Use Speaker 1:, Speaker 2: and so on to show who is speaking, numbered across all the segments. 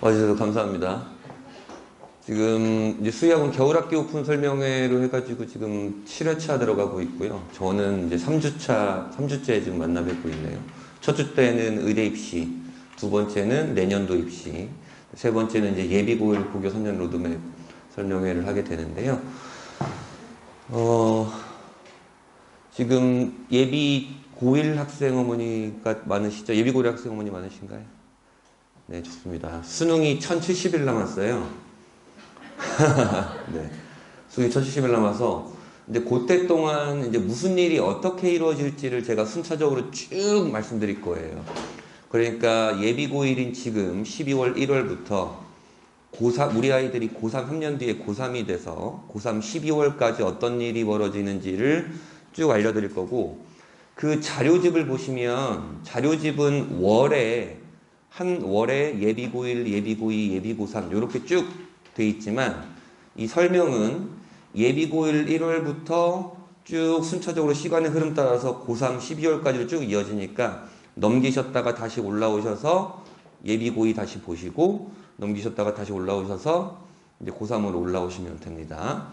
Speaker 1: 와주셔서 감사합니다. 지금 이제 수의학원 겨울학기 오픈 설명회로 해가지고 지금 7회차 들어가고 있고요. 저는 이제 3주째 지금 만나 뵙고 있네요. 첫 주 때는 의대 입시, 두 번째는 내년도 입시, 세 번째는 이제 예비고일 고교 3년 로드맵 설명회를 하게 되는데요. 지금 예비 고1 학생 어머니가 많으시죠? 예비 고1 학생 어머니 많으신가요? 네, 좋습니다. 수능이 1070일 남았어요. 네. 수능이 1070일 남아서, 이제 그때 동안 이제 무슨 일이 어떻게 이루어질지를 제가 순차적으로 쭉 말씀드릴 거예요. 그러니까 예비 고1인 지금 12월 1월부터 고3, 우리 아이들이 고3 3년 뒤에 고3이 돼서 고3 12월까지 어떤 일이 벌어지는지를 쭉 알려드릴 거고, 그 자료집을 보시면 자료집은 한 월에 예비 고1, 예비 고2, 예비 고3 이렇게 쭉 돼 있지만, 이 설명은 예비 고1 1월부터 쭉 순차적으로 시간의 흐름 따라서 고3 12월까지로 쭉 이어지니까 넘기셨다가 다시 올라오셔서 예비 고2 다시 보시고, 넘기셨다가 다시 올라오셔서 이제 고3으로 올라오시면 됩니다.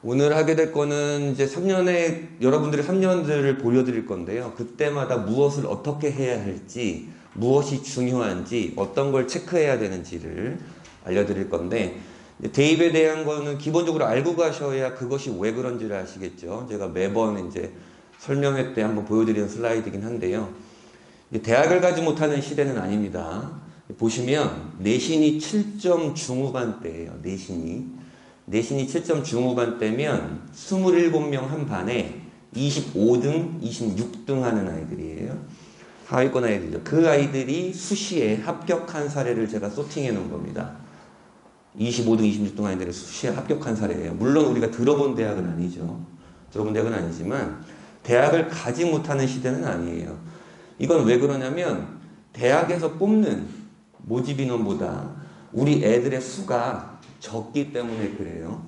Speaker 1: 오늘 하게 될 거는 이제 3년에 여러분들의 3년들을 보여드릴 건데요. 그때마다 무엇을 어떻게 해야 할지, 무엇이 중요한지, 어떤 걸 체크해야 되는지를 알려드릴 건데, 대입에 대한 거는 기본적으로 알고 가셔야 그것이 왜 그런지를 아시겠죠. 제가 매번 이제 설명회 때 한번 보여드리는 슬라이드이긴 한데요. 대학을 가지 못하는 시대는 아닙니다. 보시면 내신이 7점 중후반대예요. 내신이 7점 중후반대면 27명 한 반에 25등, 26등 하는 아이들이에요. 하위권 아이들이죠. 그 아이들이 수시에 합격한 사례를 제가 소팅해 놓은 겁니다. 25등, 26등 아이들이 수시에 합격한 사례예요. 물론 우리가 들어본 대학은 아니죠. 들어본 대학은 아니지만 대학을 가지 못하는 시대는 아니에요. 이건 왜 그러냐면 대학에서 뽑는 모집 인원보다 우리 애들의 수가 적기 때문에 그래요.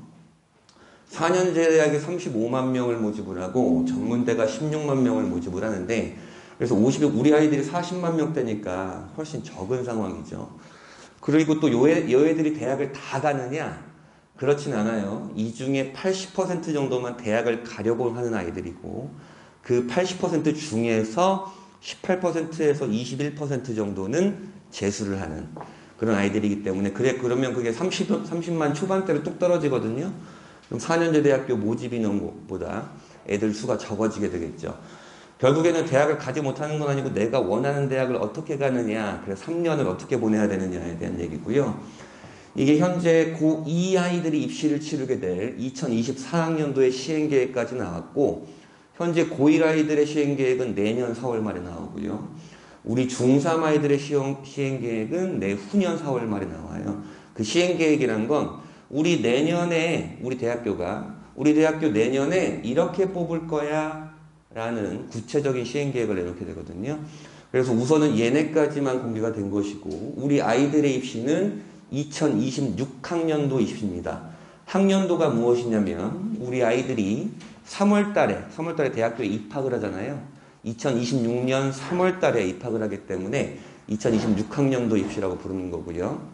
Speaker 1: 4년제 대학에 35만 명을 모집을 하고 전문대가 16만 명을 모집을 하는데, 그래서 우리 아이들이 40만 명대니까 훨씬 적은 상황이죠. 그리고 또 여애들이 대학을 다 가느냐? 그렇진 않아요. 이 중에 80% 정도만 대학을 가려고 하는 아이들이고, 그 80% 중에서 18%에서 21% 정도는 재수를 하는 그런 아이들이기 때문에, 그러면 그게 30만 초반대로 뚝 떨어지거든요. 그럼 4년제 대학교 모집 인원보다 애들 수가 적어지게 되겠죠. 결국에는 대학을 가지 못하는 건 아니고 내가 원하는 대학을 어떻게 가느냐, 그래서 3년을 어떻게 보내야 되느냐에 대한 얘기고요. 이게 현재 고2 아이들이 입시를 치르게 될 2024학년도의 시행계획까지 나왔고, 현재 고1 아이들의 시행계획은 내년 4월 말에 나오고요. 우리 중3 아이들의 시행계획은 내후년 4월 말에 나와요. 그 시행계획이란 건 우리 대학교 내년에 이렇게 뽑을 거야 라는 구체적인 시행계획을 내놓게 되거든요. 그래서 우선은 얘네까지만 공개가 된 것이고, 우리 아이들의 입시는 2026학년도 입시입니다. 학년도가 무엇이냐면 우리 아이들이 3월달에 대학교에 입학을 하잖아요. 2026년 3월달에 입학을 하기 때문에 2026학년도 입시라고 부르는 거고요.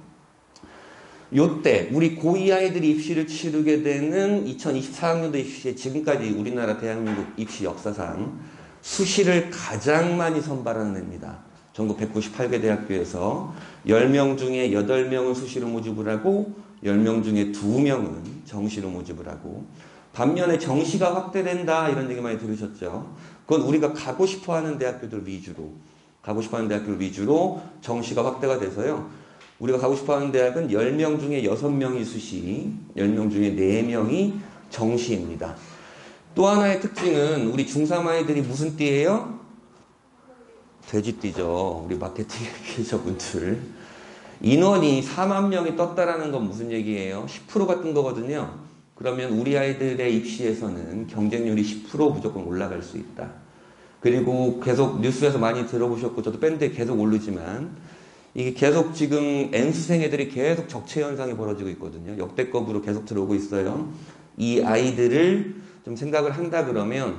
Speaker 1: 요때 우리 고2 아이들이 입시를 치르게 되는 2024학년도 입시에 지금까지 우리나라 대한민국 입시 역사상 수시를 가장 많이 선발하는 애입니다. 전국 198개 대학교에서 10명 중에 8명은 수시로 모집을 하고 10명 중에 2명은 정시로 모집을 하고, 반면에 정시가 확대된다 이런 얘기 많이 들으셨죠. 그건 우리가 가고 싶어하는 대학교들 위주로 정시가 확대가 돼서요. 우리가 가고 싶어하는 대학은 10명 중에 6명이 수시, 10명 중에 4명이 정시입니다. 또 하나의 특징은 우리 중3 아이들이 무슨 띠예요? 돼지띠죠. 우리 마케팅 피해자분들. 인원이 4만 명이 떴다라는 건 무슨 얘기예요? 10%가 뜬 거거든요. 그러면 우리 아이들의 입시에서는 경쟁률이 10% 무조건 올라갈 수 있다. 그리고 계속 뉴스에서 많이 들어보셨고 저도 밴드에 계속 오르지만, 이게 계속 지금 N수생 애들이 계속 적체 현상이 벌어지고 있거든요. 역대급으로 계속 들어오고 있어요. 이 아이들을 좀 생각을 한다 그러면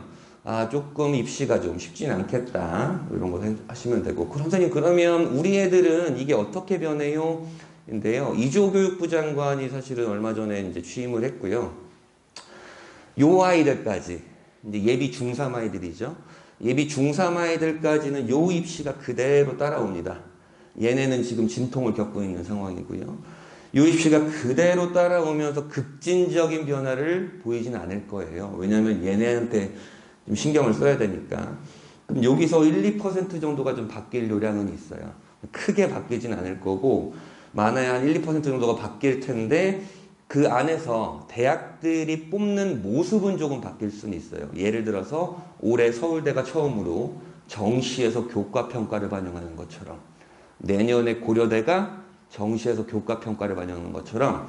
Speaker 1: 조금 입시가 좀 쉽진 않겠다. 이런 거 하시면 되고. 선생님, 그러면 우리 애들은 이게 어떻게 변해요? 인데요. 이조 교육부 장관이 사실은 얼마 전에 이제 취임을 했고요. 요 아이들까지, 이제 예비 중3 아이들이죠. 예비 중3 아이들까지는 요 입시가 그대로 따라옵니다. 얘네는 지금 진통을 겪고 있는 상황이고요. 요 입시가 그대로 따라오면서 급진적인 변화를 보이진 않을 거예요. 왜냐하면 얘네한테 좀 신경을 써야 되니까. 그럼 여기서 1, 2% 정도가 좀 바뀔 요량은 있어요. 크게 바뀌진 않을 거고, 많아야 한 1, 2% 정도가 바뀔 텐데, 그 안에서 대학들이 뽑는 모습은 조금 바뀔 수는 있어요. 예를 들어서 올해 서울대가 처음으로 정시에서 교과평가를 반영하는 것처럼, 내년에 고려대가 정시에서 교과평가를 반영하는 것처럼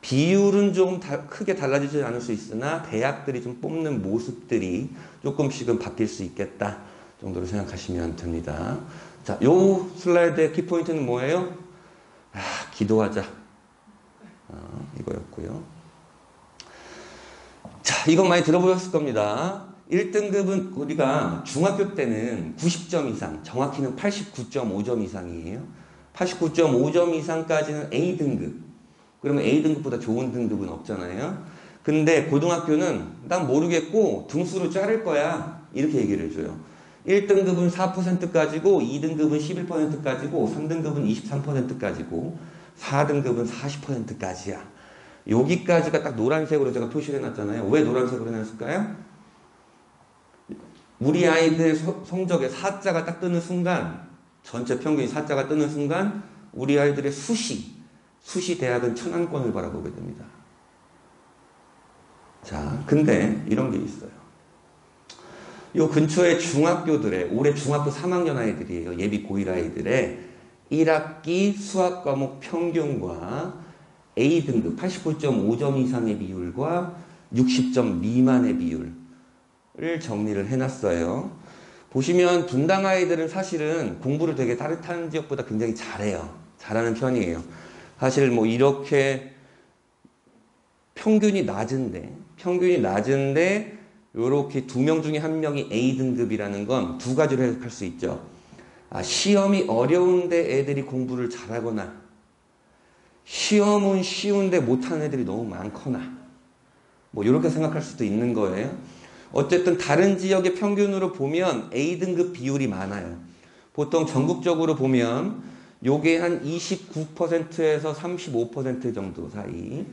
Speaker 1: 비율은 좀 크게 달라지지 않을 수 있으나 대학들이 좀 뽑는 모습들이 조금씩은 바뀔 수 있겠다 정도로 생각하시면 됩니다. 자, 요 슬라이드의 키포인트는 뭐예요? 기도하자. 이거였고요. 자, 이건 많이 들어보셨을 겁니다. 1등급은 우리가 중학교 때는 90점 이상, 정확히는 89.5점 이상이에요. 89.5점 이상까지는 A등급. 그러면 A등급보다 좋은 등급은 없잖아요. 근데 고등학교는 난 모르겠고 등수로 자를 거야. 이렇게 얘기를 해줘요. 1등급은 4%까지고 2등급은 11%까지고 3등급은 23%까지고 4등급은 40%까지야. 여기까지가 딱 노란색으로 제가 표시를 해놨잖아요. 왜 노란색으로 해놨을까요? 우리 아이들 성적에 4자가 딱 뜨는 순간, 전체 평균이 4자가 뜨는 순간 우리 아이들의 수시 대학은 천안권을 바라보게 됩니다. 자, 근데 이런 게 있어요. 요 근처에 중학교들의, 올해 중학교 3학년 아이들이에요. 예비 고1 아이들의 1학기 수학 과목 평균과 A등급 89.5점 이상의 비율과 60점 미만의 비율을 정리를 해놨어요. 보시면 분당 아이들은 사실은 공부를 되게 다른 지역보다 굉장히 잘해요. 잘하는 편이에요. 사실 뭐 이렇게 평균이 낮은데 이렇게 2명 중에 1명이 A등급이라는 건 두 가지로 해석할 수 있죠. 시험이 어려운데 애들이 공부를 잘하거나 시험은 쉬운데 못하는 애들이 너무 많거나 뭐 이렇게 생각할 수도 있는 거예요. 어쨌든 다른 지역의 평균으로 보면 A등급 비율이 많아요. 보통 전국적으로 보면 요게 한 29%에서 35% 정도 사이,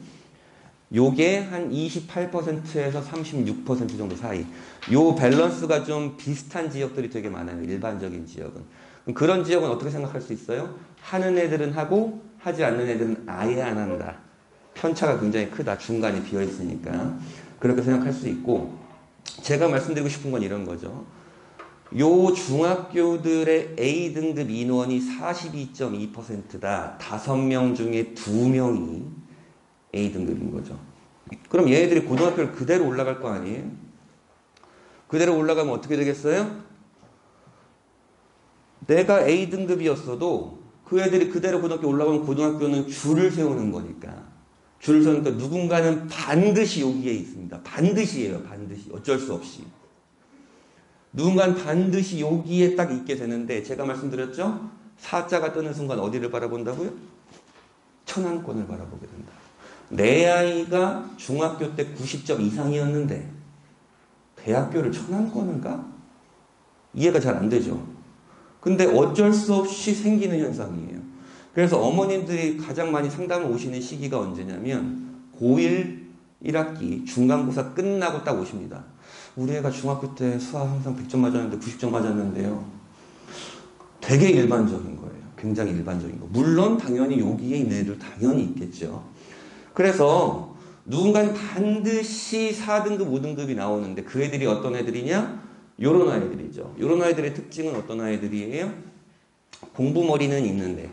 Speaker 1: 요게 한 28%에서 36% 정도 사이, 요 밸런스가 좀 비슷한 지역들이 되게 많아요. 일반적인 지역은. 그런 지역은 어떻게 생각할 수 있어요? 하는 애들은 하고 하지 않는 애들은 아예 안 한다. 편차가 굉장히 크다. 중간에 비어 있으니까. 그렇게 생각할 수 있고, 제가 말씀드리고 싶은 건 이런 거죠. 요 중학교들의 A등급 인원이 42.2%다. 5명 중에 2명이 A등급인 거죠. 그럼 얘네들이 고등학교를 그대로 올라갈 거 아니에요? 그대로 올라가면 어떻게 되겠어요? 내가 A등급이었어도 그 애들이 그대로 고등학교 올라가면 고등학교는 줄을 세우는 거니까. 줄을 세우니까 누군가는 반드시 여기에 있습니다. 반드시예요. 반드시. 어쩔 수 없이. 누군가는 반드시 여기에 딱 있게 되는데 제가 말씀드렸죠? 4자가 뜨는 순간 어디를 바라본다고요? 천안권을 바라보게 된다. 내 아이가 중학교 때 90점 이상이었는데 대학교를 천안권을 가? 이해가 잘 안 되죠. 근데 어쩔 수 없이 생기는 현상이에요. 그래서 어머님들이 가장 많이 상담을 오시는 시기가 언제냐면 고1 1학기 중간고사 끝나고 딱 오십니다. 우리 애가 중학교 때 수학 항상 100점 맞았는데 90점 맞았는데요. 되게 일반적인 거예요. 굉장히 일반적인 거. 물론 당연히 여기에 있는 애들 당연히 있겠죠. 그래서 누군가는 반드시 4등급, 5등급이 나오는데 그 애들이 어떤 애들이냐? 요런 아이들이죠. 요런 아이들의 특징은 어떤 아이들이에요? 공부머리는 있는데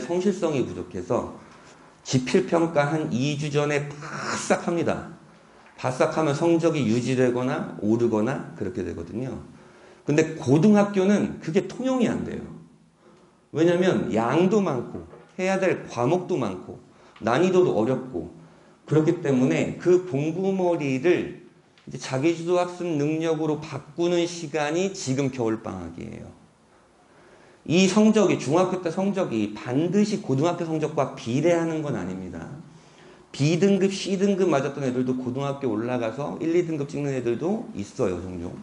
Speaker 1: 성실성이 부족해서 지필평가 한 2주 전에 바싹 합니다. 바싹 하면 성적이 유지되거나 오르거나 그렇게 되거든요. 근데 고등학교는 그게 통용이 안 돼요. 왜냐면 양도 많고 해야 될 과목도 많고 난이도도 어렵고 그렇기 때문에 그 공부머리를 이제 자기주도 학습 능력으로 바꾸는 시간이 지금 겨울방학이에요. 이 성적이, 중학교 때 성적이 반드시 고등학교 성적과 비례하는 건 아닙니다. B등급, C등급 맞았던 애들도 고등학교 올라가서 1, 2등급 찍는 애들도 있어요, 종종.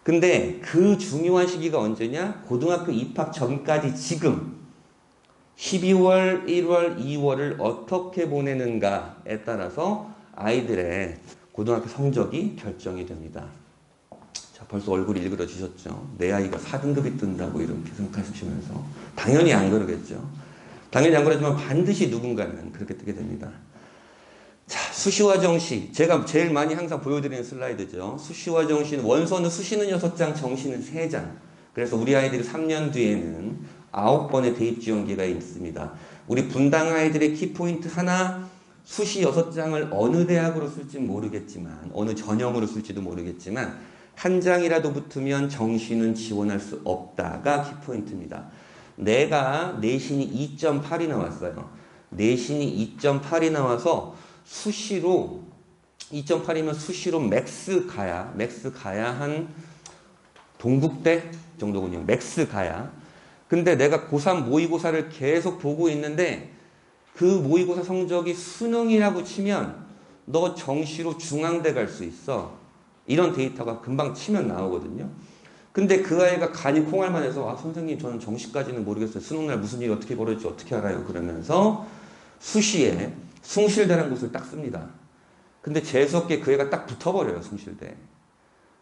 Speaker 1: 근데 그 중요한 시기가 언제냐? 고등학교 입학 전까지 지금 12월, 1월, 2월을 어떻게 보내는가에 따라서 아이들의 고등학교 성적이 결정이 됩니다. 자, 벌써 얼굴이 일그러지셨죠? 내 아이가 4등급이 뜬다고 이렇게 생각하시면서. 당연히 안 그러겠죠. 당연히 안 그러지만 반드시 누군가는 그렇게 뜨게 됩니다. 자, 수시와 정시. 제가 제일 많이 항상 보여드리는 슬라이드죠. 수시와 정시는, 원서는 수시는 6장, 정시는 3장. 그래서 우리 아이들이 3년 뒤에는 9번의 대입 지원기가 있습니다. 우리 분당 아이들의 키포인트 하나, 수시 6장을 어느 대학으로 쓸지 모르겠지만, 어느 전형으로 쓸지도 모르겠지만, 한 장이라도 붙으면 정시는 지원할 수 없다가 키포인트입니다. 내가 내신이 2.8이 나왔어요. 내신이 2.8이 나와서 수시로 2.8이면 수시로 맥스 가야 한 동국대 정도군요. 맥스 가야. 근데 내가 고3 모의고사를 계속 보고 있는데 그 모의고사 성적이 수능이라고 치면 너 정시로 중앙대 갈 수 있어. 이런 데이터가 금방 치면 나오거든요. 근데 그 아이가 간이 콩알만 해서 아 선생님 저는 정시까지는 모르겠어요. 수능날 무슨 일이 어떻게 벌어질지 어떻게 알아요. 그러면서 수시에 숭실대라는 곳을 딱 씁니다. 근데 재수없게 그 애가 딱 붙어버려요. 숭실대.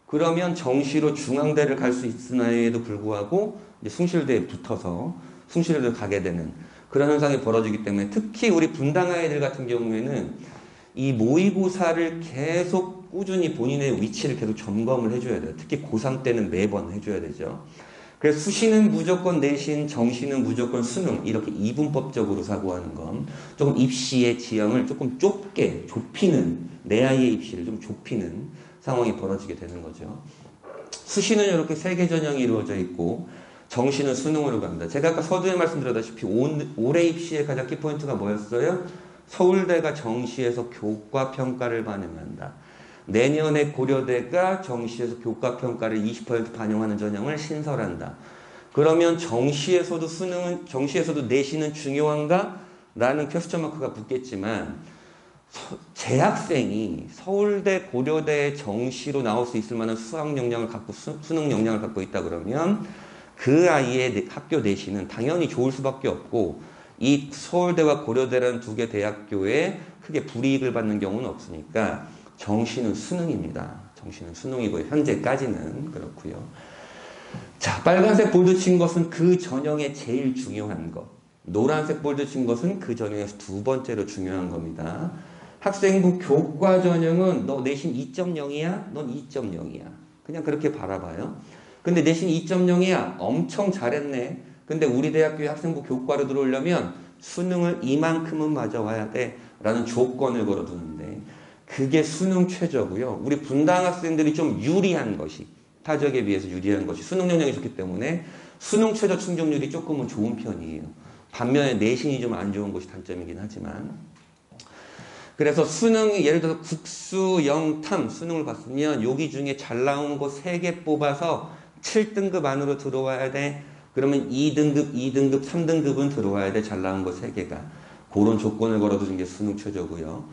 Speaker 1: 그러면 정시로 중앙대를 갈 수 있음에도 불구하고 이제 숭실대에 붙어서 숭실대를 가게 되는 그런 현상이 벌어지기 때문에 특히 우리 분당 아이들 같은 경우에는 이 모의고사를 계속 꾸준히 본인의 위치를 계속 점검을 해줘야 돼요. 특히 고3 때는 매번 해줘야 되죠. 그래서 수시는 무조건 내신, 정시는 무조건 수능 이렇게 이분법적으로 사고하는 건 조금 입시의 지형을 조금 좁게 좁히는 내 아이의 입시를 좀 좁히는 상황이 벌어지게 되는 거죠. 수시는 이렇게 3개 전형이 이루어져 있고 정시는 수능으로 갑니다. 제가 아까 서두에 말씀드렸다시피 올해 입시의 가장 키포인트가 뭐였어요? 서울대가 정시에서 교과평가를 반영한다. 내년에 고려대가 정시에서 교과평가를 20% 반영하는 전형을 신설한다. 그러면 정시에서도 내신은 중요한가? 라는 퀘스천 마크가 붙겠지만 재학생이 서울대, 고려대 정시로 나올 수 있을 만한 수학 역량을 갖고 수능 역량을 갖고 있다 그러면 그 아이의 학교 내신은 당연히 좋을 수밖에 없고 이 서울대와 고려대라는 2개 대학교에 크게 불이익을 받는 경우는 없으니까 정시는 수능입니다. 정시는 수능이고요. 현재까지는 그렇고요. 자, 빨간색 볼드 친 것은 그 전형의 제일 중요한 것. 노란색 볼드 친 것은 그 전형에서 2번째로 중요한 겁니다. 학생부 교과 전형은 너 내신 2.0이야? 넌 2.0이야. 그냥 그렇게 바라봐요. 근데 내신 2.0이야? 엄청 잘했네. 근데 우리 대학교에 학생부 교과로 들어오려면 수능을 이만큼은 맞아와야 돼. 라는 조건을 걸어두는데 그게 수능 최저고요. 우리 분당 학생들이 좀 유리한 것이 타적에 비해서 유리한 것이 수능 역량이 좋기 때문에 수능 최저 충족률이 조금은 좋은 편이에요. 반면에 내신이 좀 안 좋은 것이 단점이긴 하지만 그래서 수능이 예를 들어서 국수, 영탐 수능을 봤으면 여기 중에 잘 나온 거 3개 뽑아서 7등급 안으로 들어와야 돼. 그러면 2등급, 3등급은 들어와야 돼. 잘 나온 거 3개가. 그런 조건을 걸어두는 게 수능 최저고요.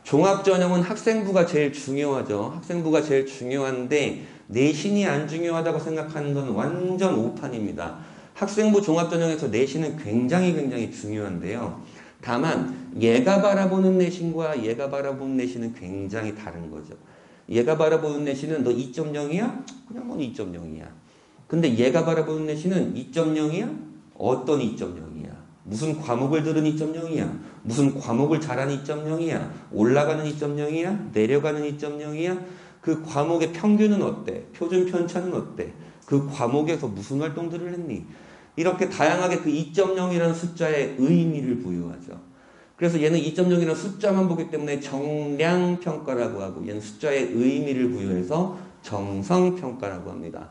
Speaker 1: 종합전형은 학생부가 제일 중요하죠. 학생부가 제일 중요한데 내신이 안 중요하다고 생각하는 건 완전 오판입니다. 학생부 종합전형에서 내신은 굉장히 중요한데요. 다만 얘가 바라보는 내신과 얘가 바라보는 내신은 굉장히 다른 거죠. 얘가 바라보는 내신은 너 2.0이야? 그냥 넌 2.0이야. 근데 얘가 바라보는 내신은 2.0이야? 어떤 2.0이야? 무슨 과목을 들은 2.0이야? 무슨 과목을 잘한 2.0이야? 올라가는 2.0이야? 내려가는 2.0이야? 그 과목의 평균은 어때? 표준 편차는 어때? 그 과목에서 무슨 활동들을 했니? 이렇게 다양하게 그 2.0이라는 숫자에 의미를 부여하죠. 그래서 얘는 2.0이라는 숫자만 보기 때문에 정량평가라고 하고 얘는 숫자에 의미를 부여해서 정성평가라고 합니다.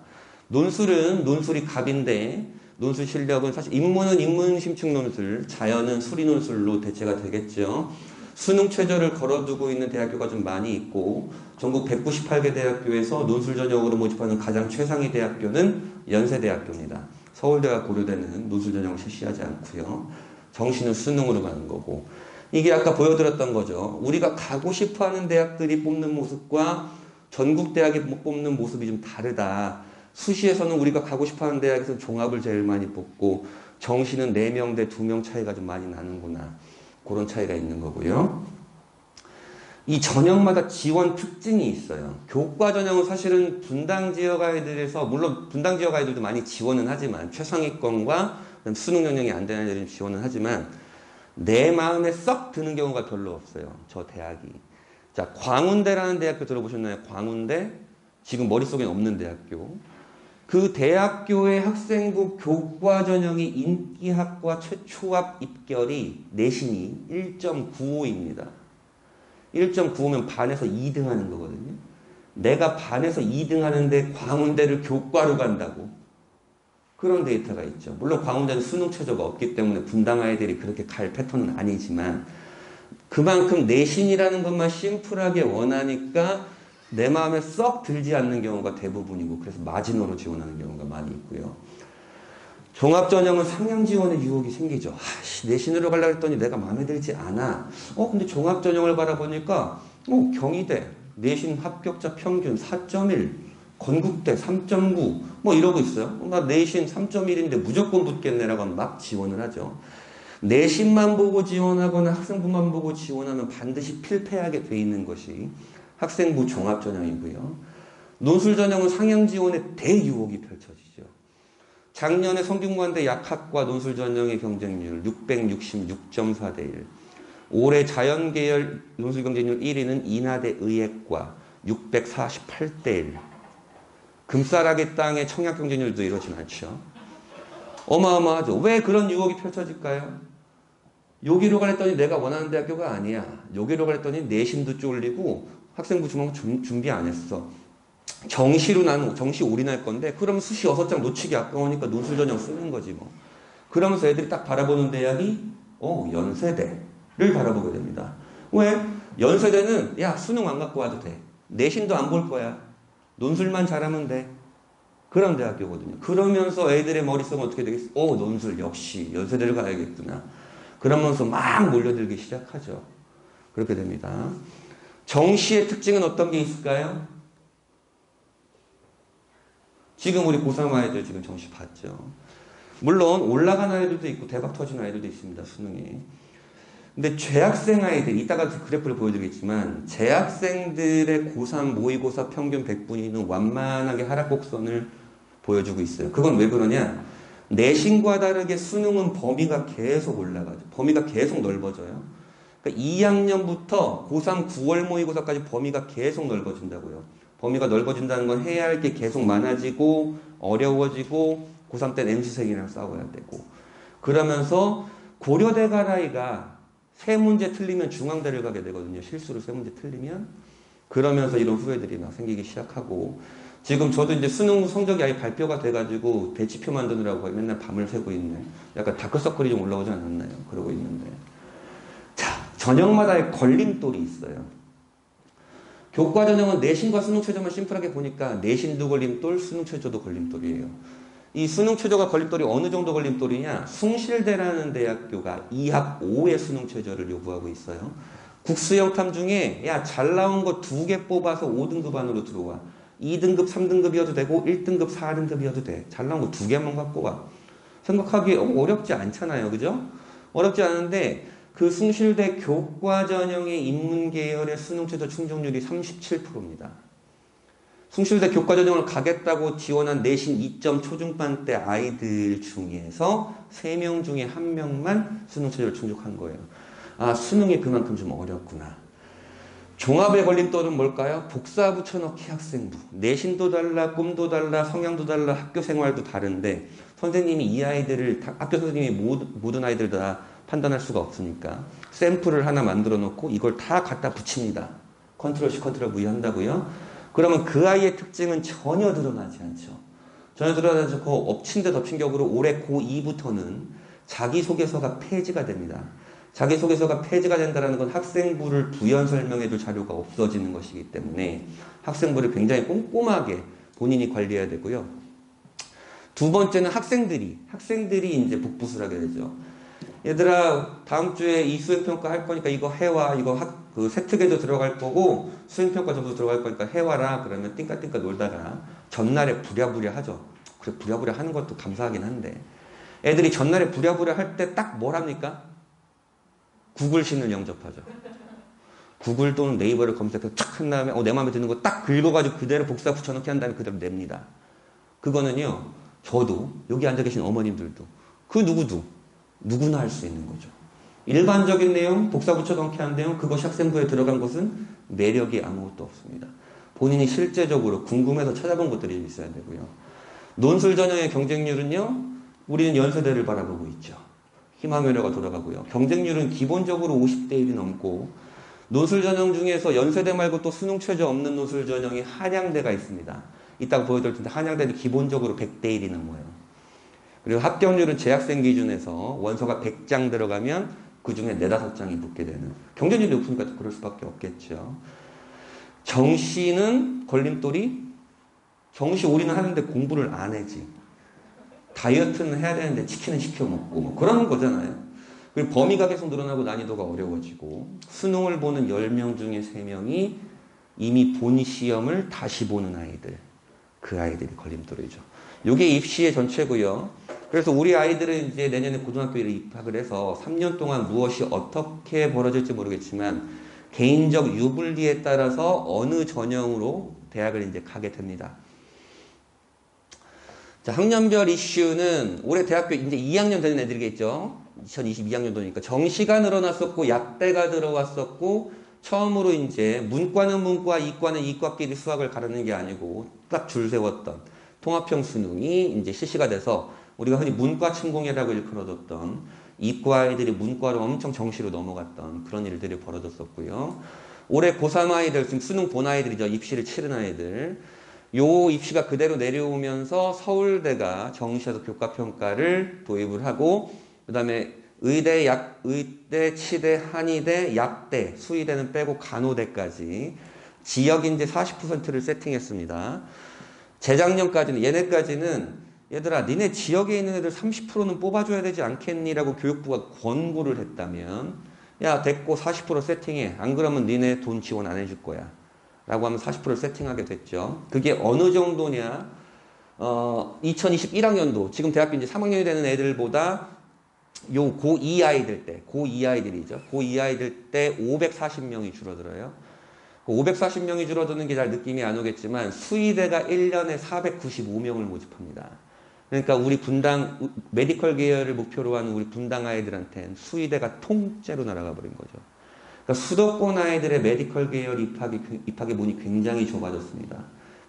Speaker 1: 논술이 갑인데 논술 실력은 사실 인문은 인문 심층 논술, 자연은 수리 논술로 대체가 되겠죠. 수능 최저를 걸어두고 있는 대학교가 좀 많이 있고 전국 198개 대학교에서 논술 전형으로 모집하는 가장 최상위 대학교는 연세대학교입니다. 서울대와 고려대는 논술 전형을 실시하지 않고요. 정시는 수능으로 가는 거고 이게 아까 보여드렸던 거죠. 우리가 가고 싶어하는 대학들이 뽑는 모습과 전국 대학이 뽑는 모습이 좀 다르다. 수시에서는 우리가 가고 싶어하는 대학에서 종합을 제일 많이 뽑고 정시는 4명 대 2명 차이가 좀 많이 나는구나. 그런 차이가 있는 거고요. 이 전형마다 지원 특징이 있어요. 교과 전형은 사실은 분당 지역 아이들에서 물론 분당 지역 아이들도 많이 지원은 하지만 최상위권과 수능 영역이 안 되는 아이들은 지원은 하지만 내 마음에 썩 드는 경우가 별로 없어요. 저 대학이. 자, 광운대라는 대학교 들어보셨나요? 광운대. 지금 머릿속에 없는 대학교. 그 대학교의 학생부 교과 전형이 인기학과 최초합 입결이 내신이 1.95입니다. 1.95면 반에서 2등 하는 거거든요. 내가 반에서 2등 하는데 광운대를 교과로 간다고. 그런 데이터가 있죠. 물론 광운대는 수능 최저가 없기 때문에 분당 아이들이 그렇게 갈 패턴은 아니지만 그만큼 내신이라는 것만 심플하게 원하니까 내 마음에 썩 들지 않는 경우가 대부분이고 그래서 마지노로 지원하는 경우가 많이 있고요. 종합전형은 상향 지원의 유혹이 생기죠. 내신으로 가려고 했더니 내가 마음에 들지 않아. 근데 종합전형을 바라보니까 경희대 내신 합격자 평균 4.1 건국대 3.9 뭐 이러고 있어요. 나 내신 3.1인데 무조건 붙겠네라고 하면 막 지원을 하죠. 내신만 보고 지원하거나 학생부만 보고 지원하면 반드시 필패하게 돼 있는 것이 학생부 종합전형이고요. 논술전형은 상향 지원의 대유혹이 펼쳐지죠. 작년에 성균관대 약학과 논술전형의 경쟁률 666.4대 1. 올해 자연계열 논술 경쟁률 1위는 인하대 의예과 648대 1. 금싸라기 땅의 청약 경쟁률도 이러진 않죠. 어마어마하죠. 왜 그런 유혹이 펼쳐질까요? 여기로 가랬더니 내가 원하는 대학교가 아니야. 여기로 가랬더니 내신도 쫄리고 학생부 중앙 준비 안 했어. 정시로 나는 정시 올인할 건데 그러면 수시 6장 놓치기 아까우니까 논술 전형 쓰는 거지 뭐. 그러면서 애들이 딱 바라보는 대학이 연세대를 바라보게 됩니다. 왜? 연세대는 야 수능 안 갖고 와도 돼. 내신도 안 볼 거야. 논술만 잘하면 돼. 그런 대학교거든요. 그러면서 애들의 머릿속은 어떻게 되겠어? 논술 역시 연세대를 가야겠구나. 그러면서 막 몰려들기 시작하죠. 그렇게 됩니다. 정시의 특징은 어떤 게 있을까요? 지금 우리 고3 아이들 지금 정시 봤죠. 물론 올라간 아이들도 있고 대박 터진 아이들도 있습니다. 수능에. 근데 재학생 아이들, 이따가 그래프를 보여드리겠지만 재학생들의 고3 모의고사 평균 100분위는 완만하게 하락 곡선을 보여주고 있어요. 그건 왜 그러냐? 내신과 다르게 수능은 범위가 계속 올라가죠. 범위가 계속 넓어져요. 그러니까 2학년부터 고3 9월 모의고사까지 범위가 계속 넓어진다고요. 범위가 넓어진다는 건 해야 할 게 계속 많아지고 어려워지고 고3 때는 M수생이랑 싸워야 되고 그러면서 고려대 갈 아이가 세 문제 틀리면 중앙대를 가게 되거든요. 실수로 세 문제 틀리면 그러면서 이런 후회들이 막 생기기 시작하고 지금 저도 이제 수능 성적이 아예 발표가 돼가지고 대치표 만드느라고 맨날 밤을 새고 있는 약간 다크서클이 좀 올라오지 않았나요? 그러고 있는데 자 전형마다의 걸림돌이 있어요. 교과 전형은 내신과 수능 최저만 심플하게 보니까 내신도 걸림돌, 수능 최저도 걸림돌이에요. 이 수능 최저가 걸림돌이 어느 정도 걸림돌이냐? 숭실대라는 대학교가 2합 5의 수능 최저를 요구하고 있어요. 국수영탐 중에 야 잘 나온 거 2개 뽑아서 5등급 안으로 들어와. 2등급, 3등급이어도 되고 1등급, 4등급이어도 돼. 잘 나온 거 2개만 갖고 와. 생각하기에 어렵지 않잖아요. 그죠? 어렵지 않은데 그 숭실대 교과 전형의 인문 계열의 수능 최저 충족률이 37%입니다. 숭실대 교과 전형을 가겠다고 지원한 내신 2점 초중반 때 아이들 중에서 3명 중에 1명만 수능 최저를 충족한 거예요. 아, 수능이 그만큼 좀 어렵구나. 종합의 걸림돌은 뭘까요? 복사 붙여넣기 학생부. 내신도 달라, 꿈도 달라, 성향도 달라, 학교 생활도 다른데 선생님이 이 아이들을 학교 선생님이 모든 아이들 다 판단할 수가 없으니까 샘플을 하나 만들어 놓고 이걸 다 갖다 붙입니다. 컨트롤 C, 컨트롤 V 한다고요. 그러면 그 아이의 특징은 전혀 드러나지 않죠. 전혀 드러나지 않고 엎친 데 덮친 격으로 올해 고2부터는 자기소개서가 폐지가 됩니다. 자기소개서가 폐지가 된다는 건 학생부를 부연 설명해줄 자료가 없어지는 것이기 때문에 학생부를 굉장히 꼼꼼하게 본인이 관리해야 되고요. 두 번째는 학생들이 이제 복붙을 하게 되죠. 얘들아, 다음 주에 이 수행평가 할 거니까 이거 해와. 이거 그 세특에도 들어갈 거고 수행평가 점수 들어갈 거니까 해와라. 그러면 띵까띵까 놀다가 전날에 부랴부랴 하죠. 그래, 부랴부랴 하는 것도 감사하긴 한데 애들이 전날에 부랴부랴 할 때 딱 뭘 합니까? 구글신을 영접하죠. 구글 또는 네이버를 검색해서 탁 한 다음에 내 마음에 드는 거 딱 긁어가지고 그대로 복사 붙여넣기 한 다음에 그대로 냅니다. 그거는요, 저도 여기 앉아 계신 어머님들도 그 누구나 할 수 있는 거죠. 일반적인 내용, 복사 붙여넣기 한 내용, 그것이 학생부에 들어간 것은 매력이 아무것도 없습니다. 본인이 실제적으로 궁금해서 찾아본 것들이 있어야 되고요. 논술 전형의 경쟁률은요, 우리는 연세대를 바라보고 있죠. 희망회로가 돌아가고요. 경쟁률은 기본적으로 50대 1이 넘고, 논술 전형 중에서 연세대 말고 또 수능 최저 없는 논술 전형이 한양대가 있습니다. 이따가 보여드릴 텐데 한양대는 기본적으로 100대 1이 넘어요. 그리고 합격률은 재학생 기준에서 원서가 100장 들어가면 그 중에 4, 5장이 붙게 되는, 경쟁률이 높으니까 그럴 수밖에 없겠죠. 정시는 걸림돌이, 정시 올인은 하는데 공부를 안 해지. 다이어트는 해야 되는데 치킨은 시켜 먹고 뭐 그런 거잖아요. 그리고 범위가 계속 늘어나고 난이도가 어려워지고, 수능을 보는 10명 중에 3명이 이미 본 시험을 다시 보는 아이들, 그 아이들이 걸림돌이죠. 이게 입시의 전체고요. 그래서 우리 아이들은 이제 내년에 고등학교에 입학을 해서 3년 동안 무엇이 어떻게 벌어질지 모르겠지만 개인적 유불리에 따라서 어느 전형으로 대학을 이제 가게 됩니다. 자, 학년별 이슈는 올해 대학교 이제 2학년 되는 애들이겠죠. 2022학년도니까 정시가 늘어났었고 약대가 들어왔었고, 처음으로 이제 문과는 문과, 이과는 이과끼리 수학을 가르는 게 아니고 딱 줄 세웠던 통합형 수능이 이제 실시가 돼서 우리가 흔히 문과 침공이라고 일컬어졌던, 이과 아이들이 문과로 엄청 정시로 넘어갔던 그런 일들이 벌어졌었고요. 올해 고3 아이들, 지금 수능 본 아이들이죠. 입시를 치른 아이들. 요 입시가 그대로 내려오면서 서울대가 정시에서 교과평가를 도입을 하고, 그 다음에 의대, 치대, 한의대, 약대, 수의대는 빼고 간호대까지 지역인재 40%를 세팅했습니다. 재작년까지는, 얘네까지는 얘들아, 니네 지역에 있는 애들 30%는 뽑아줘야 되지 않겠니라고 교육부가 권고를 했다면, 야, 됐고 40% 세팅해. 안 그러면 니네 돈 지원 안 해줄 거야. 라고 하면 40%를 세팅하게 됐죠. 그게 어느 정도냐? 2021학년도, 지금 대학교 이제 3학년이 되는 애들보다 요 고2 아이들 때, 고2 아이들이죠. 고2 아이들 때 540명이 줄어들어요. 540명이 줄어드는 게 잘 느낌이 안 오겠지만 수의대가 1년에 495명을 모집합니다. 그러니까 우리 분당, 메디컬 계열을 목표로 하는 우리 분당 아이들한테는 수의대가 통째로 날아가 버린 거죠. 그러니까 수도권 아이들의 메디컬 계열 입학의 문이 굉장히 좁아졌습니다.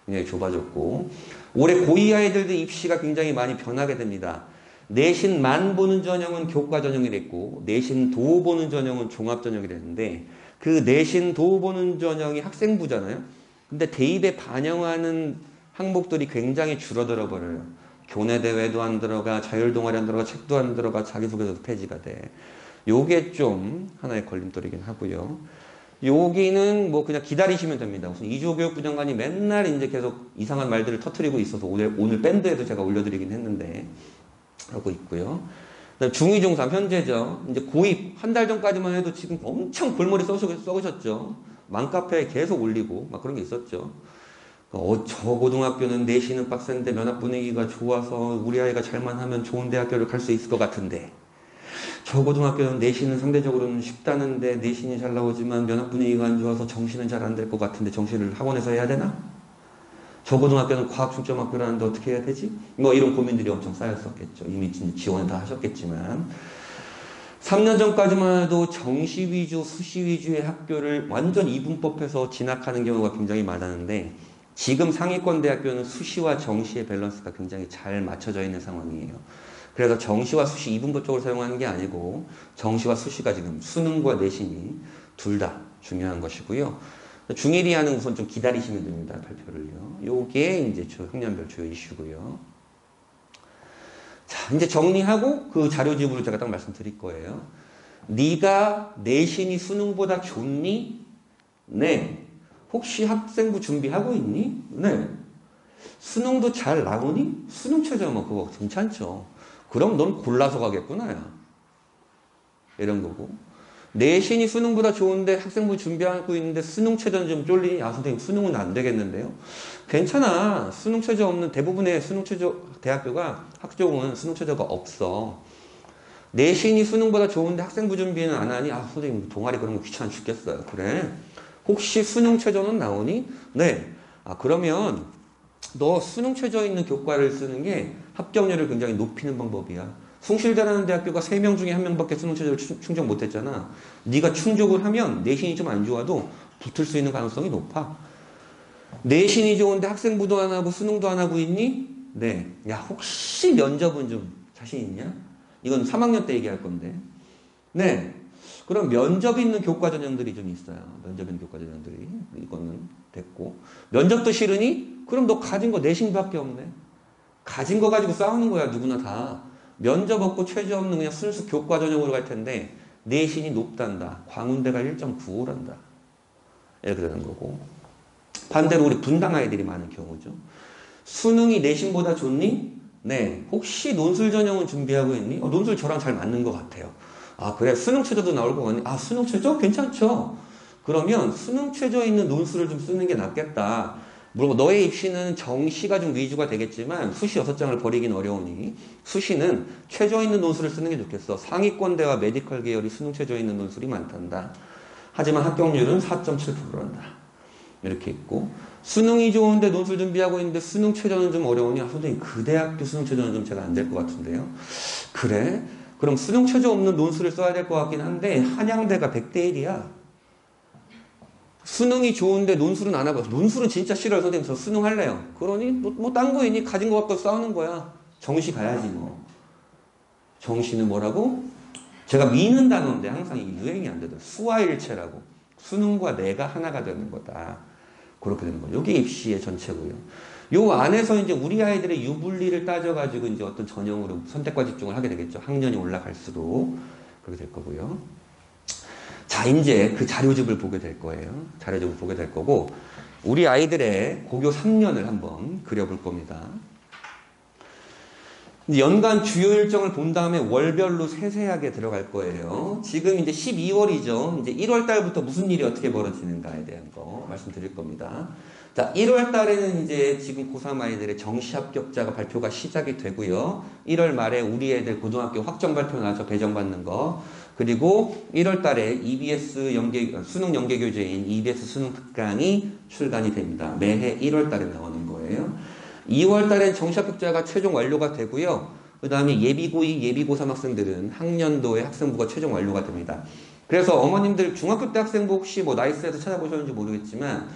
Speaker 1: 굉장히 좁아졌고, 올해 고2 아이들도 입시가 굉장히 많이 변하게 됩니다. 내신만 보는 전형은 교과 전형이 됐고, 내신 도 보는 전형은 종합 전형이 됐는데, 그 내신 도 보는 전형이 학생부잖아요. 근데 대입에 반영하는 항목들이 굉장히 줄어들어 버려요. 교내 대회도 안 들어가, 자율 동아리 안 들어가, 책도 안 들어가, 자기소개서도 폐지가 돼. 요게 좀 하나의 걸림돌이긴 하고요. 여기는 뭐 그냥 기다리시면 됩니다. 무슨 이주호 교육부 장관이 맨날 이제 계속 이상한 말들을 터뜨리고 있어서 오늘 밴드에도 제가 올려드리긴 했는데, 하고 있고요. 중2, 중3 현재죠. 이제 고입 한 달 전까지만 해도 지금 엄청 골머리 썩으셨죠. 맘카페에 계속 올리고 막 그런 게 있었죠. 저 고등학교는 내신은 빡센데 면학 분위기가 좋아서 우리 아이가 잘만 하면 좋은 대학교를 갈 수 있을 것 같은데, 저 고등학교는 내신은 상대적으로는 쉽다는데 내신이 잘 나오지만 면학 분위기가 안 좋아서 정시는 잘 안 될 것 같은데 정시를 학원에서 해야 되나? 저 고등학교는 과학 중점학교라는데 어떻게 해야 되지? 뭐 이런 고민들이 엄청 쌓였었겠죠. 이미 지원을 다 하셨겠지만. 3년 전까지만 해도 정시 위주, 수시 위주의 학교를 완전 이분법해서 진학하는 경우가 굉장히 많았는데, 지금 상위권 대학교는 수시와 정시의 밸런스가 굉장히 잘 맞춰져 있는 상황이에요. 그래서 정시와 수시 이분법적으로 사용하는 게 아니고 정시와 수시가 지금 수능과 내신이 둘 다 중요한 것이고요. 중1이 하는 우선 좀 기다리시면 됩니다. 발표를요. 요게 이제 학년별 주요 이슈고요. 자, 이제 정리하고 그 자료집으로 제가 딱 말씀드릴 거예요. 네가 내신이 수능보다 좋니? 네. 혹시 학생부 준비하고 있니? 네. 수능도 잘 나오니? 수능 최저 뭐 그거 괜찮죠. 그럼 넌 골라서 가겠구나. 야. 이런 거고. 내신이 수능보다 좋은데 학생부 준비하고 있는데 수능 최저는 좀 쫄리니? 아, 선생님 수능은 안 되겠는데요? 괜찮아. 수능 최저 없는 대부분의 수능 최저 대학교가 학종은 수능 최저가 없어. 내신이 수능보다 좋은데 학생부 준비는 안 하니? 아, 선생님 동아리 그런 거 귀찮아 죽겠어요. 그래. 혹시 수능 최저는 나오니? 네. 아, 그러면 너 수능 최저 있는 교과를 쓰는 게 합격률을 굉장히 높이는 방법이야. 숭실대라는 대학교가 3명 중에 1명밖에 수능 최저를 충족 못했잖아. 네가 충족을 하면 내신이 좀 안 좋아도 붙을 수 있는 가능성이 높아. 내신이 좋은데 학생부도 안 하고 수능도 안 하고 있니? 네. 야, 혹시 면접은 좀 자신 있냐? 이건 3학년 때 얘기할 건데. 네. 그럼 면접 있는 교과 전형들이 좀 있어요. 면접 있는 교과 전형들이. 이거는 됐고. 면접도 싫으니? 그럼 너 가진 거 내신밖에 없네. 가진 거 가지고 싸우는 거야, 누구나 다. 면접 없고 최저 없는 그냥 순수 교과 전형으로 갈 텐데 내신이 높단다. 광운대가 1.95란다. 이렇게 되는 거고. 반대로 우리 분당 아이들이 많은 경우죠. 수능이 내신보다 좋니? 네. 혹시 논술 전형은 준비하고 있니? 논술 저랑 잘 맞는 것 같아요. 아, 그래. 수능 최저도 나올 것 같니? 아, 수능 최저? 괜찮죠? 그러면 수능 최저 있는 논술을 좀 쓰는 게 낫겠다. 물론 너의 입시는 정시가 좀 위주가 되겠지만 수시 6장을 버리긴 어려우니 수시는 최저 있는 논술을 쓰는 게 좋겠어. 상위권대와 메디컬 계열이 수능 최저 있는 논술이 많단다. 하지만 합격률은 4.7%란다. 이렇게 있고 수능이 좋은데 논술 준비하고 있는데 수능 최저는 좀 어려우니 아, 선생님 그 대학교 수능 최저는 좀 제가 안 될 것 같은데요. 그래? 그럼 수능 최저 없는 논술을 써야 될 것 같긴 한데 한양대가 100대 1이야. 수능이 좋은데 논술은 안 하고 논술은 진짜 싫어요. 선생님 저 수능 할래요. 그러니 뭐 딴 거 있니? 가진 거 갖고 싸우는 거야. 정시 가야지 뭐. 정시는 뭐라고? 제가 미는 단어인데 항상 이게 유행이 안 되더라고요. 수화일체라고. 수능과 내가 하나가 되는 거다. 그렇게 되는 거죠. 이게 입시의 전체고요. 요 안에서 이제 우리 아이들의 유불리를 따져가지고 이제 어떤 전형으로 선택과 집중을 하게 되겠죠. 학년이 올라갈수록. 그렇게 될 거고요. 자, 이제 그 자료집을 보게 될 거예요. 자료집을 보게 될 거고, 우리 아이들의 고교 3년을 한번 그려볼 겁니다. 연간 주요 일정을 본 다음에 월별로 세세하게 들어갈 거예요. 지금 이제 12월이죠. 이제 1월 달부터 무슨 일이 어떻게 벌어지는가에 대한 거 말씀드릴 겁니다. 자, 1월 달에는 이제 지금 고3 아이들의 정시 합격자가 발표가 시작이 되고요. 1월 말에 우리 애들 고등학교 확정 발표 나서 배정받는 거. 그리고 1월 달에 EBS 수능 연계 교재인 EBS 수능 특강이 출간이 됩니다. 매해 1월 달에 나오는 거예요. 2월 달엔 정시 합격자가 최종 완료가 되고요. 그 다음에 예비고2, 예비고3 학생들은 학년도에 학생부가 최종 완료가 됩니다. 그래서 어머님들 중학교 때 학생부 혹시 뭐 나이스에서 찾아보셨는지 모르겠지만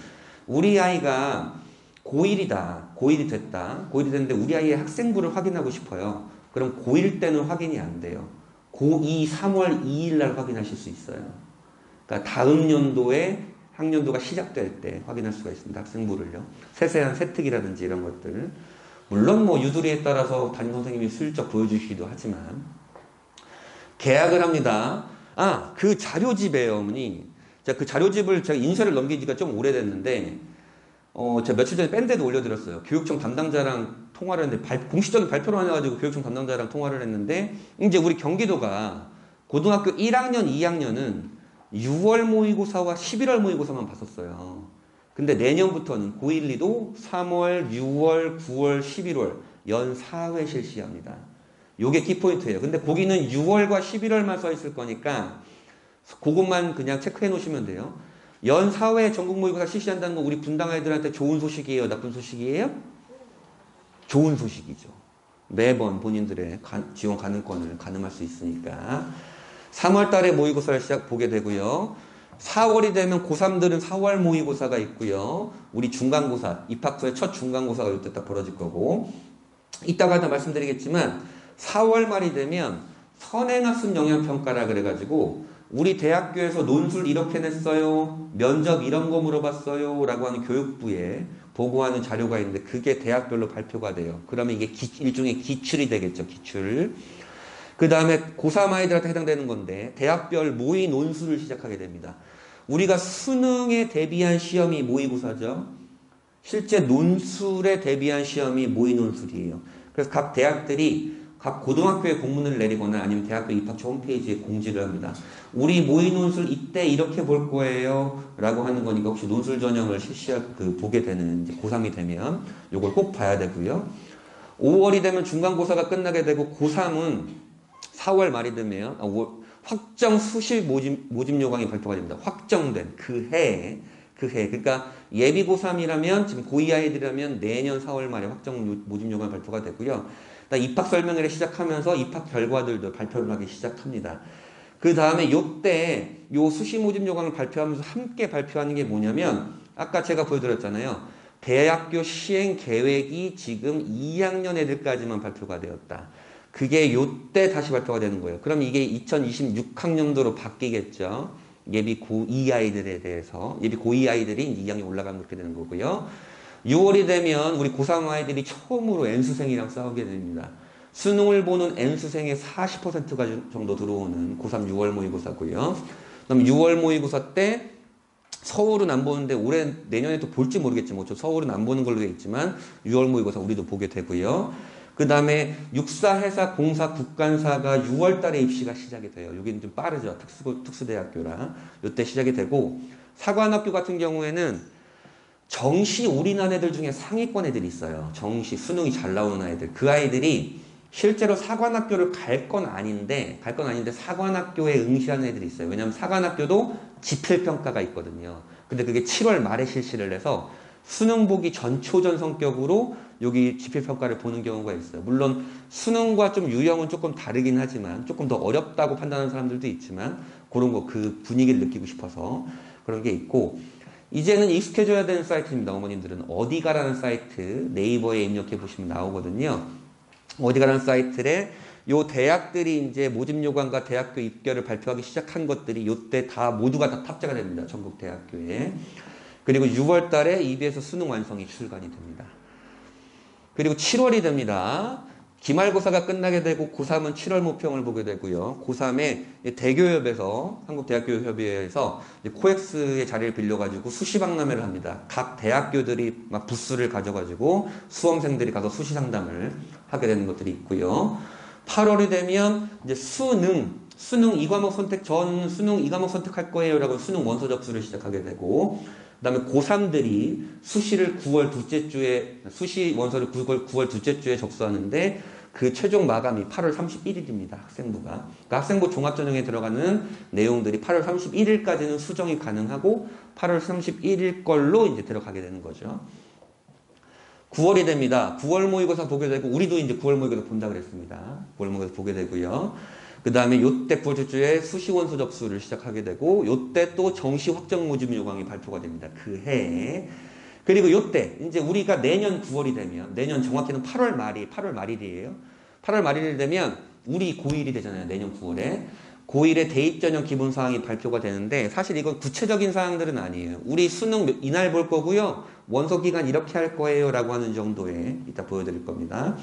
Speaker 1: 우리 아이가 고1이다. 고1이 됐다. 고1이 됐는데 우리 아이의 학생부를 확인하고 싶어요. 그럼 고1 때는 확인이 안 돼요. 고2 3월 2일 날 확인하실 수 있어요. 그러니까 다음 연도에 학년도가 시작될 때 확인할 수가 있습니다. 학생부를요. 세세한 세특이라든지 이런 것들. 물론 뭐 유두리에 따라서 담임선생님이 슬쩍 보여주시기도 하지만 계약을 합니다. 아, 그 자료집에요, 어머니. 자, 그 자료집을 제가 인쇄를 넘긴 지가 좀 오래됐는데 제가 며칠 전에 밴드에도 올려드렸어요. 교육청 담당자랑 통화를 했는데 공식적인 발표를 안 해가지고 교육청 담당자랑 통화를 했는데 이제 우리 경기도가 고등학교 1학년, 2학년은 6월 모의고사와 11월 모의고사만 봤었어요. 근데 내년부터는 고1, 2도 3월, 6월, 9월, 11월 연 4회 실시합니다. 요게 키포인트예요. 근데 거기는 6월과 11월만 써 있을 거니까 그것만 그냥 체크해 놓으시면 돼요. 연 4회 전국 모의고사 실시한다는 거 우리 분당 아이들한테 좋은 소식이에요? 나쁜 소식이에요? 좋은 소식이죠. 매번 본인들의 지원 가능권을 가늠할 수 있으니까. 3월 달에 모의고사를 보게 되고요. 4월이 되면 고3들은 4월 모의고사가 있고요. 우리 중간고사, 입학 후에 첫 중간고사가 이때 딱 벌어질 거고. 이따가 다 말씀드리겠지만 4월 말이 되면 선행학습 영향평가라 그래가지고 우리 대학교에서 논술 이렇게 냈어요. 면접 이런 거 물어봤어요. 라고 하는 교육부에 보고하는 자료가 있는데 그게 대학별로 발표가 돼요. 그러면 이게 일종의 기출이 되겠죠. 기출. 그 다음에 고3 아이들한테 해당되는 건데 대학별 모의 논술을 시작하게 됩니다. 우리가 수능에 대비한 시험이 모의고사죠. 실제 논술에 대비한 시험이 모의 논술이에요. 그래서 각 대학들이 각 고등학교에 공문을 내리거나 아니면 대학교 입학처 홈페이지에 공지를 합니다. 우리 모의 논술 이때 이렇게 볼 거예요 라고 하는 거니까 혹시 논술 전형을 보게 되는 이제 고3이 되면 이걸 꼭 봐야 되고요. 5월이 되면 중간고사가 끝나게 되고 고3은 4월 말이 되면 확정 수시 모집 요강이 발표가 됩니다. 확정된 그 해에 그러니까 예비 고3이라면 지금 고2 아이들이라면 내년 4월 말에 확정 모집 요강 발표가 되고요. 입학 설명회를 시작하면서 입학 결과들도 발표를 하기 시작합니다. 그 다음에 요때 요 수시 모집 요강을 발표하면서 함께 발표하는 게 뭐냐면 아까 제가 보여드렸잖아요. 대학교 시행 계획이 지금 2학년 애들까지만 발표가 되었다. 그게 요때 다시 발표가 되는 거예요. 그럼 이게 2026학년도로 바뀌겠죠. 예비 고2 아이들에 대해서 예비 고2 아이들이 2학년 올라가면 그렇게 되는 거고요. 6월이 되면 우리 고3 아이들이 처음으로 N수생이랑 싸우게 됩니다. 수능을 보는 N수생의 40%가 정도 들어오는 고3 6월 모의고사고요. 그다음 6월 모의고사 때 서울은 안 보는데 내년에 또 볼지 모르겠지만 서울은 안 보는 걸로 돼 있지만 6월 모의고사 우리도 보게 되고요. 그 다음에 육사, 해사, 공사, 국간사가 6월 달에 입시가 시작이 돼요. 여기는 좀 빠르죠. 특수대학교라. 이때 시작이 되고 사관학교 같은 경우에는 정시 올인한 애들 중에 상위권 애들이 있어요. 정시, 수능이 잘 나오는 아이들. 그 아이들이 실제로 사관학교를 갈 건 아닌데 사관학교에 응시하는 애들이 있어요. 왜냐하면 사관학교도 지필평가가 있거든요. 근데 그게 7월 말에 실시를 해서 수능 보기 전초전 성격으로 여기 지필평가를 보는 경우가 있어요. 물론 수능과 좀 유형은 조금 다르긴 하지만 조금 더 어렵다고 판단하는 사람들도 있지만 그런 거 그 분위기를 느끼고 싶어서 그런 게 있고 이제는 익숙해져야 되는 사이트입니다. 어머님들은 어디가라는 사이트 네이버에 입력해 보시면 나오거든요. 어디가라는 사이트에 요 대학들이 이제 모집 요강과 대학교 입결을 발표하기 시작한 것들이 요때 모두가 다 탑재가 됩니다. 전국 대학교에. 그리고 6월 달에 EBS 수능 완성이 출간이 됩니다. 그리고 7월이 됩니다. 기말고사가 끝나게 되고 고3은 7월 모평을 보게 되고요. 고3에 대교협에서 한국대학교협의회에서 코엑스의 자리를 빌려가지고 수시박람회를 합니다. 각 대학교들이 막 부스를 가져가지고 수험생들이 가서 수시 상담을 하게 되는 것들이 있고요. 8월이 되면 이제 수능 2과목 선택 전 수능 2과목 선택할 거예요라고 수능 원서 접수를 시작하게 되고 그다음에 고3들이 수시를 9월 둘째 주에 수시 원서를 9월 둘째 주에 접수하는데 그 최종 마감이 8월 31일입니다. 학생부가. 그러니까 학생부 종합전형에 들어가는 내용들이 8월 31일까지는 수정이 가능하고 8월 31일 걸로 이제 들어가게 되는 거죠. 9월이 됩니다. 9월 모의고사 보게 되고 우리도 이제 9월 모의고사 본다 그랬습니다. 9월 모의고사 보게 되고요. 그 다음에 요때 9월 주에 수시 원서 접수를 시작하게 되고 요때 또 정시 확정 모집 요강이 발표가 됩니다. 그 해에. 그리고 요때 이제 우리가 내년 9월이 되면 내년 정확히는 8월 말일이에요. 8월 말일이 되면 우리 고1이 되잖아요. 내년 9월에. 고1의 대입전형 기본사항이 발표가 되는데 사실 이건 구체적인 사항들은 아니에요. 우리 수능 이날 볼 거고요. 원서기간 이렇게 할 거예요 라고 하는 정도에 이따 보여드릴 겁니다.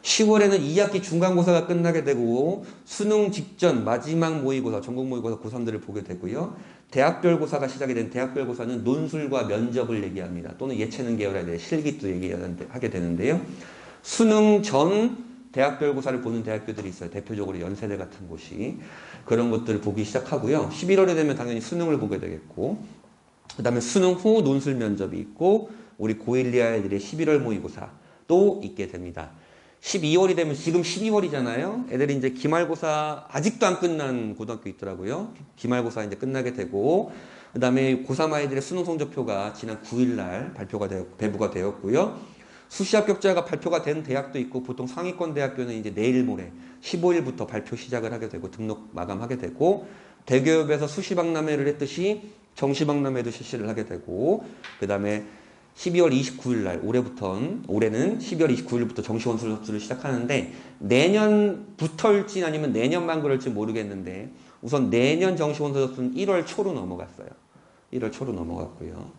Speaker 1: 10월에는 2학기 중간고사가 끝나게 되고 수능 직전 마지막 모의고사, 전국 모의고사 고3들을 보게 되고요. 대학별고사가 시작이 된 대학별고사는 논술과 면접을 얘기합니다. 또는 예체능 계열에 대해 실기도 얘기하게 되는데요. 수능 전 대학별고사를 보는 대학교들이 있어요. 대표적으로 연세대 같은 곳이. 그런 것들을 보기 시작하고요. 11월에 되면 당연히 수능을 보게 되겠고 그 다음에 수능 후 논술 면접이 있고 우리 고1, 2아이들의 11월 모의고사도 있게 됩니다. 12월이 되면 지금 12월이잖아요. 애들이 이제 기말고사 아직도 안 끝난 고등학교 있더라고요. 기말고사 이제 끝나게 되고 그 다음에 고3 아이들의 수능 성적표가 지난 9일날 배부가 되었고요. 수시 합격자가 발표가 된 대학도 있고 보통 상위권 대학교는 이제 내일 모레 15일부터 발표 시작을 하게 되고 등록 마감하게 되고 대교협에서 수시 박람회를 했듯이 정시 박람회도 실시를 하게 되고 그 다음에 12월 29일 날 올해는 12월 29일부터 정시 원서 접수를 시작하는데 내년부터일지 아니면 내년만 그럴지 모르겠는데 우선 내년 정시 원서 접수는 1월 초로 넘어갔어요. 1월 초로 넘어갔고요.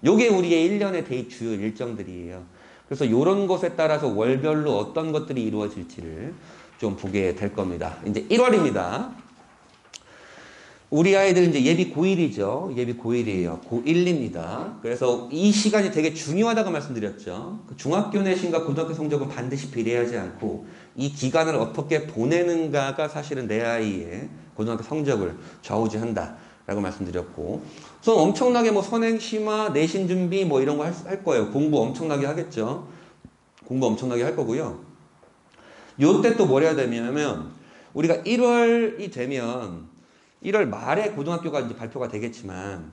Speaker 1: 요게 우리의 1년의 대입 주요 일정들이에요. 그래서 이런 것에 따라서 월별로 어떤 것들이 이루어질지를 좀 보게 될 겁니다. 이제 1월입니다. 우리 아이들 이제 예비 고1이죠. 예비 고1이에요. 고1입니다. 그래서 이 시간이 되게 중요하다고 말씀드렸죠. 그 중학교 내신과 고등학교 성적은 반드시 비례하지 않고 이 기간을 어떻게 보내는가가 사실은 내 아이의 고등학교 성적을 좌우지한다라고 말씀드렸고, 우선 엄청나게 뭐 선행 심화, 내신 준비 뭐 이런 거 할 거예요. 공부 엄청나게 하겠죠. 공부 엄청나게 할 거고요. 요때 또 뭘 해야 되냐면 우리가 1월이 되면 1월 말에 고등학교가 이제 발표가 되겠지만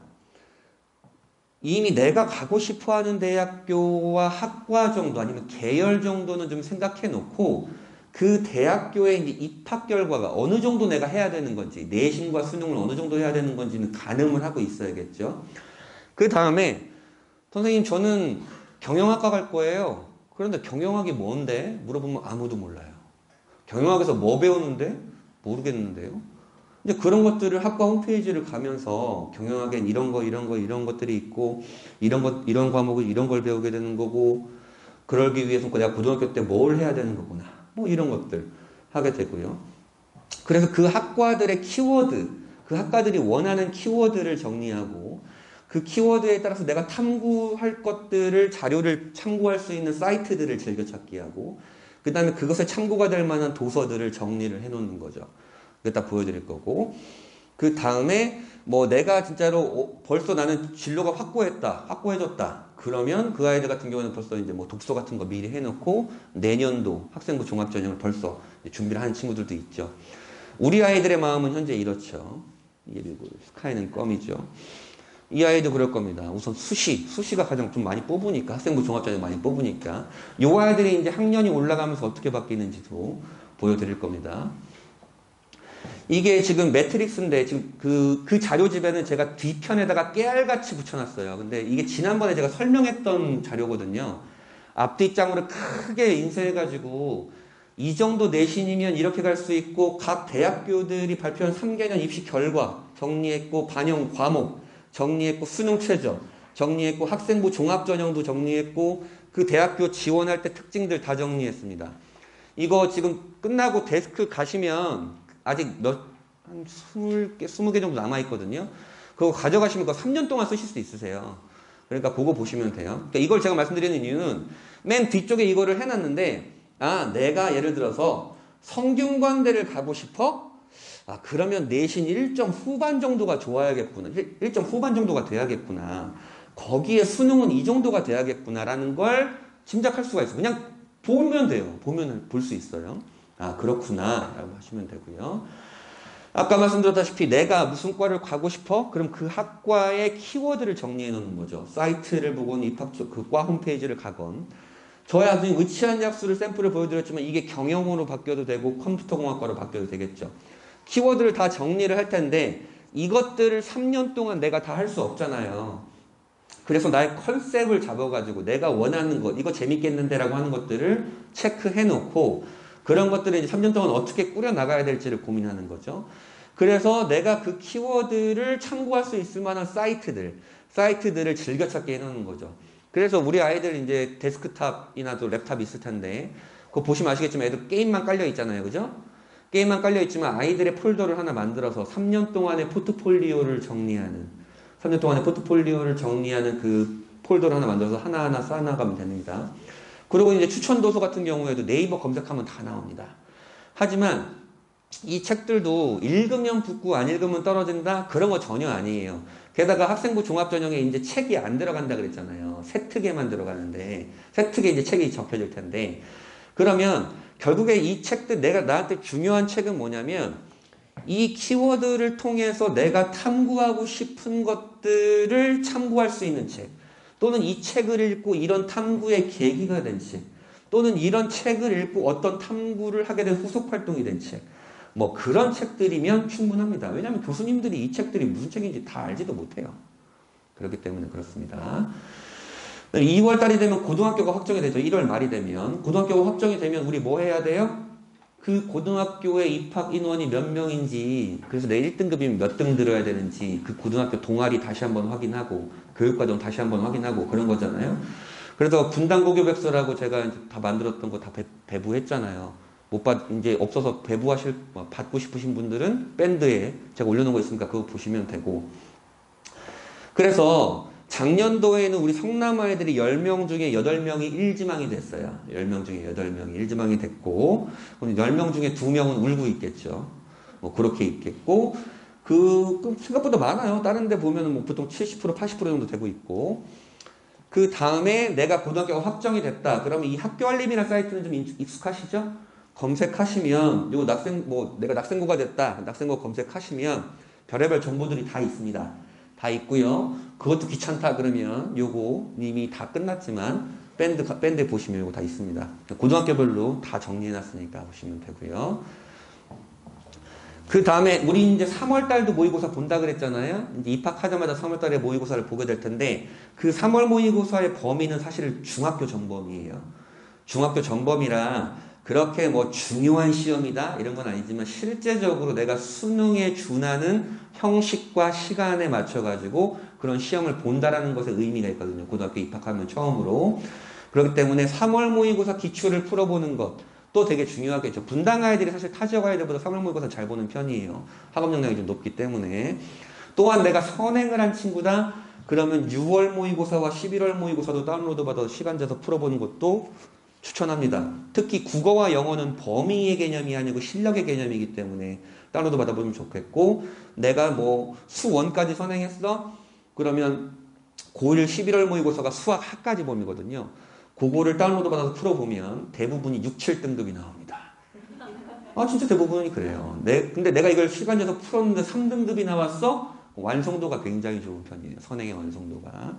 Speaker 1: 이미 내가 가고 싶어 하는 대학교와 학과 정도 아니면 계열 정도는 좀 생각해 놓고 그 대학교의 이제 입학 결과가 어느 정도 내가 해야 되는 건지, 내신과 수능을 어느 정도 해야 되는 건지는 가늠을 하고 있어야겠죠. 그 다음에 선생님 저는 경영학과 갈 거예요. 그런데 경영학이 뭔데? 물어보면 아무도 몰라요. 경영학에서 뭐 배우는데? 모르겠는데요. 이제 그런 것들을 학과 홈페이지를 가면서 경영학엔 이런 것들이 있고 이런 과목을 이런 걸 배우게 되는 거고 그러기 위해서 내가 고등학교 때 뭘 해야 되는 거구나. 뭐 이런 것들 하게 되고요. 그래서 그 학과들의 키워드, 그 학과들이 원하는 키워드를 정리하고 그 키워드에 따라서 내가 탐구할 것들을 자료를 참고할 수 있는 사이트들을 즐겨찾기 하고 그 다음에 그것에 참고가 될 만한 도서들을 정리를 해놓는 거죠. 그게 딱 보여드릴 거고 그 다음에 뭐 내가 진짜로 벌써 나는 진로가 확고해졌다 그러면 그 아이들 같은 경우는 벌써 이제 뭐 독서 같은 거 미리 해놓고 내년도 학생부 종합전형을 벌써 준비를 하는 친구들도 있죠. 우리 아이들의 마음은 현재 이렇죠. 예비고 스카이는 껌이죠. 이 아이도 그럴 겁니다. 우선 수시가 가장 좀 많이 뽑으니까 학생부 종합전형 많이 뽑으니까 이 아이들이 이제 학년이 올라가면서 어떻게 바뀌는지도 보여드릴 겁니다. 이게 지금 매트릭스인데 지금 그 자료집에는 제가 뒤편에다가 깨알같이 붙여놨어요. 근데 이게 지난번에 제가 설명했던 자료거든요. 앞뒷장으로 크게 인쇄해가지고 이 정도 내신이면 이렇게 갈 수 있고 각 대학교들이 발표한 3개년 입시 결과 정리했고 반영 과목 정리했고 수능 최저 정리했고 학생부 종합전형도 정리했고 그 대학교 지원할 때 특징들 다 정리했습니다. 이거 지금 끝나고 데스크 가시면 아직 한 20개 정도 남아있거든요. 그거 가져가시면 그거 3년 동안 쓰실 수 있으세요. 그러니까 그거 보시면 돼요. 그러니까 이걸 제가 말씀드리는 이유는 맨 뒤쪽에 이거를 해놨는데 내가 예를 들어서 성균관대를 가고 싶어? 그러면 내신 1점 후반 정도가 좋아야겠구나. 1점 후반 정도가 돼야겠구나. 거기에 수능은 이 정도가 돼야겠구나라는 걸 짐작할 수가 있어요. 그냥 보면 돼요. 보면 볼 수 있어요. 그렇구나 라고 하시면 되고요. 아까 말씀드렸다시피 내가 무슨 과를 가고 싶어? 그럼 그 학과의 키워드를 정리해 놓는 거죠. 사이트를 보건 그 과 홈페이지를 가건. 저의 나중에 의치한 약수를 샘플을 보여드렸지만 이게 경영으로 바뀌어도 되고 컴퓨터공학과로 바뀌어도 되겠죠. 키워드를 다 정리를 할 텐데 이것들을 3년 동안 내가 다 할 수 없잖아요. 그래서 나의 컨셉을 잡아가지고 내가 원하는 것, 이거 재밌겠는데 라고 하는 것들을 체크해 놓고 그런 것들을 이제 3년 동안 어떻게 꾸려나가야 될지를 고민하는 거죠. 그래서 내가 그 키워드를 참고할 수 있을 만한 사이트들을 즐겨찾기 해놓는 거죠. 그래서 우리 아이들 이제 데스크탑이나 또 랩탑이 있을 텐데 그거 보시면 아시겠지만 애들 게임만 깔려 있잖아요. 그죠? 게임만 깔려 있지만 아이들의 폴더를 하나 만들어서 3년 동안의 포트폴리오를 정리하는 그 폴더를 하나 만들어서 하나하나 쌓아나가면 됩니다. 그리고 이제 추천 도서 같은 경우에도 네이버 검색하면 다 나옵니다. 하지만 이 책들도 읽으면 붙고 안 읽으면 떨어진다? 그런 거 전혀 아니에요. 게다가 학생부 종합전형에 이제 책이 안 들어간다 그랬잖아요. 세특에만 들어가는데, 세특에 이제 책이 적혀질 텐데, 그러면 결국에 이 책들, 나한테 중요한 책은 뭐냐면, 이 키워드를 통해서 내가 탐구하고 싶은 것들을 참고할 수 있는 책, 또는 이 책을 읽고 이런 탐구의 계기가 된 책, 또는 이런 책을 읽고 어떤 탐구를 하게 된 후속 활동이 된 책, 뭐 그런 책들이면 충분합니다. 왜냐하면 교수님들이 이 책들이 무슨 책인지 다 알지도 못해요. 그렇기 때문에 그렇습니다. 2월 달이 되면 고등학교가 확정이 되죠. 1월 말이 되면. 고등학교가 확정이 되면 우리 뭐 해야 돼요? 그 고등학교에 입학 인원이 몇 명인지, 그래서 내 1등급이면 몇 등 들어야 되는지, 그 고등학교 동아리 다시 한번 확인하고, 교육과정 다시 한번 확인하고, 그런 거잖아요. 그래서 분당고교백서라고 제가 다 만들었던 거 다 배부했잖아요. 이제 없어서 받고 싶으신 분들은 밴드에 제가 올려놓은 거 있으니까 그거 보시면 되고. 그래서 작년도에는 우리 성남 아이들이 10명 중에 8명이 일지망이 됐어요. 10명 중에 8명이 일지망이 됐고, 10명 중에 2명은 울고 있겠죠. 뭐 그렇게 있겠고, 생각보다 많아요. 다른 데 보면은 뭐 보통 70%, 80% 정도 되고 있고. 그 다음에 내가 고등학교가 확정이 됐다. 그러면 이 학교알림이라는 사이트는 좀 익숙하시죠? 검색하시면, 내가 낙생고가 됐다. 낙생고 검색하시면 별의별 정보들이 다 있습니다. 다 있고요. 그것도 귀찮다 그러면 요거 이미 다 끝났지만 밴드 보시면 요거 다 있습니다. 고등학교별로 다 정리해놨으니까 보시면 되고요. 그 다음에 우리 이제 3월달도 모의고사 본다 그랬잖아요. 이제 입학하자마자 3월달에 모의고사를 보게 될 텐데 그 3월 모의고사의 범위는 사실 중학교 전범이에요. 중학교 전범이라 그렇게 뭐 중요한 시험이다 이런 건 아니지만 실제적으로 내가 수능에 준하는 형식과 시간에 맞춰가지고 그런 시험을 본다라는 것에 의미가 있거든요. 고등학교 입학하면 처음으로. 그렇기 때문에 3월 모의고사 기출을 풀어보는 것 또 되게 중요하겠죠. 분당 아이들이 사실 타 지역 아이들보다 3월 모의고사 잘 보는 편이에요. 학업 역량이 좀 높기 때문에. 또한 내가 선행을 한 친구다. 그러면 6월 모의고사와 11월 모의고사도 다운로드 받아서 시간 재서 풀어보는 것도 추천합니다. 특히 국어와 영어는 범위의 개념이 아니고 실력의 개념이기 때문에 다운로드 받아보면 좋겠고, 내가 뭐 수원까지 선행했어? 그러면 고1 11월 모의고사가 수학 학까지 범위거든요. 그거를 다운로드 받아서 풀어보면 대부분이 6, 7등급이 나옵니다. 진짜 대부분이 그래요. 근데 내가 이걸 시간 내서 풀었는데 3등급이 나왔어? 완성도가 굉장히 좋은 편이에요. 선행의 완성도가.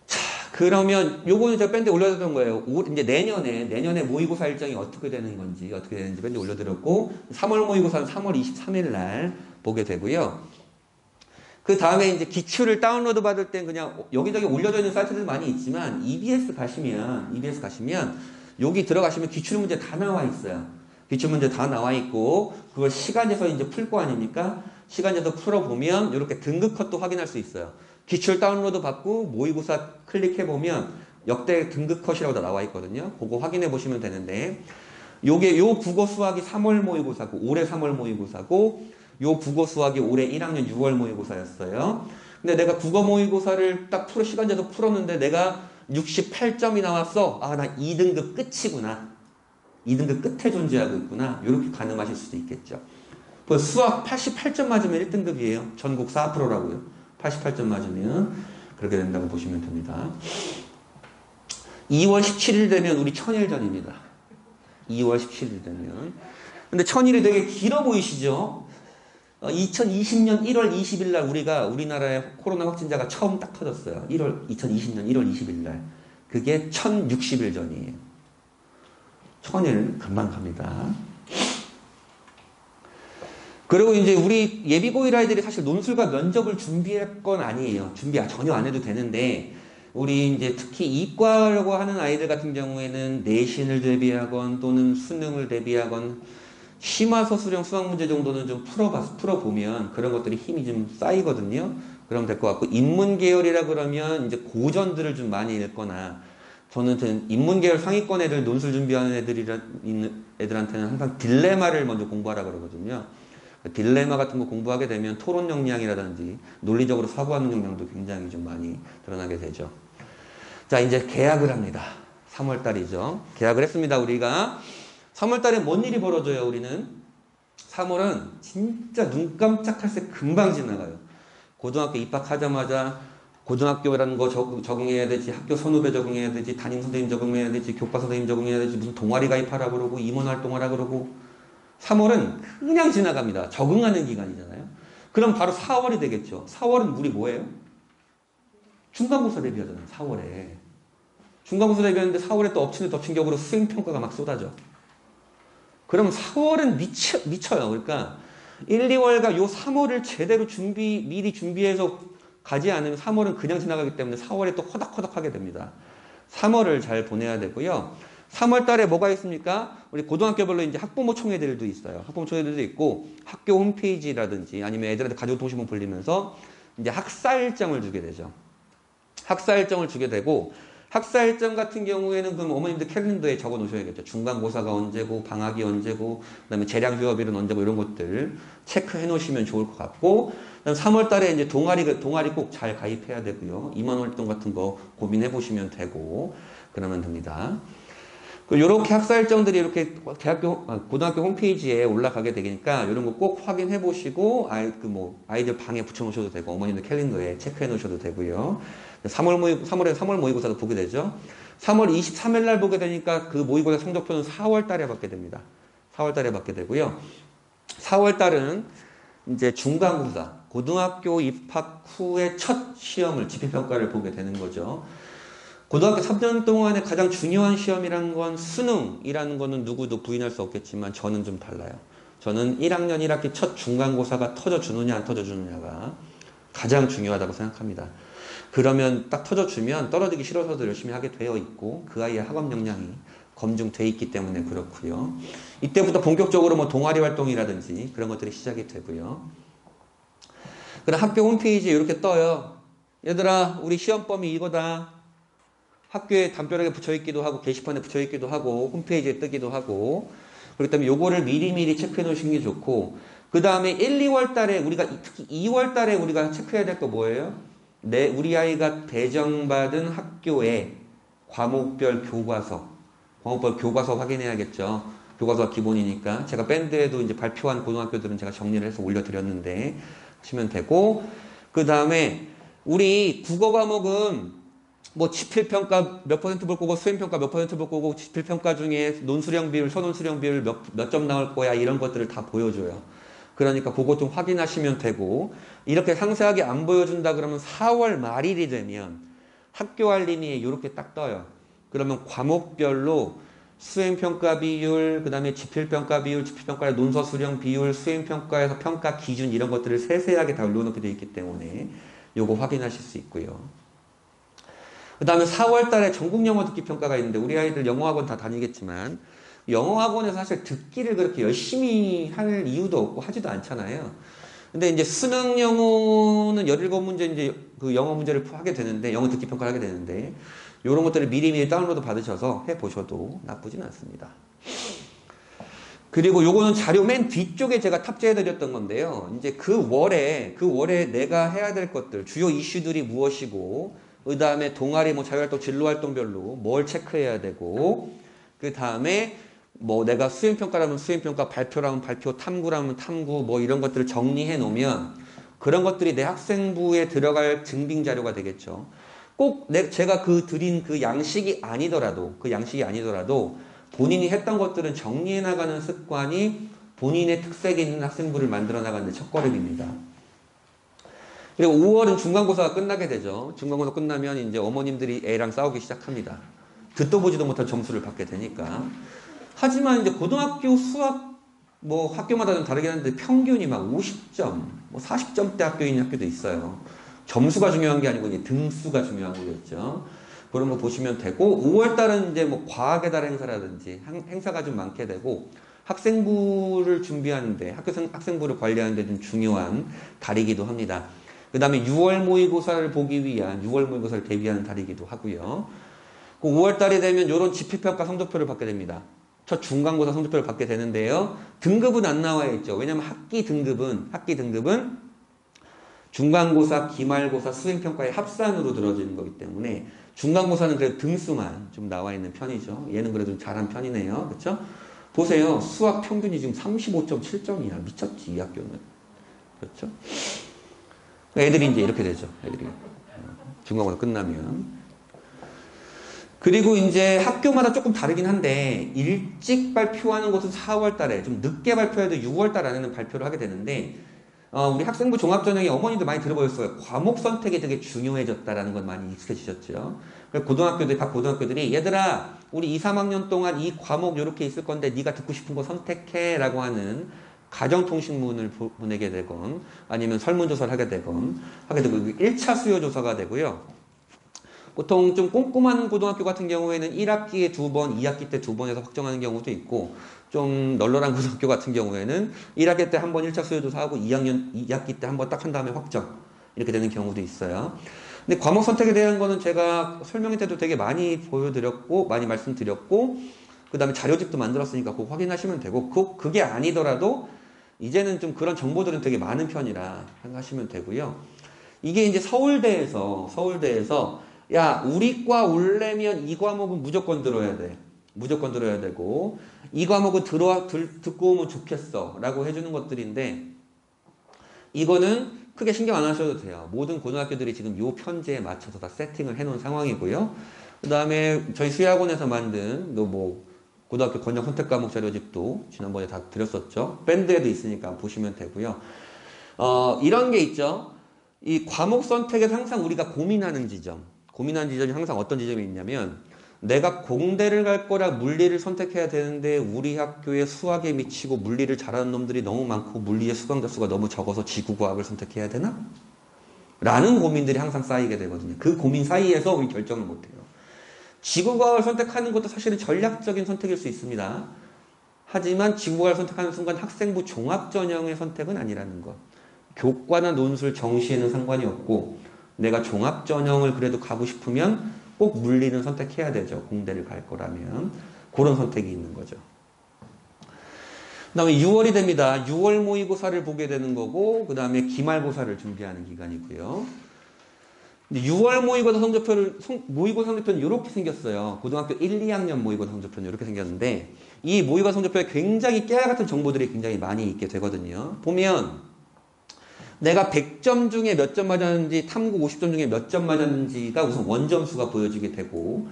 Speaker 1: 자, 그러면 요거는 제가 밴드에 올려드렸던 거예요. 이제 내년에 모의고사 일정이 어떻게 되는지 밴드에 올려드렸고, 3월 모의고사는 3월 23일 날 보게 되고요. 그 다음에 이제 기출을 다운로드 받을 땐 그냥 여기저기 올려져 있는 사이트들 많이 있지만 EBS 가시면 여기 들어가시면 기출문제 다 나와 있어요. 기출문제 다 나와 있고 그걸 시간에서 이제 풀 거 아닙니까? 시간에서 풀어보면 이렇게 등급 컷도 확인할 수 있어요. 기출 다운로드 받고 모의고사 클릭해보면 역대 등급 컷이라고 다 나와 있거든요. 그거 확인해 보시면 되는데 요 국어 수학이 3월 모의고사고 올해 3월 모의고사고 요 국어 수학이 올해 1학년 6월 모의고사였어요. 근데 내가 국어 모의고사를 딱 시간 내서 풀었는데 내가 68점이 나왔어. 나 2등급 끝이구나. 2등급 끝에 존재하고 있구나. 이렇게 가늠하실 수도 있겠죠. 수학 88점 맞으면 1등급이에요. 전국 4%라고요. 88점 맞으면 그렇게 된다고 보시면 됩니다. 2월 17일 되면 우리 천일전입니다. 2월 17일 되면. 근데 천일이 되게 길어 보이시죠? 2020년 1월 20일 날 우리나라의 코로나 확진자가 처음 딱 터졌어요. 2020년 1월 20일 날. 그게 1060일 전이에요. 천일 금방 갑니다. 그리고 이제 우리 예비고1 아이들이 사실 논술과 면접을 준비할 건 아니에요. 준비 전혀 안 해도 되는데, 우리 이제 특히 이과라고 하는 아이들 같은 경우에는 내신을 대비하건 또는 수능을 대비하건 심화서 수령 수학 문제 정도는 좀 풀어보면 그런 것들이 힘이 좀 쌓이거든요. 그러면 될 것 같고, 인문 계열이라 그러면 이제 고전들을 좀 많이 읽거나, 저는 인문 계열 상위권 애들, 논술 준비하는 애들한테는 항상 딜레마를 먼저 공부하라 그러거든요. 딜레마 같은 거 공부하게 되면 토론 역량이라든지 논리적으로 사고하는 역량도 굉장히 좀 많이 드러나게 되죠. 자, 이제 개학을 합니다. 3월 달이죠. 개학을 했습니다, 우리가. 3월 달에 뭔 일이 벌어져요, 우리는? 3월은 진짜 눈 깜짝할 새 금방 지나가요. 고등학교 입학하자마자 고등학교라는 거 적응해야 되지, 학교 선후배 적응해야 되지, 담임 선생님 적응해야 되지, 교과 선생님 적응해야 되지, 무슨 동아리 가입하라 그러고, 임원 활동하라 그러고. 3월은 그냥 지나갑니다. 적응하는 기간이잖아요. 그럼 바로 4월이 되겠죠. 4월은 우리 뭐예요? 중간고사 대비하잖아요, 4월에. 중간고사 대비하는데 4월에 또 엎친 격으로 수행평가가 막 쏟아져. 그럼 4월은 미쳐요. 그러니까 1, 2월과 요 3월을 제대로 미리 준비해서 가지 않으면 3월은 그냥 지나가기 때문에 4월에 또 호닥호닥하게 됩니다. 3월을 잘 보내야 되고요. 3월 달에 뭐가 있습니까? 우리 고등학교별로 이제 학부모 총회들도 있어요. 학부모 총회들도 있고 학교 홈페이지라든지 아니면 애들한테 가족 통신문 불리면서 이제 학사 일정을 주게 되죠. 학사 일정을 주게 되고 학사 일정 같은 경우에는 그럼 어머님들 캘린더에 적어 놓으셔야겠죠. 중간고사가 언제고, 방학이 언제고, 그다음에 재량 휴업일은 언제고 이런 것들 체크해 놓으시면 좋을 것 같고, 그다음 3월 달에 이제 동아리 꼭 잘 가입해야 되고요. 임원 활동 같은 거 고민해 보시면 되고, 그러면 됩니다. 이렇게 학사 일정들이 이렇게 고등학교 홈페이지에 올라가게 되니까 이런 거 꼭 확인해 보시고 아이들 방에 붙여 놓으셔도 되고 어머님들 캘린더에 체크해 놓으셔도 되고요. 3월 모의고사도 보게 되죠. 3월 23일 날 보게 되니까 그 모의고사 성적표는 4월 달에 받게 됩니다. 4월 달에 받게 되고요. 4월 달은 이제 중간고사, 고등학교 입학 후의 첫 시험을 집필평가를 보게 되는 거죠. 고등학교 3년 동안에 가장 중요한 시험이라는 건 수능이라는 거는 누구도 부인할 수 없겠지만 저는 좀 달라요. 저는 1학년 1학기 첫 중간고사가 터져주느냐 안 터져주느냐가 가장 중요하다고 생각합니다. 그러면 딱 터져주면 떨어지기 싫어서도 열심히 하게 되어 있고 그 아이의 학업 역량이 검증돼 있기 때문에 그렇고요. 이때부터 본격적으로 뭐 동아리 활동이라든지 그런 것들이 시작이 되고요. 그럼 학교 홈페이지에 이렇게 떠요. 얘들아 우리 시험범위 이거다. 학교에 담벼락에 붙여있기도 하고 게시판에 붙여있기도 하고 홈페이지에 뜨기도 하고 그렇기 때문에 요거를 미리미리 체크해 놓으시는 게 좋고 그 다음에 1, 2월 달에 우리가 특히 2월 달에 우리가 체크해야 될 거 뭐예요? 우리 아이가 배정받은 학교의 과목별 교과서 확인해야겠죠. 교과서가 기본이니까 제가 밴드에도 이제 발표한 고등학교들은 제가 정리를 해서 올려드렸는데 하시면 되고 그 다음에 우리 국어 과목은 뭐 지필평가 몇 퍼센트 볼 거고 수행평가 몇 퍼센트 볼 거고 지필평가 중에 논수령 비율, 서논수령 비율 몇 점 나올 거야 이런 것들을 다 보여줘요. 그러니까 그거 좀 확인하시면 되고 이렇게 상세하게 안 보여준다 그러면 4월 말일이 되면 학교 알림이 이렇게 딱 떠요. 그러면 과목별로 수행평가 비율, 그 다음에 지필평가 비율, 지필평가의 논서수령 비율, 수행평가에서 평가 기준 이런 것들을 세세하게 다 올려놓게 되어 있기 때문에 요거 확인하실 수 있고요. 그 다음에 4월 달에 전국 영어 듣기 평가가 있는데 우리 아이들 영어학원 다 다니겠지만 영어학원에서 사실 듣기를 그렇게 열심히 할 이유도 없고 하지도 않잖아요. 근데 이제 수능 영어는 17문제 이제 그 영어 문제를 하게 되는데 영어 듣기 평가를 하게 되는데 이런 것들을 미리미리 다운로드 받으셔서 해보셔도 나쁘진 않습니다. 그리고 요거는 자료 맨 뒤쪽에 제가 탑재해 드렸던 건데요. 이제 그 월에 내가 해야 될 것들, 주요 이슈들이 무엇이고, 그 다음에 동아리, 뭐 자유활동, 진로활동별로 뭘 체크해야 되고, 그 다음에 뭐 내가 수행평가라면 수행평가, 발표라면 발표, 탐구라면 탐구, 뭐 이런 것들을 정리해 놓으면 그런 것들이 내 학생부에 들어갈 증빙 자료가 되겠죠. 꼭 제가 드린 그 양식이 아니더라도 본인이 했던 것들은 정리해 나가는 습관이 본인의 특색이 있는 학생부를 만들어 나가는 데 첫걸음입니다. 그리고 5월은 중간고사가 끝나게 되죠. 중간고사 끝나면 이제 어머님들이 애랑 싸우기 시작합니다. 듣도 보지도 못한 점수를 받게 되니까. 하지만 이제 고등학교 수학 뭐 학교마다 좀 다르긴 한데 평균이 막 50점, 뭐 40점대 학교인 학교도 있어요. 점수가 중요한 게 아니고 이제 등수가 중요한 거겠죠. 그런 거 보시면 되고 5월 달은 이제 뭐 과학의 달 행사라든지 행사가 좀 많게 되고 학생부를 준비하는데 학생부를 관리하는데 좀 중요한 달이기도 합니다. 그 다음에 6월 모의고사를 보기 위한 6월 모의고사를 대비하는 달이기도 하고요. 그 5월 달이 되면 이런 지필평가 성적표를 받게 됩니다. 첫 중간고사 성적표를 받게 되는데요. 등급은 안 나와 있죠. 왜냐하면 학기 등급은 중간고사, 기말고사, 수행평가의 합산으로 들어지는 거기 때문에 중간고사는 그래도 등수만 좀 나와 있는 편이죠. 얘는 그래도 좀 잘한 편이네요. 그렇죠? 보세요. 수학 평균이 지금 35.7점이야. 미쳤지, 이 학교는. 그렇죠? 애들이 이제 이렇게 되죠. 애들이. 중간고사 끝나면. 그리고 이제 학교마다 조금 다르긴 한데 일찍 발표하는 곳은 4월 달에 좀 늦게 발표해도 6월 달 안에는 발표를 하게 되는데 우리 학생부 종합전형에 어머니도 많이 들어보셨어요. 과목 선택이 되게 중요해졌다라는 건 많이 익숙해지셨죠. 각 고등학교들이 얘들아 우리 2, 3학년 동안 이 과목 이렇게 있을 건데 네가 듣고 싶은 거 선택해 라고 하는 가정통신문을 보내게 되건 아니면 설문조사를 하게 되건 1차 수요조사가 되고요. 보통 좀 꼼꼼한 고등학교 같은 경우에는 1학기에 2번, 2학기 때 2번 해서 확정하는 경우도 있고 좀 널널한 고등학교 같은 경우에는 1학기 때 한 번 1차 수요조사하고 2학기 때 한 번 딱 한 다음에 확정 이렇게 되는 경우도 있어요. 근데 과목 선택에 대한 거는 제가 설명회 때도 되게 많이 보여드렸고, 많이 말씀드렸고, 그 다음에 자료집도 만들었으니까 그거 확인하시면 되고, 그게 아니더라도, 이제는 좀 그런 정보들은 되게 많은 편이라 생각하시면 되고요. 이게 이제 서울대에서, 야, 우리 과 올려면 이 과목은 무조건 들어야 돼. 무조건 들어야 되고, 이 과목은 듣고 오면 좋겠어. 라고 해주는 것들인데, 이거는 크게 신경 안 하셔도 돼요. 모든 고등학교들이 지금 요 편제에 맞춰서 다 세팅을 해놓은 상황이고요. 그 다음에 저희 수야학원에서 만든 고등학교 권역 선택 과목 자료집도 지난번에 다 드렸었죠. 밴드에도 있으니까 보시면 되고요. 이런 게 있죠. 이 과목 선택에서 항상 우리가 고민하는 지점이 항상 어떤 지점이 있냐면, 내가 공대를 갈 거라 물리를 선택해야 되는데 우리 학교에 수학에 미치고 물리를 잘하는 놈들이 너무 많고 물리의 수강자 수가 너무 적어서 지구과학을 선택해야 되나? 라는 고민들이 항상 쌓이게 되거든요. 그 고민 사이에서 우리 결정을 못해요. 지구과학을 선택하는 것도 사실은 전략적인 선택일 수 있습니다. 하지만 지구과학을 선택하는 순간 학생부 종합전형의 선택은 아니라는 것. 교과나 논술 정시에는 상관이 없고, 내가 종합전형을 그래도 가고 싶으면 꼭 물리는 선택해야 되죠. 공대를 갈 거라면. 그런 선택이 있는 거죠. 그 다음에 6월이 됩니다. 6월 모의고사를 보게 되는 거고, 그 다음에 기말고사를 준비하는 기간이고요. 근데 6월 모의고사 성적표는 이렇게 생겼어요. 고등학교 1, 2학년 모의고사 성적표는 이렇게 생겼는데, 이 모의고사 성적표에 굉장히 깨알 같은 정보들이 굉장히 많이 있게 되거든요. 보면, 내가 100점 중에 몇 점 맞았는지, 탐구 50점 중에 몇 점 맞았는지가 우선 원점수가 보여지게 되고,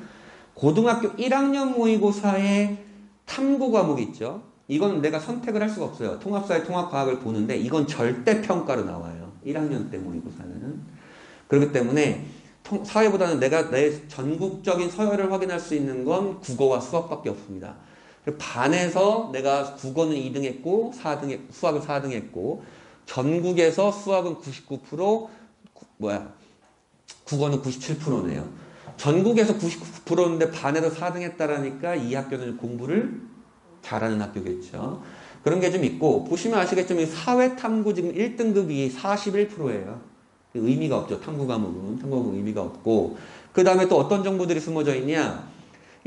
Speaker 1: 고등학교 1학년 모의고사에 탐구 과목이 있죠. 이건 내가 선택을 할 수가 없어요. 통합사회 통합과학을 보는데 이건 절대평가로 나와요. 1학년 때 모의고사는. 그렇기 때문에 사회보다는 내가 내 전국적인 서열을 확인할 수 있는 건 국어와 수학밖에 없습니다. 반에서 내가 국어는 2등 했고, 수학은 4등 했고, 전국에서 수학은 99%, 국어는 97%네요. 전국에서 99%인데 반에서 4등 했다라니까 이 학교는 공부를 잘하는 학교겠죠. 그런 게 좀 있고, 보시면 아시겠지만 이 사회탐구 지금 1등급이 41%예요. 의미가 없죠. 탐구 과목은 의미가 없고, 그 다음에 또 어떤 정보들이 숨어져 있냐?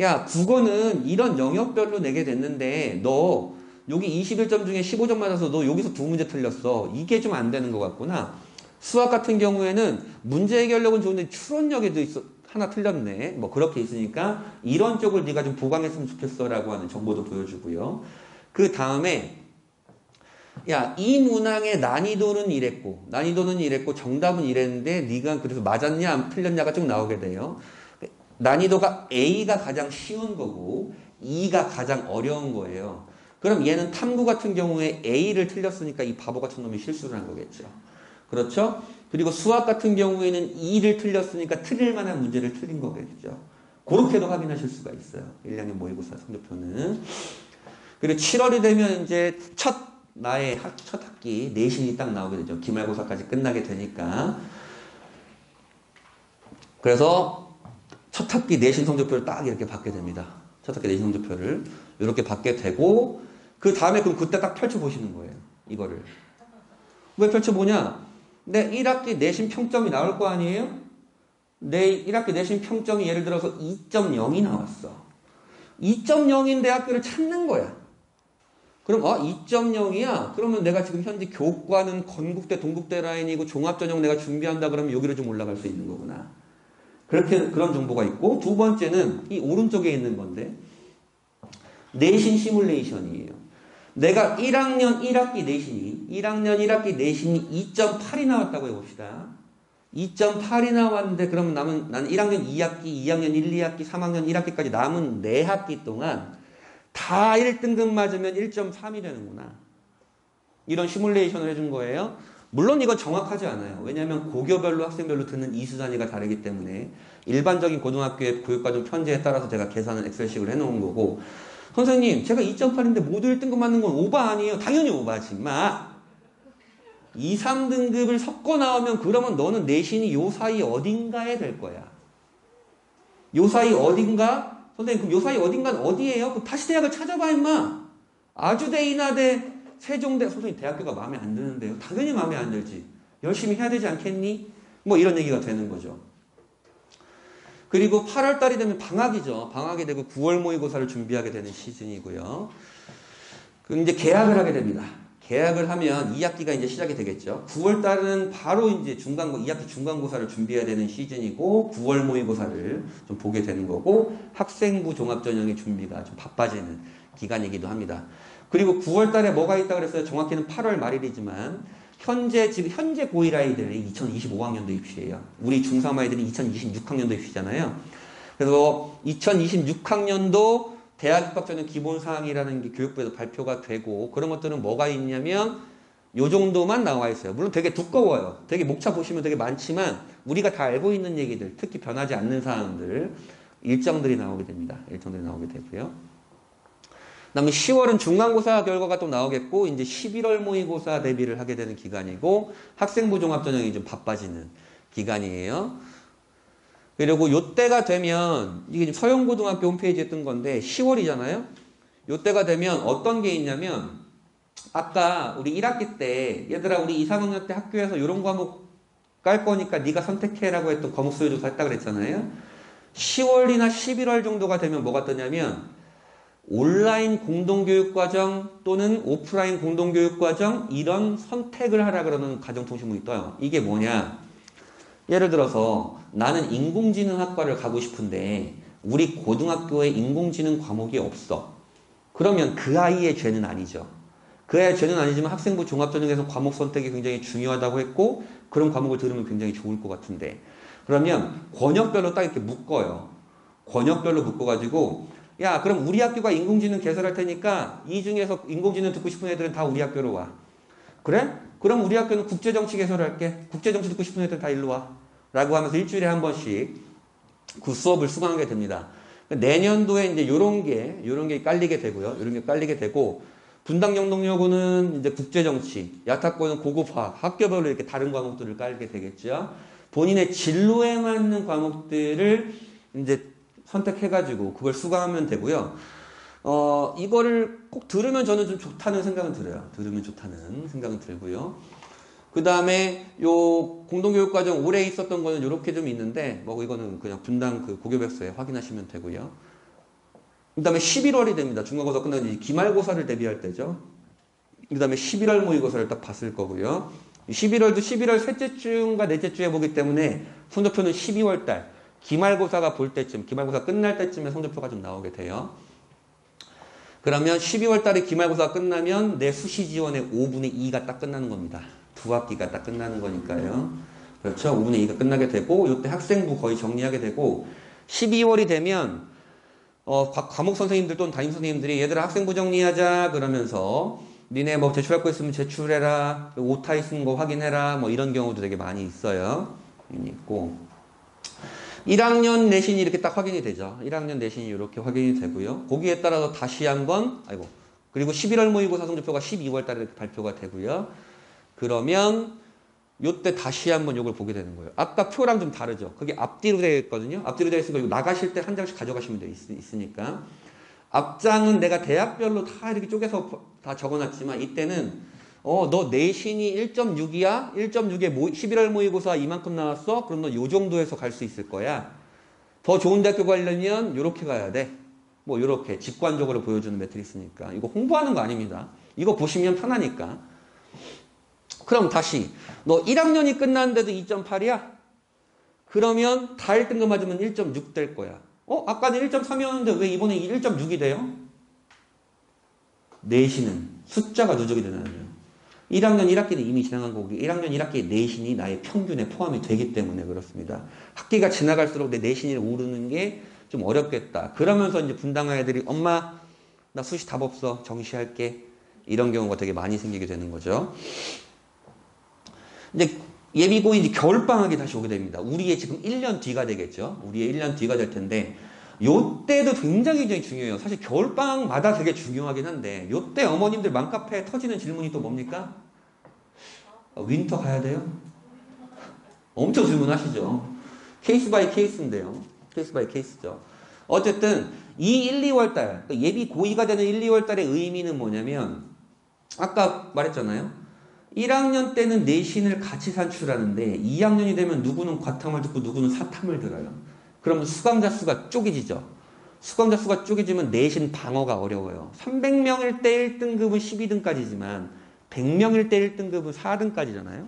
Speaker 1: 야, 국어는 이런 영역별로 내게 됐는데 너 여기 21점 중에 15점 맞아서 너 여기서 두 문제 틀렸어. 이게 좀 안 되는 것 같구나. 수학 같은 경우에는 문제 해결력은 좋은데 추론력에도 하나 틀렸네. 뭐 그렇게 있으니까 이런 쪽을 네가 좀 보강했으면 좋겠어 라고 하는 정보도 보여주고요. 그 다음에 야, 이 문항의 난이도는 이랬고 정답은 이랬는데 네가 그래서 맞았냐 틀렸냐가 좀 나오게 돼요. 난이도가 A가 가장 쉬운 거고 E가 가장 어려운 거예요. 그럼 얘는 탐구 같은 경우에 A를 틀렸으니까 이 바보 같은 놈이 실수를 한 거겠죠. 그렇죠? 그리고 수학 같은 경우에는 E를 틀렸으니까 틀릴 만한 문제를 틀린 거겠죠. 그렇게도 확인하실 수가 있어요. 1학년 모의고사 성적표는. 그리고 7월이 되면 이제 나의 첫 학기 내신이 딱 나오게 되죠. 기말고사까지 끝나게 되니까. 그래서 첫 학기 내신 성적표를 딱 이렇게 받게 됩니다. 첫 학기 내신 성적표를 이렇게 받게 되고, 그 다음에 그럼 그때 딱 펼쳐보시는 거예요. 이거를. 왜 펼쳐보냐? 내 1학기 내신 평점이 나올 거 아니에요? 내 1학기 내신 평점이 예를 들어서 2.0이 나왔어. 2.0인 대학교를 찾는 거야. 그럼 2.0이야? 그러면 내가 지금 현재 교과는 건국대, 동국대 라인이고 종합전형 내가 준비한다 그러면 여기로 좀 올라갈 수 있는 거구나. 그런 정보가 있고, 두 번째는 이 오른쪽에 있는 건데 내신 시뮬레이션이에요. 내가 1학년 1학기 내신이 2.8이 나왔다고 해봅시다. 2.8이 나왔는데 그러면 나는 1학년 2학기, 2학년 1, 2학기, 3학년 1학기까지 남은 4학기 동안 다 1등급 맞으면 1.3이 되는구나. 이런 시뮬레이션을 해준 거예요. 물론 이건 정확하지 않아요. 왜냐하면 고교별로 학생별로 듣는 이수 단위가 다르기 때문에 일반적인 고등학교의 교육과정 편제에 따라서 제가 계산을 엑셀식으로 해놓은 거고, 선생님 제가 2.8인데 모두 1등급 맞는 건 오바 아니에요? 당연히 오바지 마. 2, 3등급을 섞어 나오면 그러면 너는 내신이 요 사이 어딘가에 될 거야. 요 사이 어딘가? 선생님 그럼 요 사이 어딘가는 어디예요? 그럼 다시 대학을 찾아봐 임마. 아주대, 인하대, 세종대. 선생님 대학교가 마음에 안 드는데요? 당연히 마음에 안 들지. 열심히 해야 되지 않겠니? 뭐 이런 얘기가 되는 거죠. 그리고 8월 달이 되면 방학이죠. 방학이 되고 9월 모의고사를 준비하게 되는 시즌이고요. 그럼 이제 개학을 하게 됩니다. 개학을 하면 2학기가 이제 시작이 되겠죠. 9월 달은 바로 이제 2학기 중간고사를 준비해야 되는 시즌이고 9월 모의고사를 좀 보게 되는 거고 학생부 종합전형의 준비가 좀 바빠지는 기간이기도 합니다. 그리고 9월 달에 뭐가 있다 그랬어요? 정확히는 8월 말일이지만 지금 현재 고1 아이들이 2025학년도 입시예요. 우리 중3 아이들이 2026학년도 입시잖아요. 그래서 2026학년도 대학 입학 전형 기본사항이라는 게 교육부에서 발표가 되고 그런 것들은 뭐가 있냐면 요 정도만 나와 있어요. 물론 되게 두꺼워요. 되게 목차 보시면 되게 많지만 우리가 다 알고 있는 얘기들, 특히 변하지 않는 사항들, 일정들이 나오게 됩니다. 일정들이 나오게 되고요. 그 다음에 10월은 중간고사 결과가 또 나오겠고 이제 11월 모의고사 대비를 하게 되는 기간이고 학생부 종합전형이 좀 바빠지는 기간이에요. 그리고 요때가 되면 이게 지금 서영고등학교 홈페이지에 뜬 건데 10월이잖아요. 요때가 되면 어떤 게 있냐면 아까 우리 1학기 때 얘들아 우리 2, 3학년 때 학교에서 이런 과목 깔 거니까 네가 선택해라고 했던 과목 수요조사 했다 그랬잖아요. 10월이나 11월 정도가 되면 뭐가 뜨냐면 온라인 공동교육과정 또는 오프라인 공동교육과정 이런 선택을 하라 그러는 가정통신문이 떠요. 이게 뭐냐? 예를 들어서 나는 인공지능학과를 가고 싶은데 우리 고등학교에 인공지능 과목이 없어. 그러면 그 아이의 죄는 아니죠. 그 아이의 죄는 아니지만 학생부 종합전형에서 과목 선택이 굉장히 중요하다고 했고 그런 과목을 들으면 굉장히 좋을 것 같은데 그러면 권역별로 딱 이렇게 묶어요. 권역별로 묶어가지고 야 그럼 우리 학교가 인공지능 개설할 테니까 이 중에서 인공지능 듣고 싶은 애들은 다 우리 학교로 와. 그래? 그럼 우리 학교는 국제정치 개설할게. 국제정치 듣고 싶은 애들 다 일로 와. 라고 하면서 일주일에 한 번씩 그 수업을 수강하게 됩니다. 내년도에 이제 요런 게 깔리게 되고요. 요런 게 깔리게 되고, 분당 영동여고는 이제 국제정치, 야탁고는 고급화학, 학교별로 이렇게 다른 과목들을 깔게 되겠죠. 본인의 진로에 맞는 과목들을 이제 선택해가지고 그걸 수강하면 되고요. 이거를 꼭 들으면 저는 좀 좋다는 생각은 들어요. 들으면 좋다는 생각은 들고요. 그 다음에 요 공동교육과정 올해 있었던 거는 요렇게 좀 있는데, 뭐 이거는 그냥 분당 그 고교백서에 확인하시면 되고요. 그 다음에 11월이 됩니다. 중간고사 끝나고 이제 기말고사를 대비할 때죠. 그 다음에 11월 모의고사를 딱 봤을 거고요. 11월도 11월 셋째 주인가 넷째 주에 보기 때문에 성적표는 12월 달, 기말고사가 볼 때쯤, 기말고사 끝날 때쯤에 성적표가 좀 나오게 돼요. 그러면 12월 달에 기말고사가 끝나면 내 수시 지원의 5분의 2가 딱 끝나는 겁니다. 두 학기가 딱 끝나는 거니까요. 그렇죠? 5분의 2가 끝나게 되고, 이때 학생부 거의 정리하게 되고, 12월이 되면, 과목 선생님들 또는 담임 선생님들이 얘들아 학생부 정리하자 그러면서 니네 뭐 제출할 거 있으면 제출해라, 오타이 쓴 거 확인해라, 뭐 이런 경우도 되게 많이 있어요. 있고. 1학년 내신이 이렇게 딱 확인이 되죠. 1학년 내신이 이렇게 확인이 되고요. 거기에 따라서 다시 한번, 그리고 11월 모의고사 성적표가 12월 달에 이렇게 발표가 되고요. 그러면 요때 다시 한번 요걸 보게 되는 거예요. 아까 표랑 좀 다르죠. 그게 앞뒤로 되어 있거든요. 앞뒤로 되어 있으니까 이거 나가실 때 한 장씩 가져가시면 있으니까. 앞장은 내가 대학별로 다 이렇게 쪼개서 다 적어놨지만 이때는 너 내신이 1.6이야? 1.6에 11월 모의고사 이만큼 나왔어? 그럼 너 요 정도에서 갈 수 있을 거야. 더 좋은 대학교 가려면 요렇게 가야 돼. 뭐 요렇게 직관적으로 보여주는 매트리스니까. 이거 홍보하는 거 아닙니다. 이거 보시면 편하니까. 그럼 다시 너 1학년이 끝났는데도 2.8이야? 그러면 다 1등급 맞으면 1.6 될 거야. 아까는 1.3이었는데 왜 이번에 1.6이 돼요? 내신은 숫자가 누적이 되나요? 1학년 1학기는 이미 지나간 거고 1학년 1학기의 내신이 나의 평균에 포함이 되기 때문에 그렇습니다. 학기가 지나갈수록 내 내신이 오르는 게 좀 어렵겠다. 그러면서 이제 분당 아이들이 엄마 나 수시 답 없어 정시할게. 이런 경우가 되게 많이 생기게 되는 거죠. 이제 예비고이 이제 겨울방학이 다시 오게 됩니다. 우리의 지금 1년 뒤가 되겠죠. 우리의 1년 뒤가 될 텐데, 요때도 굉장히 중요해요. 사실 겨울방학마다 되게 중요하긴 한데, 요때 어머님들 맘카페에 터지는 질문이 또 뭡니까? 윈터 가야 돼요? 엄청 질문하시죠. 케이스 바이 케이스인데요. 케이스 바이 케이스죠. 어쨌든, 이 1, 2월 달, 예비고이가 되는 1, 2월 달의 의미는 뭐냐면, 아까 말했잖아요. 1학년 때는 내신을 같이 산출하는데 2학년이 되면 누구는 과탐을 듣고 누구는 사탐을 들어요. 그러면 수강자 수가 쪼개지죠. 수강자 수가 쪼개지면 내신 방어가 어려워요. 300명일 때 1등급은 12등까지지만 100명일 때 1등급은 4등까지잖아요.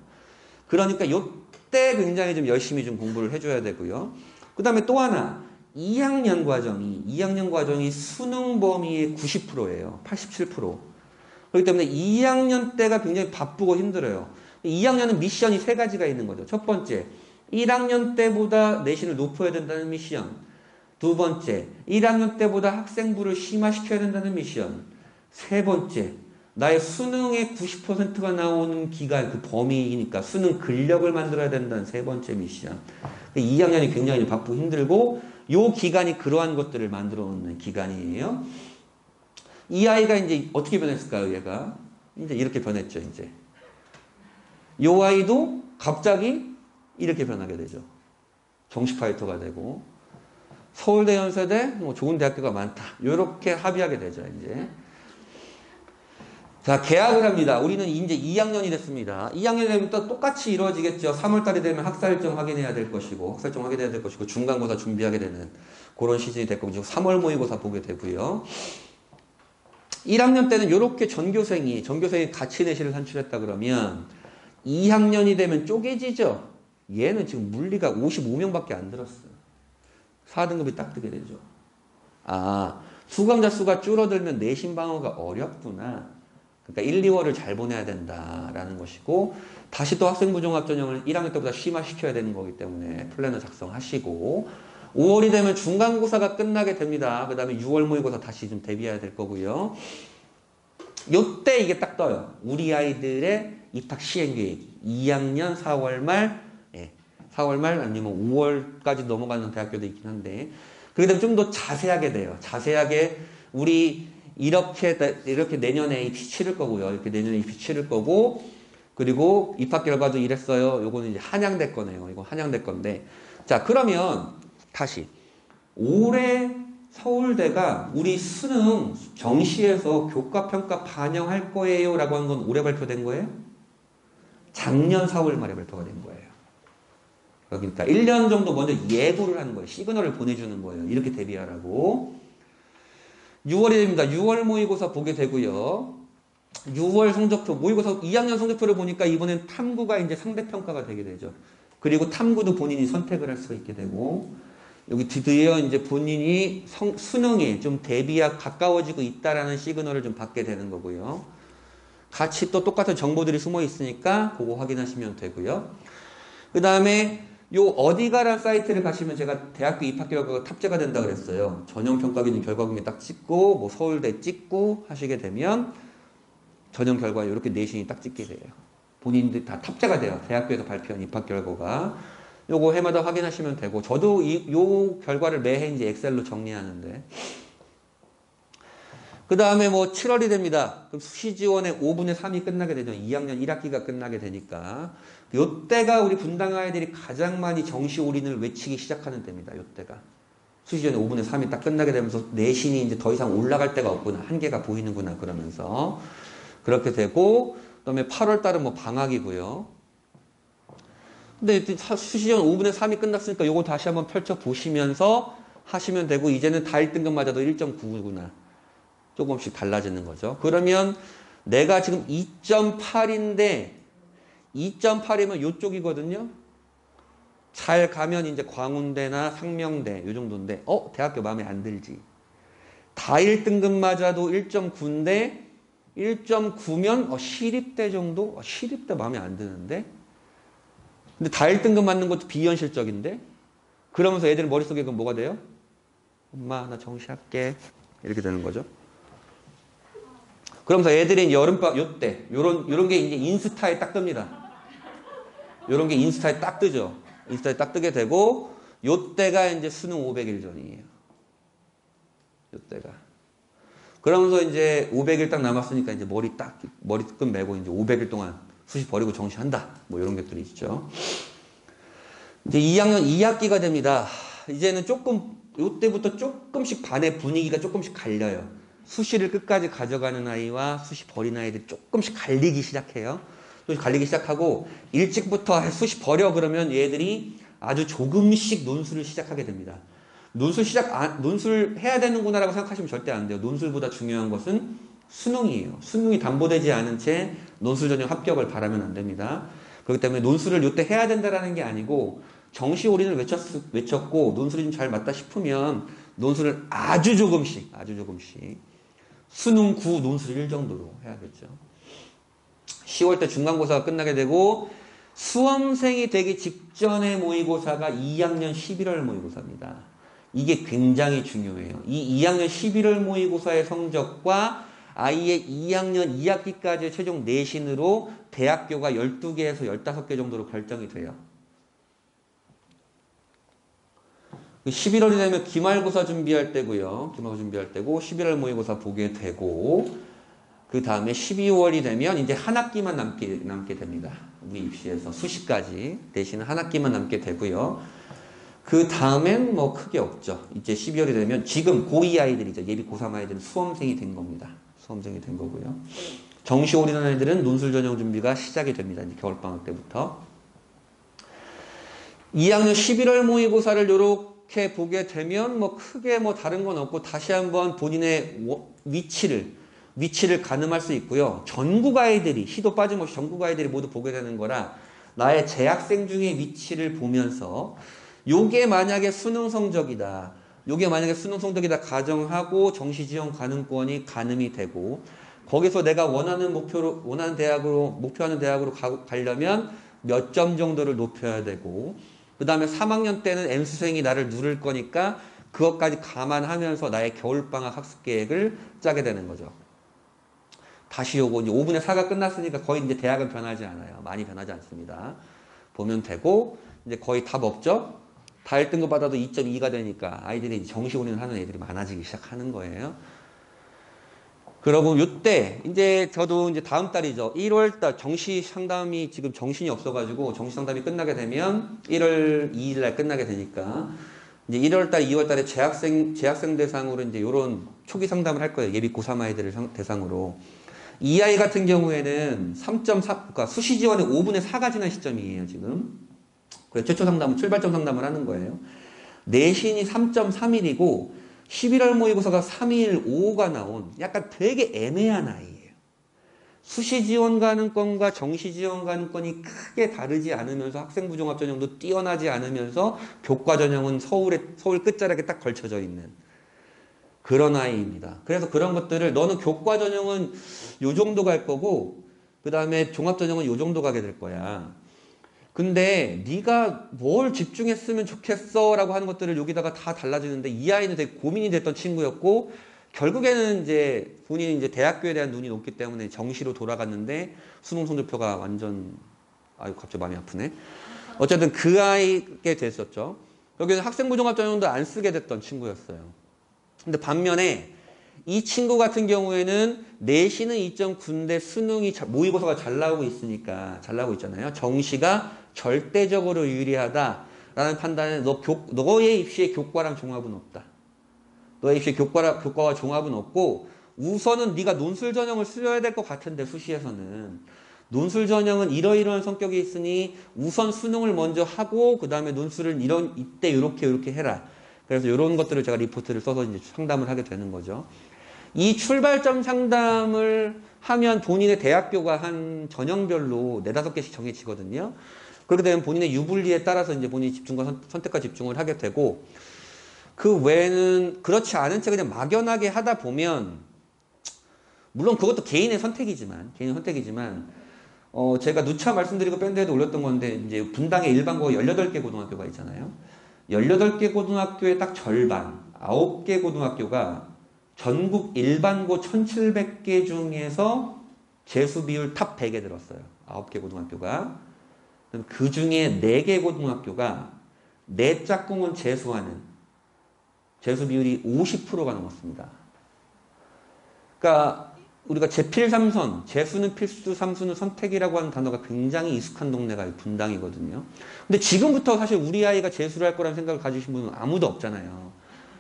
Speaker 1: 그러니까 요때 굉장히 좀 열심히 좀 공부를 해줘야 되고요. 그 다음에 또 하나 2학년 과정이 수능 범위의 90%예요. 87%. 그렇기 때문에 2학년 때가 굉장히 바쁘고 힘들어요. 2학년은 미션이 세 가지가 있는 거죠. 첫 번째, 1학년 때보다 내신을 높여야 된다는 미션. 두 번째, 1학년 때보다 학생부를 심화시켜야 된다는 미션. 세 번째, 나의 수능의 90%가 나오는 기간, 그 범위이니까 수능 근력을 만들어야 된다는 세 번째 미션. 2학년이 굉장히 바쁘고 힘들고 요 기간이 그러한 것들을 만들어 놓는 기간이에요. 이 아이가 이제 어떻게 변했을까요, 얘가? 이제 이렇게 변했죠, 이제. 요 아이도 갑자기 이렇게 변하게 되죠. 정시 파이터가 되고 서울대, 연세대, 뭐 좋은 대학교가 많다. 요렇게 합의하게 되죠, 이제. 자, 개학을 합니다. 우리는 이제 2학년이 됐습니다. 2학년이 되면 또 똑같이 이루어지겠죠. 3월달이 되면 학사일정 확인해야 될 것이고, 중간고사 준비하게 되는 그런 시즌이 될 거고, 3월 모의고사 보게 되고요. 1학년 때는 이렇게 전교생이 같이 내신을 산출했다 그러면 2학년이 되면 쪼개지죠. 얘는 지금 물리가 55명밖에 안 들었어요. 4등급이 딱 뜨게 되죠. 아, 수강자 수가 줄어들면 내신 방어가 어렵구나. 그러니까 1, 2월을 잘 보내야 된다라는 것이고, 다시 또 학생부 종합 전형을 1학년 때보다 심화시켜야 되는 거기 때문에 플래너 작성하시고, 5월이 되면 중간고사가 끝나게 됩니다. 그 다음에 6월 모의고사 다시 좀 대비해야 될 거고요. 요때 이게 딱 떠요. 우리 아이들의 입학 시행계획. 2학년 4월 말, 4월 말 아니면 5월까지 넘어가는 대학교도 있긴 한데, 그렇게 되면 좀 더 자세하게 돼요. 자세하게 우리 이렇게 내년에 입시 치를 거고요. 이렇게 내년에 입시 치를 거고, 그리고 입학 결과도 이랬어요. 요거는 이제 한양대 거네요. 이거 한양대 건데. 자, 그러면 다시 올해 서울대가 우리 수능 정시에서 교과평가 반영할 거예요 라고 한 건 올해 발표된 거예요? 작년 4월 말에 발표가 된 거예요. 그러니까 1년 정도 먼저 예고를 하는 거예요. 시그널을 보내주는 거예요. 이렇게 대비하라고. 6월이 됩니다. 6월 모의고사 보게 되고요. 6월 성적표, 모의고사 2학년 성적표를 보니까 이번엔 탐구가 이제 상대평가가 되게 되죠. 그리고 탐구도 본인이 선택을 할 수가 있게 되고, 여기 드디어 이제 본인이 수능에 좀 대비가 가까워지고 있다라는 시그널을 좀 받게 되는 거고요. 같이 또 똑같은 정보들이 숨어 있으니까 그거 확인하시면 되고요. 그 다음에 요 어디가란 사이트를 가시면 제가 대학교 입학 결과가 탑재가 된다 그랬어요. 전형평가 기준 결과금이 딱 찍고 뭐 서울대 찍고 하시게 되면 전형 결과에 이렇게 내신이 딱 찍게 돼요. 본인들 다 탑재가 돼요. 대학교에서 발표한 입학 결과가. 요거 해마다 확인하시면 되고, 저도 요 결과를 매해 이제 엑셀로 정리하는데. 그 다음에 뭐 7월이 됩니다. 그럼 수시 지원의 5분의 3이 끝나게 되죠. 2학년 1학기가 끝나게 되니까. 요때가 우리 분당 아이들이 가장 많이 정시 올인을 외치기 시작하는 때입니다. 요때가. 수시 지원의 5분의 3이 딱 끝나게 되면서 내신이 이제 더 이상 올라갈 데가 없구나. 한계가 보이는구나. 그러면서. 그렇게 되고, 그 다음에 8월 달은 뭐 방학이고요. 근데 수시 지원 5분의 3이 끝났으니까 요거 다시 한번 펼쳐보시면서 하시면 되고, 이제는 다 1등급 맞아도 1.9구나. 조금씩 달라지는 거죠. 그러면 내가 지금 2.8인데 2.8이면 요쪽이거든요. 잘 가면 이제 광운대나 상명대 요 정도인데 대학교 마음에 안 들지. 다 1등급 맞아도 1.9인데 1.9면 시립대 정도? 시립대 마음에 안 드는데? 근데 다 1등급 맞는 것도 비현실적인데? 그러면서 애들 머릿속에 그럼 뭐가 돼요? 엄마 나 정시할게. 이렇게 되는 거죠. 그러면서 애들이 여름방학 요때 요런 게 이제 인스타에 딱 뜹니다. 요런 게 인스타에 딱 뜨죠. 인스타에 딱 뜨게 되고 요때가 이제 수능 500일 전이에요. 요때가. 그러면서 이제 500일 딱 남았으니까 이제 머리끝 메고 이제 500일 동안 수시 버리고 정시한다. 뭐 이런 것들이 있죠. 이제 2학년 2학기가 됩니다. 이제는 요때부터 조금씩 반의 분위기가 조금씩 갈려요. 수시를 끝까지 가져가는 아이와 수시 버린 아이들이 조금씩 갈리기 시작해요. 갈리기 시작하고 일찍부터 수시 버려 그러면 얘들이 아주 조금씩 논술을 시작하게 됩니다. 논술 해야 되는구나라고 생각하시면 절대 안 돼요. 논술보다 중요한 것은 수능이에요. 수능이 담보되지 않은 채 논술 전형 합격을 바라면 안 됩니다. 그렇기 때문에 논술을 이때 해야 된다라는 게 아니고 정시 올인을 외쳤고 논술이 좀 잘 맞다 싶으면 논술을 아주 조금씩 수능 9 논술 1 정도로 해야겠죠. 10월 때 중간고사가 끝나게 되고 수험생이 되기 직전의 모의고사가 2학년 11월 모의고사입니다. 이게 굉장히 중요해요. 이 2학년 11월 모의고사의 성적과 아이의 2학년 2학기까지의 최종 내신으로 대학교가 12개에서 15개 정도로 결정이 돼요. 11월이 되면 기말고사 준비할 때고요. 기말고사 준비할 때고 11월 모의고사 보게 되고 그 다음에 12월이 되면 이제 한 학기만 남게 됩니다. 우리 입시에서 수시까지 대신에 한 학기만 남게 되고요. 그 다음엔 뭐 크게 없죠. 이제 12월이 되면 지금 고2 아이들이죠. 예비 고3 아이들은 수험생이 된 겁니다. 수험생이 된 거고요. 정시 올인한 아이들은 논술 전형 준비가 시작이 됩니다. 이제 겨울방학 때부터. 2학년 11월 모의고사를 요렇게 보게 되면 뭐 크게 뭐 다른 건 없고 다시 한번 본인의 위치를 가늠할 수 있고요. 전국 아이들이 시도 빠짐없이 전국 아이들이 모두 보게 되는 거라 나의 재학생 중의 위치를 보면서 요게 만약에 수능 성적이다. 가정하고 정시 지원 가능권이 가늠이 되고 거기서 내가 목표하는 대학으로 가려면 몇 점 정도를 높여야 되고 그 다음에 3학년 때는 N수생이 나를 누를 거니까 그것까지 감안하면서 나의 겨울방학 학습 계획을 짜게 되는 거죠. 다시 요거 이제 5분의 4가 끝났으니까 거의 이제 대학은 변하지 않아요. 많이 변하지 않습니다. 보면 되고 이제 거의 답 없죠? 다 1등급 받아도 2.2가 되니까 아이들이 정시 올인을 하는 애들이 많아지기 시작하는 거예요. 그러고 요때 이제 저도 이제 다음 달이죠. 1월달 정시 상담이 지금 정신이 없어가지고 정시 상담이 끝나게 되면 1월 2일 날 끝나게 되니까 이제 1월달, 2월달에 재학생 대상으로 이제 요런 초기 상담을 할 거예요. 예비 고3 아이들을 대상으로. 이 아이 같은 경우에는 3.4, 그러니까 수시 지원의 5분의 4가 지난 시점이에요, 지금. 그래서 최초 상담은 출발점 상담을 하는 거예요. 내신이 3.31이고 11월 모의고사가 3.15가 나온 약간 되게 애매한 아이예요. 수시 지원 가능권과 정시 지원 가능권이 크게 다르지 않으면서 학생부 종합 전형도 뛰어나지 않으면서 교과 전형은 서울 끝자락에 딱 걸쳐져 있는 그런 아이입니다. 그래서 그런 것들을 너는 교과 전형은 요 정도 갈 거고 그 다음에 종합 전형은 요 정도 가게 될 거야. 근데 네가 뭘 집중했으면 좋겠어 라고 하는 것들을 여기다가 다 달라지는데 이 아이는 되게 고민이 됐던 친구였고 결국에는 이제 본인이 이제 대학교에 대한 눈이 높기 때문에 정시로 돌아갔는데 수능 성적표가 완전 아이고 갑자기 마음이 아프네. 어쨌든 그 아이게 됐었죠. 여기는 학생부 종합 전형도 안 쓰게 됐던 친구였어요. 근데 반면에 이 친구 같은 경우에는 내신은 2.9인데 수능이 모의고사가 잘 나오고 있잖아요. 정시가 절대적으로 유리하다라는 판단에 너의 입시에 교과랑 종합은 없다. 너의 입시에 교과와 종합은 없고 우선은 네가 논술 전형을 쓰여야 될 것 같은데 수시에서는 논술 전형은 이러이러한 성격이 있으니 우선 수능을 먼저 하고 그 다음에 논술을 이때 이렇게 해라. 그래서 이런 것들을 제가 리포트를 써서 이제 상담을 하게 되는 거죠. 이 출발점 상담을 하면 본인의 대학교가 한 전형별로 4-5개씩 정해지거든요. 그렇게 되면 본인의 유불리에 따라서 이제 본인이 선택과 집중을 하게 되고 그 외에는 그렇지 않은 채 그냥 막연하게 하다 보면 물론 그것도 개인의 선택이지만 제가 누차 말씀드리고 밴드에도 올렸던 건데 이제 분당에 일반고가 18개 고등학교가 있잖아요. 18개 고등학교의 딱 절반 9개 고등학교가 전국 일반고 1700개 중에서 재수 비율 탑 100에 들었어요. 9개 고등학교가. 그 중에 4개 고등학교가 내 짝꿍은 재수하는 재수 비율이 50%가 넘었습니다. 그러니까 우리가 제필삼선, 재수는 필수, 삼수는 선택이라고 하는 단어가 굉장히 익숙한 동네가 분당이거든요. 근데 지금부터 사실 우리 아이가 재수를 할 거라는 생각을 가지신 분은 아무도 없잖아요.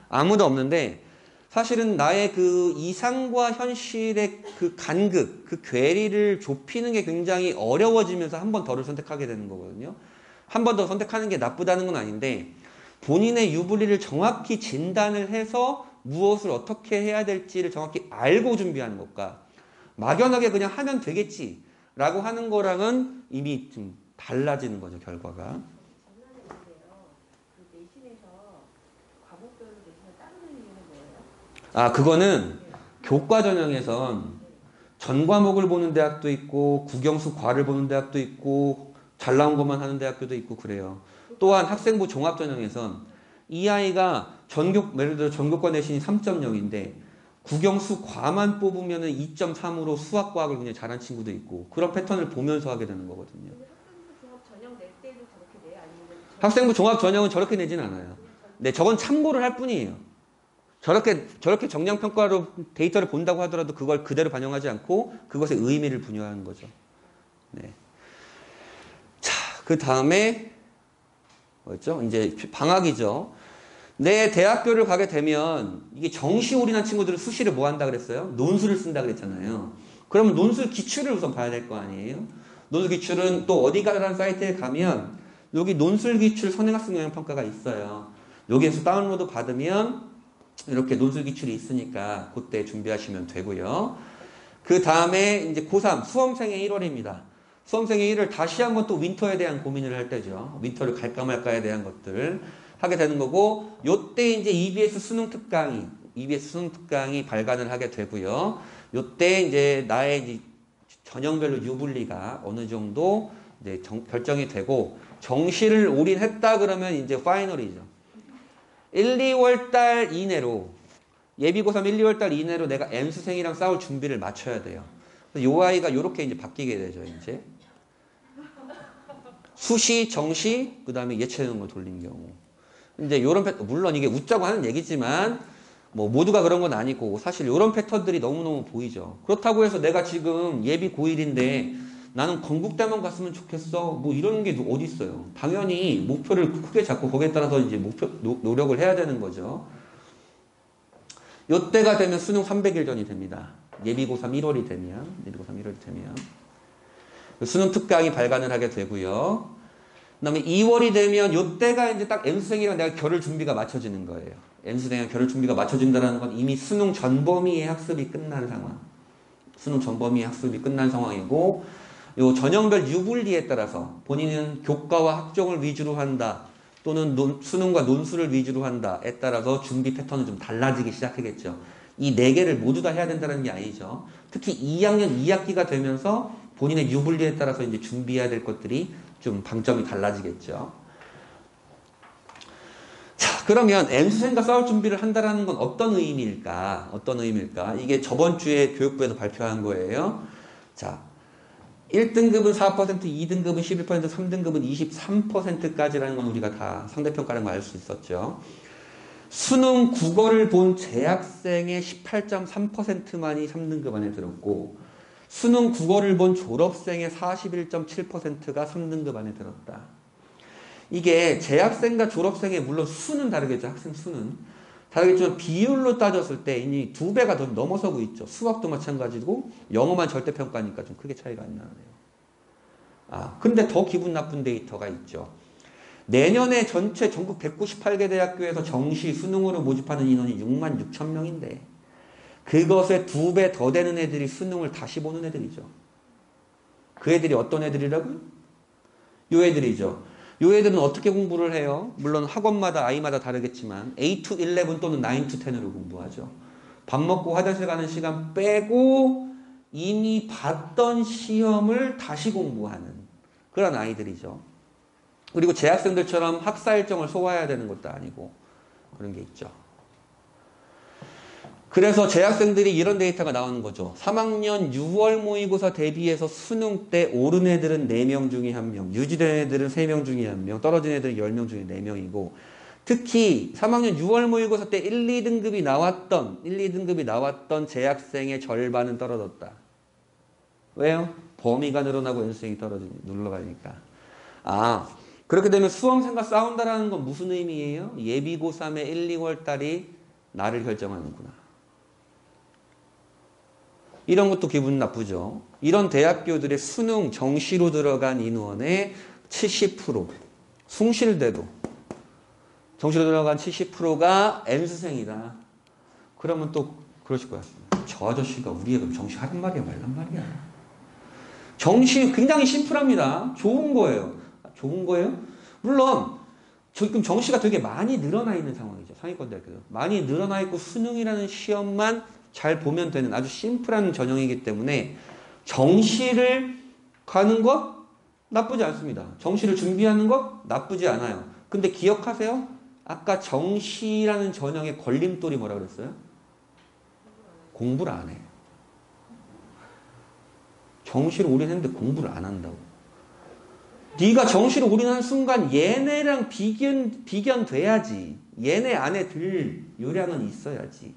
Speaker 1: 아무도 없는데 사실은 나의 그 이상과 현실의 그 간극, 그 괴리를 좁히는 게 굉장히 어려워지면서 한 번 더를 선택하게 되는 거거든요. 한 번 더 선택하는 게 나쁘다는 건 아닌데 본인의 유불리를 정확히 진단을 해서 무엇을 어떻게 해야 될지를 정확히 알고 준비하는 것과 막연하게 그냥 하면 되겠지 라고 하는 거랑은 이미 좀 달라지는 거죠, 결과가. 아, 그거는 교과 전형에선 전 과목을 보는 대학도 있고 국영수 과를 보는 대학도 있고 잘 나온 것만 하는 대학교도 있고 그래요. 또한 학생부 종합 전형에선 이 아이가 예를 들어 전교과 내신이 3.0인데 국영수 과만 뽑으면 2.3으로 수학 과학을 굉장히 잘한 친구도 있고 그런 패턴을 보면서 하게 되는 거거든요. 학생부 종합 전형은 저렇게 내진 않아요. 네, 저건 참고를 할 뿐이에요. 저렇게 정량평가로 데이터를 본다고 하더라도 그걸 그대로 반영하지 않고 그것의 의미를 분유하는 거죠. 네. 자, 그 다음에 뭐였죠? 이제 방학이죠. 내 대학교를 가게 되면 이게 정시올인한 친구들은 수시를 뭐 한다 그랬어요? 논술을 쓴다 그랬잖아요. 그러면 논술 기출을 우선 봐야 될 거 아니에요? 논술 기출은 또 어디가라는 사이트에 가면 여기 논술 기출 선행학습 영향평가가 있어요. 여기에서 다운로드 받으면 이렇게 논술 기출이 있으니까 그때 준비하시면 되고요. 그 다음에 이제 고3 수험생의 1월입니다. 수험생의 1월 다시 한번 또 윈터에 대한 고민을 할 때죠. 윈터를 갈까 말까에 대한 것들 하게 되는 거고 요때 이제 EBS 수능 특강이 발간을 하게 되고요. 요때 이제 나의 이제 전형별로 유불리가 어느 정도 이제 결정이 되고 정시를 올인했다 그러면 이제 파이널이죠. 1, 2월 달 이내로 예비고3 1, 2월 달 이내로 내가 N수생이랑 싸울 준비를 마쳐야 돼요. 요 아이가 요렇게 이제 바뀌게 되죠, 이제. 수시, 정시, 그 다음에 예체능으로 돌린 경우. 이제 요런 물론 이게 웃자고 하는 얘기지만 뭐 모두가 그런 건 아니고 사실 요런 패턴들이 너무너무 보이죠. 그렇다고 해서 내가 지금 예비 고1인데 나는 건국대만 갔으면 좋겠어. 뭐 이런 게 어디 있어요. 당연히 목표를 크게 잡고 거기에 따라서 이제 노력을 해야 되는 거죠. 요때가 되면 수능 300일 전이 됩니다. 예비고3 1월이 되면. 수능 특강이 발간을 하게 되고요. 그 다음에 2월이 되면 요때가 이제 딱 N수생이랑 내가 겨룰 준비가 맞춰지는 거예요. N수생이랑 겨룰 준비가 맞춰진다는 건 이미 수능 전 범위의 학습이 끝난 상황. 수능 전 범위의 학습이 끝난 상황이고 요 전형별 유불리에 따라서 본인은 교과와 학종을 위주로 한다. 또는 수능과 논술을 위주로 한다에 따라서 준비 패턴은 좀 달라지기 시작하겠죠. 이 4개를 모두 다 해야 된다는 게 아니죠. 특히 2학년 2학기가 되면서 본인의 유불리에 따라서 이제 준비해야 될 것들이 좀 방점이 달라지겠죠. 자, 그러면 N수생과 싸울 준비를 한다는 건 어떤 의미일까? 이게 저번 주에 교육부에서 발표한 거예요. 자, 1등급은 4%, 2등급은 11%, 3등급은 23%까지라는 건 우리가 다 상대평가라는 걸 알 수 있었죠. 수능 국어를 본 재학생의 18.3%만이 3등급 안에 들었고 수능 국어를 본 졸업생의 41.7%가 3등급 안에 들었다. 이게 재학생과 졸업생의 물론 수는 다르겠죠. 학생 수는. 다르겠지만 비율로 따졌을 때 이미 2배가 더 넘어서고 있죠. 수학도 마찬가지고 영어만 절대평가니까 좀 크게 차이가 안 나네요. 근데 더 기분 나쁜 데이터가 있죠. 내년에 전체 전국 198개 대학교에서 정시 수능으로 모집하는 인원이 6만 6천 명인데 그것에 2배 더 되는 애들이 수능을 다시 보는 애들이죠. 그 애들이 어떤 애들이라고요? 요 애들이죠. 요 애들은 어떻게 공부를 해요? 물론 학원마다 아이마다 다르겠지만 8 to 11 또는 9 to 10으로 공부하죠. 밥 먹고 화장실 가는 시간 빼고 이미 봤던 시험을 다시 공부하는 그런 아이들이죠. 그리고 재학생들처럼 학사 일정을 소화해야 되는 것도 아니고 그런 게 있죠. 그래서 재학생들이 이런 데이터가 나오는 거죠. 3학년 6월 모의고사 대비해서 수능 때 오른 애들은 4명 중에 1명, 유지된 애들은 3명 중에 1명, 떨어진 애들은 10명 중에 4명이고 특히 3학년 6월 모의고사 때 1, 2등급이 나왔던 재학생의 절반은 떨어졌다. 왜요? 범위가 늘어나고 N수생이 눌러가니까. 그렇게 되면 수험생과 싸운다라는 건 무슨 의미예요? 예비고3의 1, 2월 달이 나를 결정하는구나. 이런 것도 기분 나쁘죠. 이런 대학교들의 수능 정시로 들어간 인원의 70%, 숭실대도 정시로 들어간 70%가 N수생이다. 그러면 또 그러실 거야. 저 아저씨가 우리 애가 정시 하란 말이야 말란 말이야. 정시 굉장히 심플합니다. 좋은 거예요. 좋은 거예요? 물론 지금 정시가 되게 많이 늘어나 있는 상황이죠. 상위권대학교도. 많이 늘어나 있고 수능이라는 시험만 잘 보면 되는 아주 심플한 전형이기 때문에 정시를 가는 것 나쁘지 않습니다. 정시를 준비하는 것 나쁘지 않아요. 근데 기억하세요? 아까 정시라는 전형의 걸림돌이 뭐라 그랬어요? 공부를 안 해. 정시를 올인했는데 공부를 안 한다고. 네가 정시를 올인하는 순간 얘네랑 비견돼야지. 얘네 안에 들 요량은 있어야지.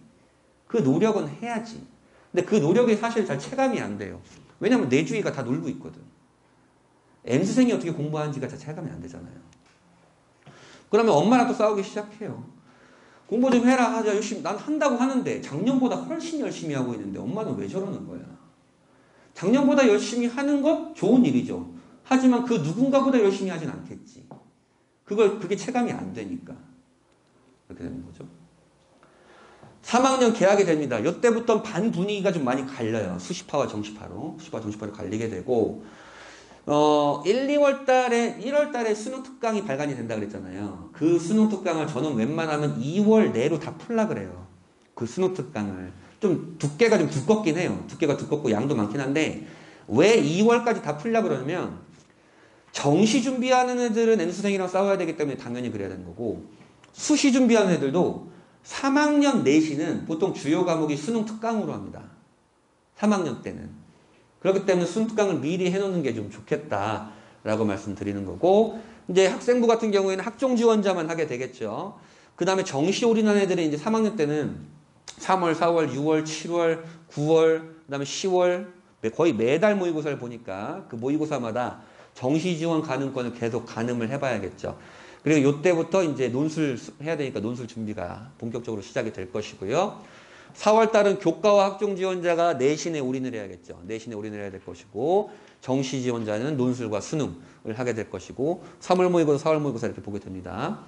Speaker 1: 그 노력은 해야지. 근데 그 노력이 사실 잘 체감이 안 돼요. 왜냐면 내 주위가 다 놀고 있거든. N수생이 어떻게 공부하는지가 잘 체감이 안 되잖아요. 그러면 엄마랑 또 싸우기 시작해요. 공부 좀 해라. 하자. 열심히. 난 한다고 하는데 작년보다 훨씬 열심히 하고 있는데 엄마는 왜 저러는 거야? 작년보다 열심히 하는 것 좋은 일이죠. 하지만 그 누군가보다 열심히 하진 않겠지. 그게 체감이 안 되니까. 이렇게 되는 거죠. 3학년 개학이 됩니다. 이때부터 반 분위기가 좀 많이 갈려요. 수시파와 정시파로. 수시파와 정시파로 갈리게 되고 1월 달에 수능 특강이 발간이 된다 그랬잖아요. 그 수능 특강을 저는 웬만하면 2월 내로 다 풀라 그래요. 그 수능 특강을. 좀 두께가 좀 두껍긴 해요. 두께가 두껍고 양도 많긴 한데 왜 2월까지 다 풀려 그러냐면 정시 준비하는 애들은 N수생이랑 싸워야 되기 때문에 당연히 그래야 되는 거고 수시 준비하는 애들도 3학년 내신은 보통 주요 과목이 수능 특강으로 합니다. 3학년 때는. 그렇기 때문에 수능 특강을 미리 해놓는 게 좀 좋겠다라고 말씀드리는 거고 이제 학생부 같은 경우에는 학종 지원자만 하게 되겠죠. 그 다음에 정시 올인한 애들은 이제 3학년 때는 3월, 4월, 6월, 7월, 9월, 그 다음에 10월 거의 매달 모의고사를 보니까 그 모의고사마다 정시 지원 가능권을 계속 가늠을 해봐야겠죠. 그리고 이때부터 이제 논술 해야 되니까 논술 준비가 본격적으로 시작이 될 것이고요. 4월 달은 교과와 학종 지원자가 내신에 올인을 해야겠죠. 내신에 올인을 해야 될 것이고 정시 지원자는 논술과 수능을 하게 될 것이고 3월 모의고사, 4월 모의고사 이렇게 보게 됩니다.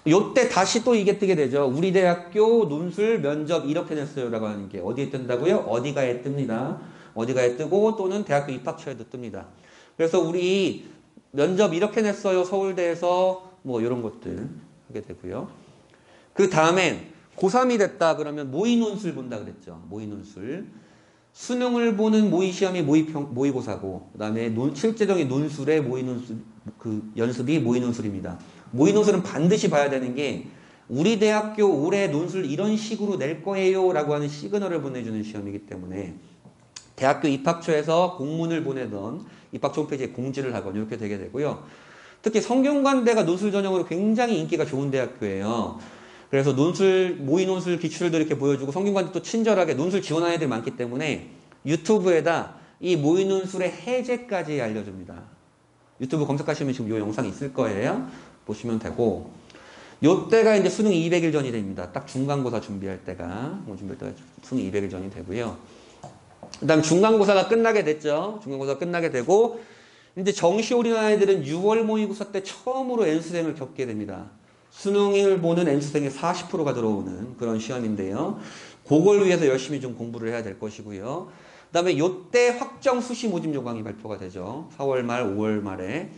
Speaker 1: 요때 다시 또 이게 뜨게 되죠. 우리 대학교 논술 면접 이렇게 냈어요라고 하는 게 어디에 뜬다고요? 어디가에 뜹니다. 어디가에 뜨고 또는 대학교 입학처에도 뜹니다. 그래서 우리 면접 이렇게 냈어요. 서울대에서 뭐 이런 것들 하게 되고요. 그 다음엔 고3이 됐다 그러면 모의논술 본다 그랬죠. 모의논술. 수능을 보는 모의시험이 모의고사고 그 다음에 실제적인 논술의 모의논술 그 연습이 모의논술입니다. 모의논술은 반드시 봐야 되는 게 우리 대학교 올해 논술 이런 식으로 낼 거예요 라고 하는 시그널을 보내주는 시험이기 때문에 대학교 입학처에서 공문을 보내던 입학처 홈페이지에 공지를 하건 이렇게 되게 되고요. 특히 성균관대가 논술 전형으로 굉장히 인기가 좋은 대학교예요. 그래서 모의논술 기출도 이렇게 보여주고 성균관대 또 친절하게 논술 지원하는 애들이 많기 때문에 유튜브에다 이 모의논술의 해제까지 알려줍니다. 유튜브 검색하시면 지금 이 영상이 있을 거예요. 보시면 되고 요때가 이제 수능 200일 전이 됩니다. 딱 중간고사 준비할 때가 수능 200일 전이 되고요. 그 다음 중간고사가 끝나게 됐죠. 중간고사가 끝나게 되고 이제 정시 올인한 애들은 6월 모의고사 때 처음으로 N수생을 겪게 됩니다. 수능을 보는 N수생의 40%가 들어오는 그런 시험인데요. 그걸 위해서 열심히 좀 공부를 해야 될 것이고요. 그 다음에 요때 확정 수시 모집 요강이 발표가 되죠. 4월 말, 5월 말에.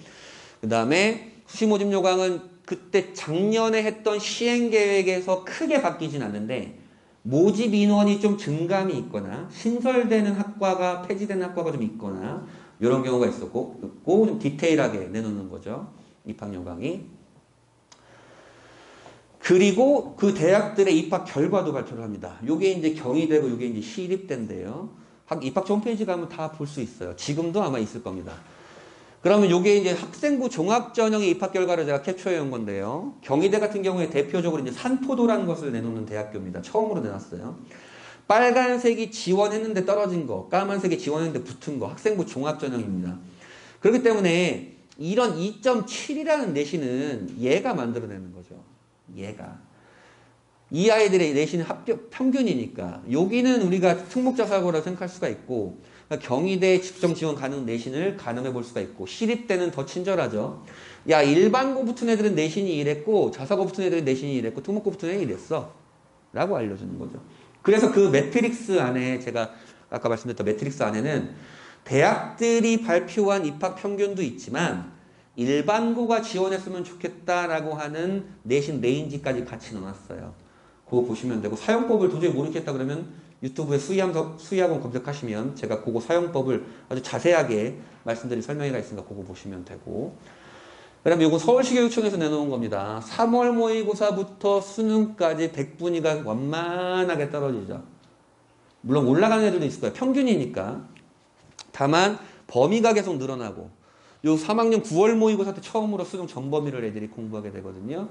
Speaker 1: 그 다음에 수시 모집 요강은 그때 작년에 했던 시행 계획에서 크게 바뀌진 않는데 모집 인원이 좀 증감이 있거나 신설되는 학과가 폐지되는 학과가 좀 있거나 이런 경우가 있었고 좀 디테일하게 내놓는 거죠. 입학 요강이. 그리고 그 대학들의 입학 결과도 발표를 합니다. 요게 이제 경희대고 요게 이제 시립대인데요. 입학처 홈페이지 가면 다 볼 수 있어요. 지금도 아마 있을 겁니다. 그러면 요게 이제 학생부 종합전형의 입학 결과를 제가 캡처해 온 건데요. 경희대 같은 경우에 대표적으로 이제 산포도라는 것을 내놓는 대학교입니다. 처음으로 내놨어요. 빨간색이 지원했는데 떨어진 거, 까만색이 지원했는데 붙은 거, 학생부 종합전형입니다. 그렇기 때문에 이런 2.7이라는 내신은 얘가 만들어내는 거죠. 얘가. 이 아이들의 내신 합격 평균이니까 여기는 우리가 특목자 사고라고 생각할 수가 있고 그러니까 경희대 직접 지원 가능 내신을 가늠해 볼 수가 있고, 시립대는 더 친절하죠. 야, 일반고 붙은 애들은 내신이 이랬고, 자사고 붙은 애들은 내신이 이랬고, 특목고 붙은 애는 이랬어. 라고 알려주는 거죠. 그래서 그 매트릭스 안에, 제가 아까 말씀드렸던 매트릭스 안에는 대학들이 발표한 입학 평균도 있지만, 일반고가 지원했으면 좋겠다라고 하는 내신 레인지까지 같이 넣어놨어요. 그거 보시면 되고, 사용법을 도저히 모르겠다 그러면 유튜브에 수의학원 검색하시면 제가 그거 사용법을 아주 자세하게 말씀드린 설명회가 있으니까 그거 보시면 되고, 그 다음에 이거 서울시 교육청에서 내놓은 겁니다. 3월 모의고사부터 수능까지 100분위가 완만하게 떨어지죠. 물론 올라가는 애들도 있을 거예요. 평균이니까. 다만 범위가 계속 늘어나고, 요 3학년 9월 모의고사 때 처음으로 수능 전범위를 애들이 공부하게 되거든요.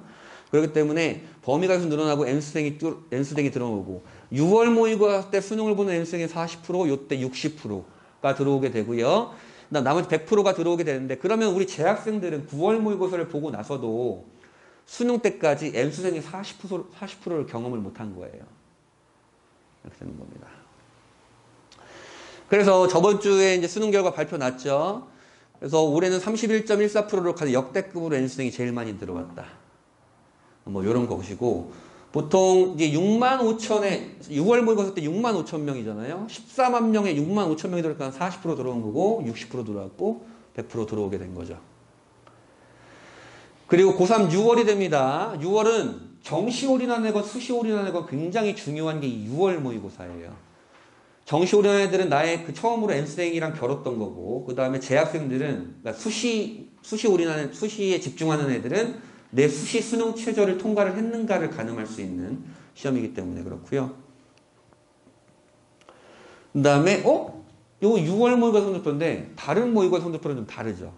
Speaker 1: 그렇기 때문에 범위가 계속 늘어나고 N수생이 들어오고, 6월 모의고사 때 수능을 보는 N수생이 40%, 요때 60%가 들어오게 되고요. 나머지 100%가 들어오게 되는데, 그러면 우리 재학생들은 9월 모의고사를 보고 나서도 수능 때까지 N수생이 40%를 경험을 못한 거예요. 이렇게 되는 겁니다. 그래서 저번 주에 이제 수능 결과 발표 났죠. 그래서 올해는 31.14%로 가장 역대급으로 N수생이 제일 많이 들어왔다. 뭐 이런 거 보시고, 보통 이제 6만 5천에 6월 모의고사 때 6만 5천 명이잖아요. 14만 명에 6만 5천 명이 들어오니까 40% 들어온 거고, 60% 들어왔고 100% 들어오게 된 거죠. 그리고 고3 6월이 됩니다. 6월은 정시 올인하는 거, 수시 올인하는 거 굉장히 중요한 게 6월 모의고사예요. 정시 올인하는 애들은 나의 그 처음으로 N수생이랑 겨뤘던 거고, 그 다음에 재학생들은, 그러니까 수시에 집중하는 애들은 내 수시 수능 최저를 통과를 했는가를 가늠할 수 있는 시험이기 때문에 그렇고요. 그 다음에 요거 6월 모의고사 성적표인데 다른 모의고사 성적표는 좀 다르죠.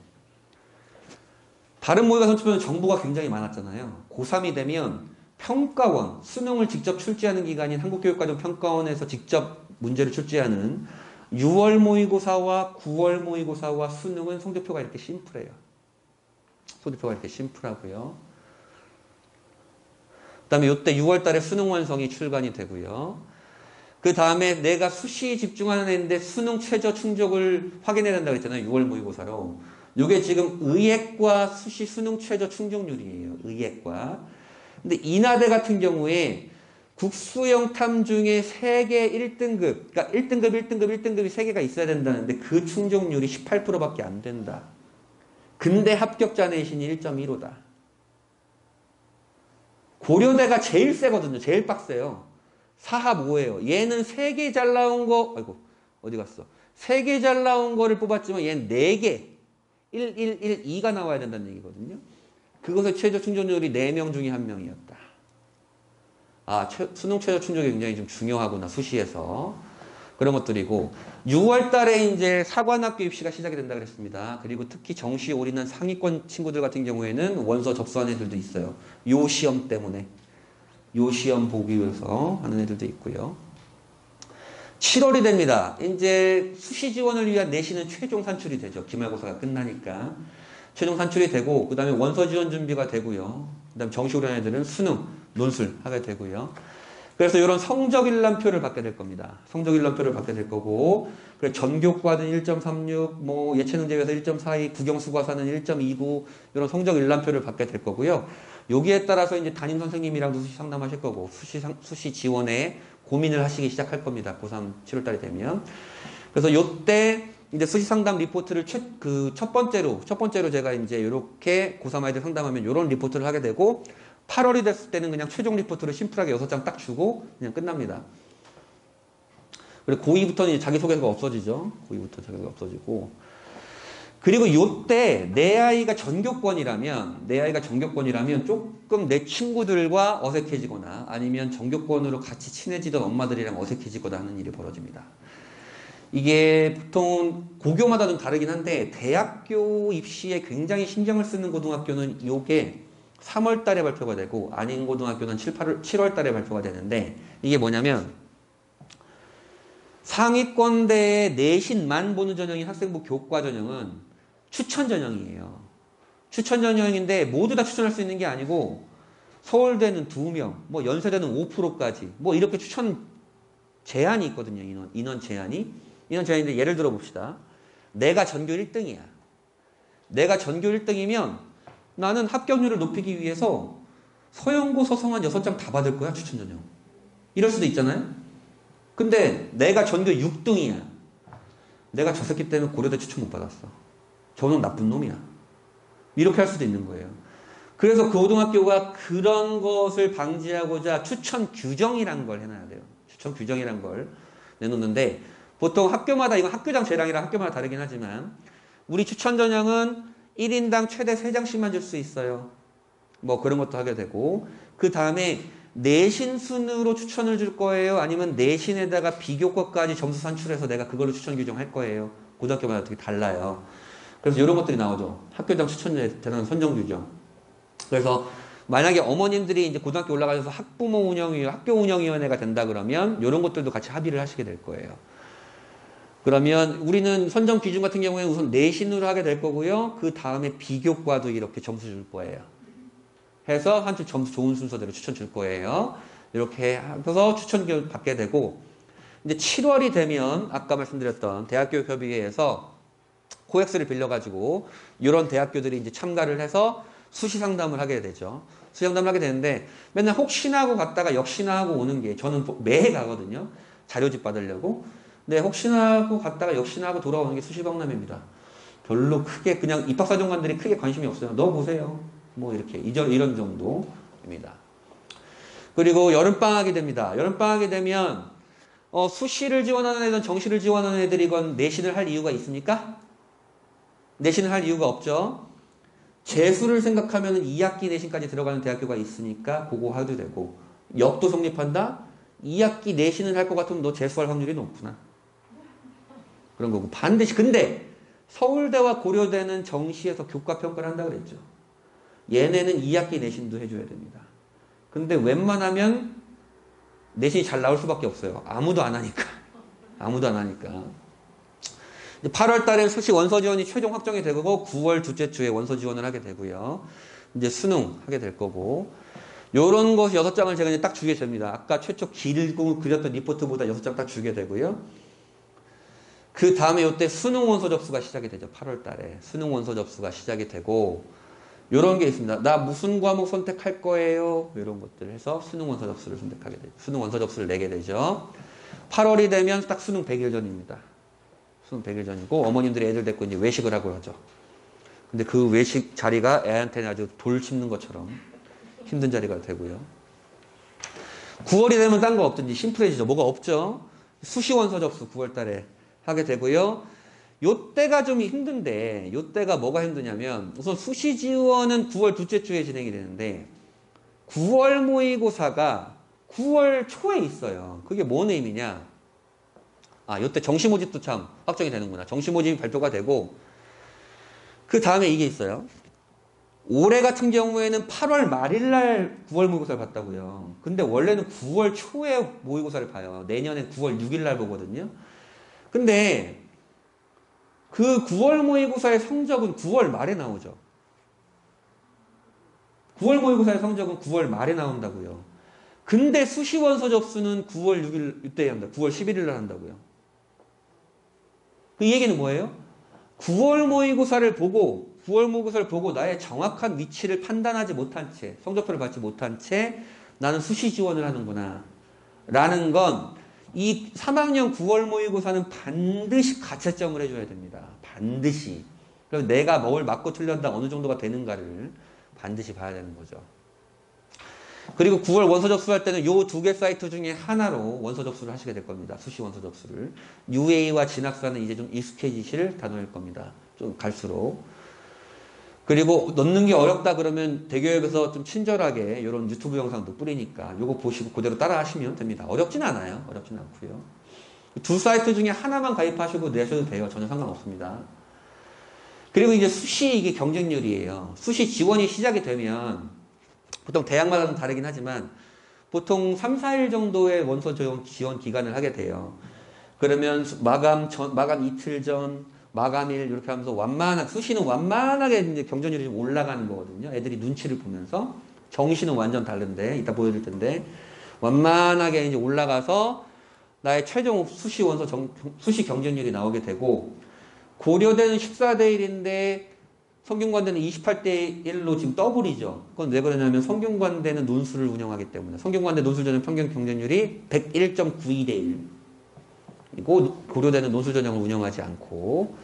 Speaker 1: 다른 모의고사 성적표는 정보가 굉장히 많았잖아요. 고3이 되면 평가원, 수능을 직접 출제하는 기관인 한국교육과정평가원에서 직접 문제를 출제하는 6월 모의고사와 9월 모의고사와 수능은 성적표가 이렇게 심플해요. 성적표가 이렇게 심플하고요. 그 다음에 이때 6월 달에 수능 완성이 출간이 되고요. 그 다음에 내가 수시에 집중하는 애인데 수능 최저 충족을 확인해야 된다고 했잖아요. 6월 모의고사로. 이게 지금 의예과 수시 수능 최저 충족률이에요. 의예과. 근데 인하대 같은 경우에 국수영탐 중에 3개 1등급, 그러니까 1등급, 1등급, 1등급이 3개가 있어야 된다는데 그 충족률이 18%밖에 안 된다. 근데 합격자 내신이 1.15다. 고려대가 제일 세거든요. 제일 빡세요. 사합 5예요. 얘는 3개 잘 나온 거, 아이고, 어디 갔어? 3개 잘 나온 거를 뽑았지만 얘는 4개, 1, 1, 1, 2가 나와야 된다는 얘기거든요. 그것의 최저 충족률이 4명 중에 1명이었다. 수능 최저 충족이 굉장히 좀 중요하구나, 수시에서. 그런 것들이고, 6월 달에 이제 사관학교 입시가 시작이 된다 그랬습니다. 그리고 특히 정시에 올인한 상위권 친구들 같은 경우에는 원서 접수한 애들도 있어요. 요 시험 때문에. 요 시험 보기 위해서 하는 애들도 있고요. 7월이 됩니다. 이제 수시 지원을 위한 내신은 최종 산출이 되죠. 기말고사가 끝나니까. 최종 산출이 되고, 그 다음에 원서 지원 준비가 되고요. 그 다음에 정시 올인한 애들은 수능, 논술 하게 되고요. 그래서 이런 성적 일람표를 받게 될 겁니다. 성적 일람표를 받게 될 거고, 그래서 전교과는 1.36, 뭐 예체능 제외에서 1.42, 국영수과사는 1.29 이런 성적 일람표를 받게 될 거고요. 여기에 따라서 이제 담임 선생님이랑도 수시 상담하실 거고, 수시 지원에 고민을 하시기 시작할 겁니다. 고3 7월달이 되면. 그래서 요때 이제 수시 상담 리포트를 첫 번째로 제가 이제 이렇게 고3 아이들 상담하면 이런 리포트를 하게 되고, 8월이 됐을 때는 그냥 최종 리포트를 심플하게 6장 딱 주고 그냥 끝납니다. 그리고 고2부터는 이제 자기소개서가 없어지죠. 고2부터 자기소개가 없어지고. 그리고 요때 내 아이가 전교권이라면 조금 내 친구들과 어색해지거나 아니면 전교권으로 같이 친해지던 엄마들이랑 어색해지거나 하는 일이 벌어집니다. 이게 보통 고교마다 좀 다르긴 한데 대학교 입시에 굉장히 신경을 쓰는 고등학교는 요게 3월 달에 발표가 되고 아닌 고등학교는 7월 달에 발표가 되는데 이게 뭐냐면 상위권대의 내신만 보는 전형인 학생부 교과 전형은 추천 전형이에요. 추천 전형인데 모두 다 추천할 수 있는 게 아니고 서울대는 2명, 뭐 연세대는 5%까지 뭐 이렇게 추천 제한이 있거든요. 인원 제한이.
Speaker 2: 이건 제가 이제 예를 들어 봅시다. 내가 전교 1등이야. 내가 전교 1등이면 나는 합격률을 높이기 위해서 서영고, 서성한 6장 다 받을 거야, 추천 전형. 이럴 수도 있잖아요. 근데 내가 전교 6등이야. 내가 저 새끼 때문에 고려대 추천 못 받았어. 저는 나쁜 놈이야. 이렇게 할 수도 있는 거예요. 그래서 고등학교가 그런 것을 방지하고자 추천 규정이란 걸 해놔야 돼요. 추천 규정이란 걸 내놓는데 보통 학교마다 이건 학교장 재량이랑 학교마다 다르긴 하지만 우리 추천 전형은 1인당 최대 3장씩만 줄 수 있어요. 뭐 그런 것도 하게 되고 그 다음에 내신 순으로 추천을 줄 거예요? 아니면 내신에다가 비교과까지 점수 산출해서 내가 그걸로 추천 규정할 거예요? 고등학교마다 어떻게 달라요. 그래서 이런 것들이 나오죠. 학교장 추천에 대한 선정 규정. 그래서 만약에 어머님들이 이제 고등학교 올라가셔서 학부모 운영위원, 학교 운영위원회가 된다 그러면 이런 것들도 같이 합의를 하시게 될 거예요. 그러면 우리는 선정 기준 같은 경우에는 우선 내신으로 하게 될 거고요. 그 다음에 비교과도 이렇게 점수 줄 거예요. 해서 한쪽 점수 좋은 순서대로 추천 줄 거예요. 이렇게 해서 추천 받게 되고 이제 7월이 되면 아까 말씀드렸던 대학교육협의회에서 코엑스를 빌려가지고 이런 대학교들이 이제 참가를 해서 수시 상담을 하게 되죠. 수시 상담을 하게 되는데 맨날 혹시나 하고 갔다가 역시나 하고 오는 게 저는 매해 가거든요. 자료집 받으려고. 근데 혹시나 하고 갔다가 역시나 하고 돌아오는 게 수시박람회입니다. 별로 크게 그냥 입학사정관들이 크게 관심이 없어요. 너 보세요. 뭐 이렇게 이런 정도입니다. 그리고 여름방학이 됩니다. 여름방학이 되면 수시를 지원하는 애든 정시를 지원하는 애들이 이건 내신을 할 이유가 있습니까? 내신을 할 이유가 없죠. 재수를 생각하면 2학기 내신까지 들어가는 대학교가 있으니까 그거 해도 되고 역도 성립한다? 2학기 내신을 할 것 같으면 너 재수할 확률이 높구나. 그런 거고 반드시 근데 서울대와 고려대는 정시에서 교과평가를 한다 그랬죠. 얘네는 2학기 내신도 해줘야 됩니다. 근데 웬만하면 내신이 잘 나올 수밖에 없어요. 아무도 안 하니까. 아무도 안 하니까. 8월 달에 수시 원서 지원이 최종 확정이 되고 9월 둘째 주에 원서 지원을 하게 되고요. 이제 수능 하게 될 거고 요런 것 6장을 제가 이제 딱 주게 됩니다. 아까 최초 길고 그렸던 리포트보다 6장 딱 주게 되고요. 그 다음에 요때 수능 원서 접수가 시작이 되죠. 8월 달에. 수능 원서 접수가 시작이 되고 요런 게 있습니다. 나 무슨 과목 선택할 거예요? 이런 것들 해서 수능 원서 접수를 선택하게 되죠. 수능 원서 접수를 내게 되죠. 8월이 되면 딱 수능 100일 전입니다. 수능 100일 전이고 어머님들이 애들 데리고 이제 외식을 하고 하죠. 근데 그 외식 자리가 애한테는 아주 돌 씹는 것처럼 힘든 자리가 되고요. 9월이 되면 딴 거 없든지 심플해지죠. 뭐가 없죠. 수시 원서 접수 9월 달에 하게 되고요. 요때가 좀 힘든데 요때가 뭐가 힘드냐면 우선 수시 지원은 9월 둘째 주에 진행이 되는데 9월 모의고사가 9월 초에 있어요. 그게 뭔 의미냐? 요때 정시 모집도 참 확정이 되는구나. 정시 모집이 발표가 되고 그 다음에 이게 있어요. 올해 같은 경우에는 8월 말일 날 9월 모의고사를 봤다고요. 근데 원래는 9월 초에 모의고사를 봐요. 내년엔 9월 6일 날 보거든요. 근데 그 9월 모의고사의 성적은 9월 말에 나오죠. 9월 모의고사의 성적은 9월 말에 나온다고요. 근데 수시 원서 접수는 9월 6일 이때 한다. 9월 11일 날 한다고요. 그 얘기는 뭐예요? 9월 모의고사를 보고 나의 정확한 위치를 판단하지 못한 채, 성적표를 받지 못한 채 나는 수시 지원을 하는구나. 라는 건 이 3학년 9월 모의고사는 반드시 가채점을 해줘야 됩니다. 반드시. 그래서 내가 뭘 맞고 틀렸다 어느 정도가 되는가를 반드시 봐야 되는 거죠. 그리고 9월 원서 접수할 때는 요 2개 사이트 중에 하나로 원서 접수를 하시게 될 겁니다. 수시 원서 접수를. UA와 진학사는 이제 좀 익숙해지실 단어일 겁니다. 좀 갈수록. 그리고 넣는 게 어렵다 그러면 대교협에서 좀 친절하게 이런 유튜브 영상도 뿌리니까 요거 보시고 그대로 따라 하시면 됩니다. 어렵진 않아요. 어렵진 않고요. 두 사이트 중에 하나만 가입하시고 내셔도 돼요. 전혀 상관없습니다. 그리고 이제 수시 이게 경쟁률이에요. 수시 지원이 시작이 되면 보통 대학마다는 다르긴 하지만 보통 3, 4일 정도의 원서 지원 기간을 하게 돼요. 그러면 마감 이틀 전, 마감일 이렇게 하면서 수시는 완만하게 이제 경쟁률이 좀 올라가는 거거든요. 애들이 눈치를 보면서 정시는 완전 다른데 이따 보여줄 텐데 완만하게 이제 올라가서 나의 최종 수시 원서 수시 경쟁률이 나오게 되고, 고려대는 14대 1인데 성균관대는 28대 1로 지금 더블이죠. 그건 왜 그러냐면 성균관대는 논술을 운영하기 때문에. 성균관대 논술 전형 평균 경쟁률이 101.92대 1. 그리고 고려대는 논술 전형을 운영하지 않고.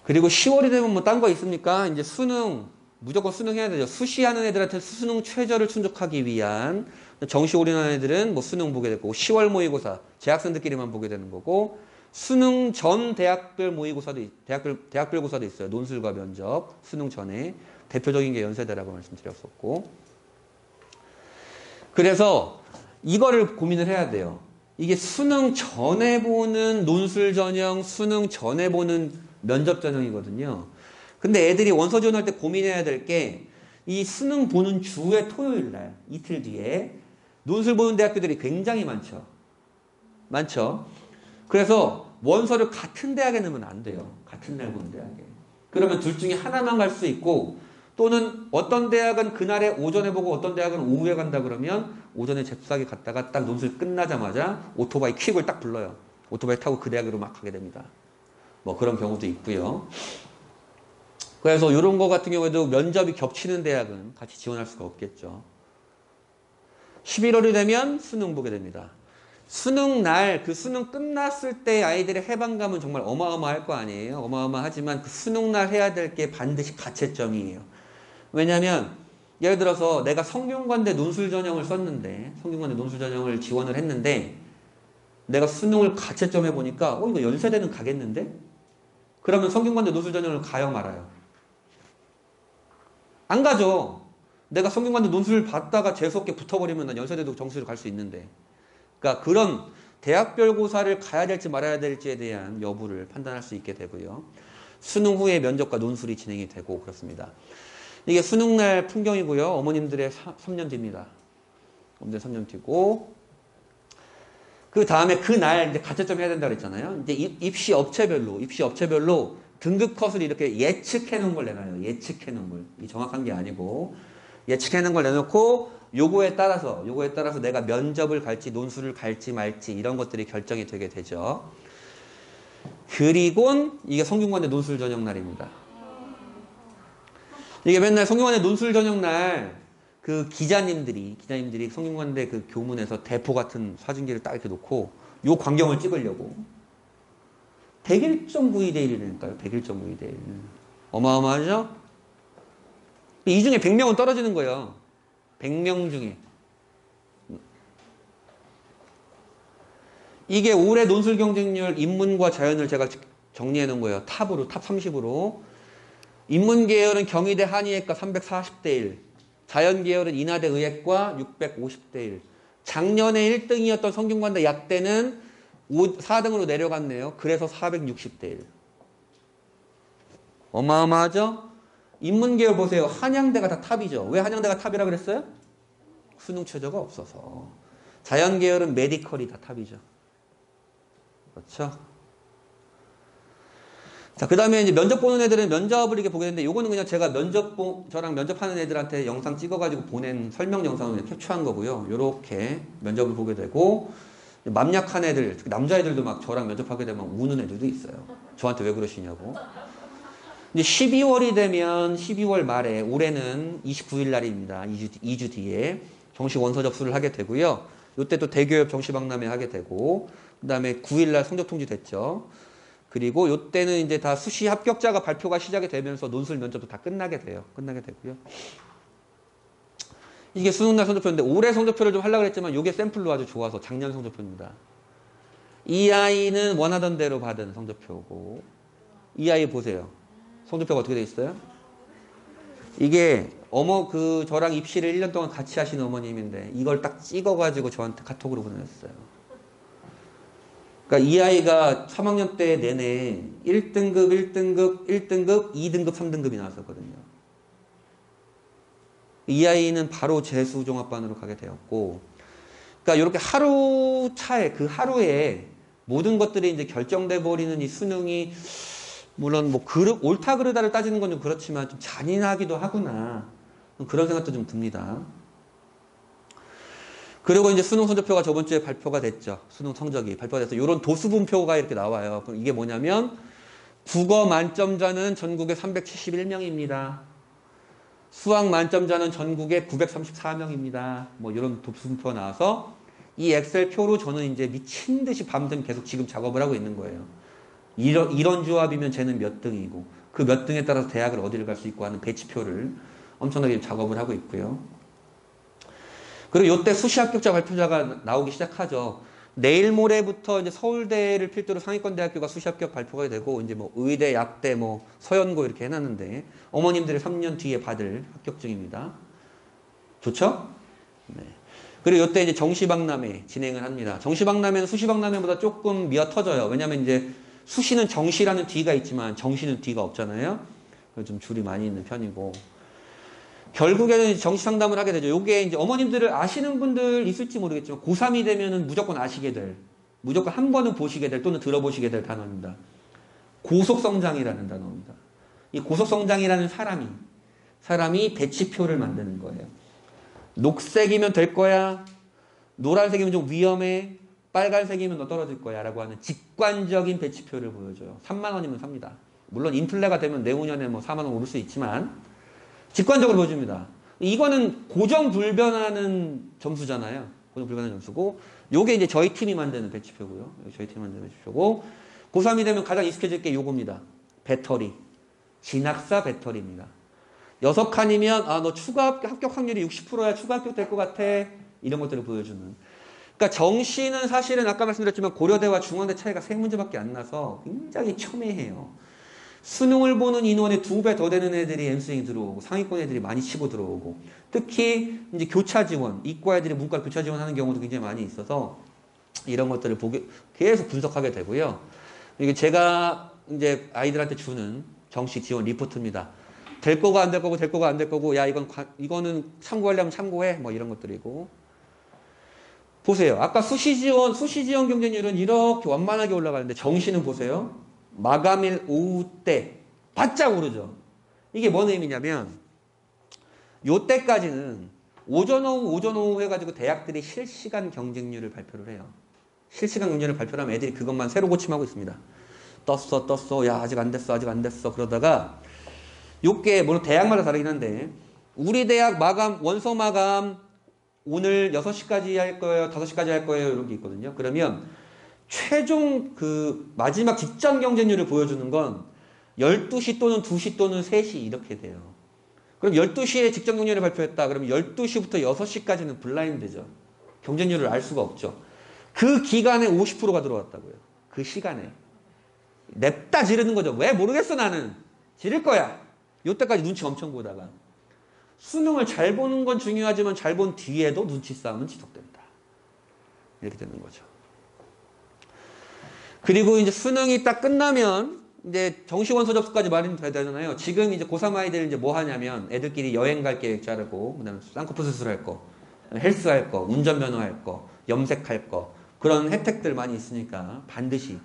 Speaker 2: 그리고 10월이 되면 뭐 딴 거 있습니까? 이제 수능, 무조건 수능 해야 되죠. 수시하는 애들한테 수능 최저를 충족하기 위한, 정시 올인하는 애들은 뭐 수능 보게 될 거고, 10월 모의고사, 재학생들끼리만 보게 되는 거고, 수능 전 대학별 모의고사도, 대학별고사도 있어요. 논술과 면접, 수능 전에. 대표적인 게 연세대라고 말씀드렸었고. 그래서 이거를 고민을 해야 돼요. 이게 수능 전에 보는 논술 전형, 수능 전에 보는 면접 전형이거든요. 근데 애들이 원서 지원할 때 고민해야 될 게, 이 수능 보는 주의 토요일 날, 이틀 뒤에 논술 보는 대학교들이 굉장히 많죠. 많죠. 그래서 원서를 같은 대학에 넣으면 안 돼요. 같은 날 보는 대학에. 그러면 둘 중에 하나만 갈 수 있고, 또는 어떤 대학은 그날에 오전에 보고 어떤 대학은 오후에 간다 그러면 오전에 잽싸게 갔다가 딱 논술 끝나자마자 오토바이 퀵을 딱 불러요. 오토바이 타고 그 대학으로 막 가게 됩니다. 뭐 그런 경우도 있고요. 그래서 이런 거 같은 경우에도 면접이 겹치는 대학은 같이 지원할 수가 없겠죠. 11월이 되면 수능 보게 됩니다. 수능 날, 그 수능 끝났을 때 아이들의 해방감은 정말 어마어마할 거 아니에요. 어마어마하지만 그 수능 날 해야 될 게 반드시 가채점이에요. 왜냐면 예를 들어서 내가 성균관대 논술 전형을 썼는데, 성균관대 논술 전형을 지원을 했는데 내가 수능을 가채점 해보니까 이거 연세대는 가겠는데? 그러면 성균관대 논술 전형을 가요 말아요? 안 가죠. 내가 성균관대 논술을 받다가 재수없게 붙어버리면 난 연세대도 정시를 갈 수 있는데. 그러니까 그런 대학별고사를 가야 될지 말아야 될지에 대한 여부를 판단할 수 있게 되고요. 수능 후에 면접과 논술이 진행이 되고 그렇습니다. 이게 수능날 풍경이고요. 어머님들의 3년 뒤입니다. 어머님들 3년 뒤고, 그 다음에 그날 이제 가채점 해야 된다고 그랬잖아요. 이제 입시 업체별로 등급 컷을 이렇게 예측해 놓은 걸 내놔요. 예측해 놓은 걸. 이 정확한 게 아니고 예측해 놓은 걸 내놓고 요거에 따라서 내가 면접을 갈지 논술을 갈지 말지 이런 것들이 결정이 되게 되죠. 그리고 이게 성균관대 논술 전형 날입니다. 이게 맨날 성균관대 논술 전형 날 그 기자님들이 성균관대 그 교문에서 대포 같은 사진기를 딱 이렇게 놓고 요 광경을 찍으려고 101.92대 1이라니까요. 101.92대 1. 어마어마하죠? 이 중에 100명은 떨어지는 거예요. 100명 중에. 이게 올해 논술 경쟁률 인문과 자연을 제가 정리해 놓은 거예요. 탑 30으로. 인문 계열은 경희대 한의학과 340대 1. 자연 계열은 인하대 의학과 650대 1. 작년에 1등이었던 성균관대 약대는 4등으로 내려갔네요. 그래서 460대 1. 어마어마하죠? 인문계열 보세요. 한양대가 다 탑이죠. 왜 한양대가 탑이라고 그랬어요? 수능 최저가 없어서. 자연계열은 메디컬이 다 탑이죠. 그렇죠? 자, 그 다음에 이제 면접 보는 애들은 면접을 이렇게 보게 되는데, 요거는 그냥 제가 저랑 면접하는 애들한테 영상 찍어가지고 보낸 설명 영상을 캡처한 거고요. 요렇게 면접을 보게 되고, 맘 약한 애들, 남자애들도 막 저랑 면접하게 되면 우는 애들도 있어요. 저한테 왜 그러시냐고. 이제 12월이 되면 12월 말에, 올해는 29일 날입니다. 2주 뒤에 정식 원서 접수를 하게 되고요. 요때 또 대교협 정시박람회 하게 되고, 그 다음에 9일 날 성적 통지 됐죠. 그리고 요때는 이제 다 수시 합격자가 발표가 시작이 되면서 논술 면접도 다 끝나게 되고요. 이게 수능날 성적표인데, 올해 성적표를 좀 하려고 했지만 요게 샘플로 아주 좋아서 작년 성적표입니다. 이 아이는 원하던 대로 받은 성적표고, 이 아이 보세요. 성적표가 어떻게 돼 있어요? 이게 저랑 입시를 1년 동안 같이 하신 어머님인데 이걸 딱 찍어가지고 저한테 카톡으로 보내셨어요. 그러니까 이 아이가 3학년 때 내내 1등급, 2등급, 3등급이 나왔었거든요. 이 아이는 바로 재수종합반으로 가게 되었고, 그러니까 이렇게 하루 차에, 그 하루에 모든 것들이 이제 결정돼 버리는 이 수능이, 물론 뭐 옳다 그르다를 따지는 건 좀 그렇지만 좀 잔인하기도 하구나, 그런 생각도 좀 듭니다. 그리고 이제 수능 성적표가 저번 주에 발표가 됐죠. 수능 성적이 발표가 돼서 이런 도수분표가 이렇게 나와요. 그럼 이게 뭐냐면 국어 만점자는 전국에 371명입니다. 수학 만점자는 전국에 934명입니다. 뭐 이런 도수분표가 나와서 이 엑셀 표로 저는 이제 미친 듯이 밤샘 계속 지금 작업을 하고 있는 거예요. 이런 조합이면 쟤는 몇 등이고 그 몇 등에 따라서 대학을 어디를 갈 수 있고 하는 배치표를 엄청나게 작업을 하고 있고요. 그리고 이때 수시 합격자 발표자가 나오기 시작하죠. 내일 모레부터 이제 서울대를 필두로 상위권 대학교가 수시 합격 발표가 되고 이제 뭐 의대, 약대, 뭐 서연고 이렇게 해놨는데 어머님들이 3년 뒤에 받을 합격증입니다. 좋죠? 네. 그리고 이때 이제 정시박람회 진행을 합니다. 정시박람회는 수시박람회보다 조금 미어터져요. 왜냐면 이제 수시는 정시라는 D가 있지만 정시는 D가 없잖아요. 그래서 좀 줄이 많이 있는 편이고. 결국에는 정시 상담을 하게 되죠. 요게 이제 어머님들을 아시는 분들 있을지 모르겠지만 고3이 되면은 무조건 아시게 될, 무조건 한 번은 보시게 될 또는 들어보시게 될 단어입니다. 고속성장이라는 단어입니다. 이 고속성장이라는 사람이 배치표를 만드는 거예요. 녹색이면 될 거야. 노란색이면 좀 위험해. 빨간색이면 너 떨어질 거야. 라고 하는 직관적인 배치표를 보여줘요. 3만 원이면 삽니다. 물론 인플레가 되면 내후년에 뭐 4만 원 오를 수 있지만 직관적으로 보여줍니다. 이거는 고정불변하는 점수잖아요. 고정불변하는 점수고 요게 이제 저희 팀이 만드는 배치표고요. 저희 팀이 만드는 배치표고 고3이 되면 가장 익숙해질 게 요겁니다. 배터리. 진학사 배터리입니다. 6칸이면 아, 너 추가 합격 확률이 60%야. 추가 합격될 것 같아. 이런 것들을 보여주는. 그러니까 정시는 사실은 아까 말씀드렸지만 고려대와 중앙대 차이가 3문제밖에 안 나서 굉장히 첨예해요. 수능을 보는 인원의 2배 더 되는 애들이 M수행이 들어오고 상위권 애들이 많이 치고 들어오고 특히 이제 교차 지원, 이과 애들이 문과 교차 지원하는 경우도 굉장히 많이 있어서 이런 것들을 계속 분석하게 되고요. 이게 제가 이제 아이들한테 주는 정시 지원 리포트입니다. 될 거고 안 될 거고 될 거고 안 될 거고 야 이거는 참고하려면 참고해 뭐 이런 것들이고 보세요. 아까 수시 지원 경쟁률은 이렇게 완만하게 올라가는데 정시는 보세요. 마감일 오후 때 바짝 오르죠. 이게 뭔 의미냐면 요 때까지는 오전 오후 해가지고 대학들이 실시간 경쟁률을 발표를 해요. 실시간 경쟁률을 발표를 하면 애들이 그것만 새로 고침하고 있습니다. 떴어 야 아직 안 됐어 그러다가 요게 물론 대학마다 다르긴 한데 우리 대학 마감 원서 마감 오늘 6시까지 할 거예요 5시까지 할 거예요 이런 게 있거든요. 그러면 최종 그 마지막 직전 경쟁률을 보여주는 건 12시 또는 2시 또는 3시 이렇게 돼요. 그럼 12시에 직전 경쟁률을 발표했다. 그러면 12시부터 6시까지는 블라인드죠. 경쟁률을 알 수가 없죠. 그 기간에 50%가 들어왔다고요. 그 시간에. 냅다 지르는 거죠. 왜 모르겠어 나는. 지를 거야. 요때까지 눈치 엄청 보다가. 수능을 잘 보는 건 중요하지만 잘 본 뒤에도 눈치 싸움은 지속된다. 이렇게 되는 거죠. 그리고 이제 수능이 딱 끝나면 이제 정시원서 접수까지 마련이 돼야 되잖아요. 지금 이제 고3 아이들 이제 뭐 하냐면 애들끼리 여행 갈 계획 짜르고 그다음에 쌍꺼풀 수술할 거, 헬스 할 거, 운전면허 할 거, 염색할 거 그런 혜택들 많이 있으니까 반드시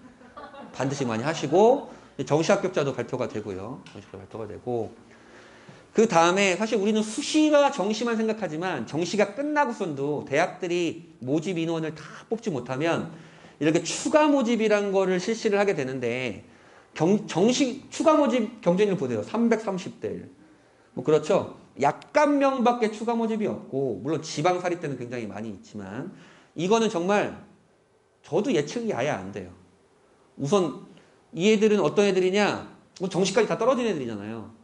Speaker 2: 많이 하시고 정시 합격자도 발표가 되고요. 정시가 발표가 되고 그 다음에 사실 우리는 수시가 정시만 생각하지만 정시가 끝나고선도 대학들이 모집 인원을 다 뽑지 못하면 이렇게 추가 모집이란 거를 실시를 하게 되는데 정시 추가 모집 경쟁률 보세요. 330대 1. 뭐 그렇죠. 약간 명밖에 추가 모집이 없고 물론 지방사립 때는 굉장히 많이 있지만 이거는 정말 저도 예측이 아예 안 돼요. 우선 이 애들은 어떤 애들이냐 정시까지 다 떨어진 애들이잖아요.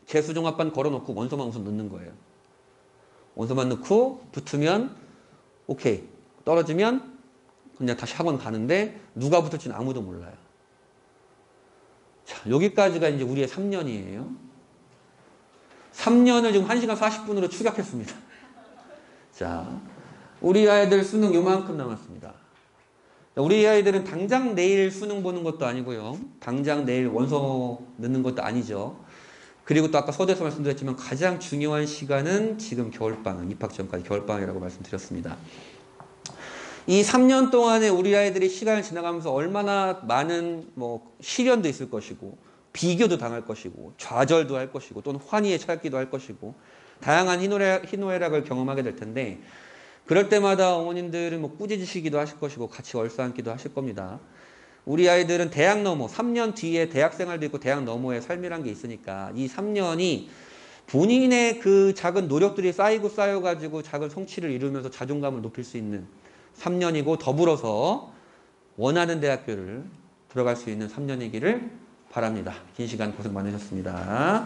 Speaker 2: 재수종합반 걸어놓고 원서만 우선 넣는 거예요. 원서만 넣고 붙으면 오케이 떨어지면 그냥 다시 학원 가는데 누가 붙을지는 아무도 몰라요. 자, 여기까지가 이제 우리의 3년이에요. 3년을 지금 1시간 40분으로 축약했습니다. 자, 우리 아이들 수능 요만큼 남았습니다. 우리 아이들은 당장 내일 수능 보는 것도 아니고요. 당장 내일 원서 넣는 것도 아니죠. 그리고 또 아까 서두에서 말씀드렸지만 가장 중요한 시간은 지금 겨울방학, 입학 전까지 겨울방학이라고 말씀드렸습니다. 이 3년 동안에 우리 아이들이 시간을 지나가면서 얼마나 많은 뭐 시련도 있을 것이고 비교도 당할 것이고 좌절도 할 것이고 또는 환희에 처했기도 할 것이고 다양한 희노애락을 경험하게 될 텐데 그럴 때마다 어머님들은 뭐 꾸짖으시기도 하실 것이고 같이 얼싸안기도 하실 겁니다. 우리 아이들은 대학 너머, 3년 뒤에 대학 생활도 있고 대학 너머의 삶이란 게 있으니까 이 3년이 본인의 그 작은 노력들이 쌓이고 쌓여가지고 작은 성취를 이루면서 자존감을 높일 수 있는 3년이고 더불어서 원하는 대학교를 들어갈 수 있는 3년이기를 바랍니다. 긴 시간 고생 많으셨습니다.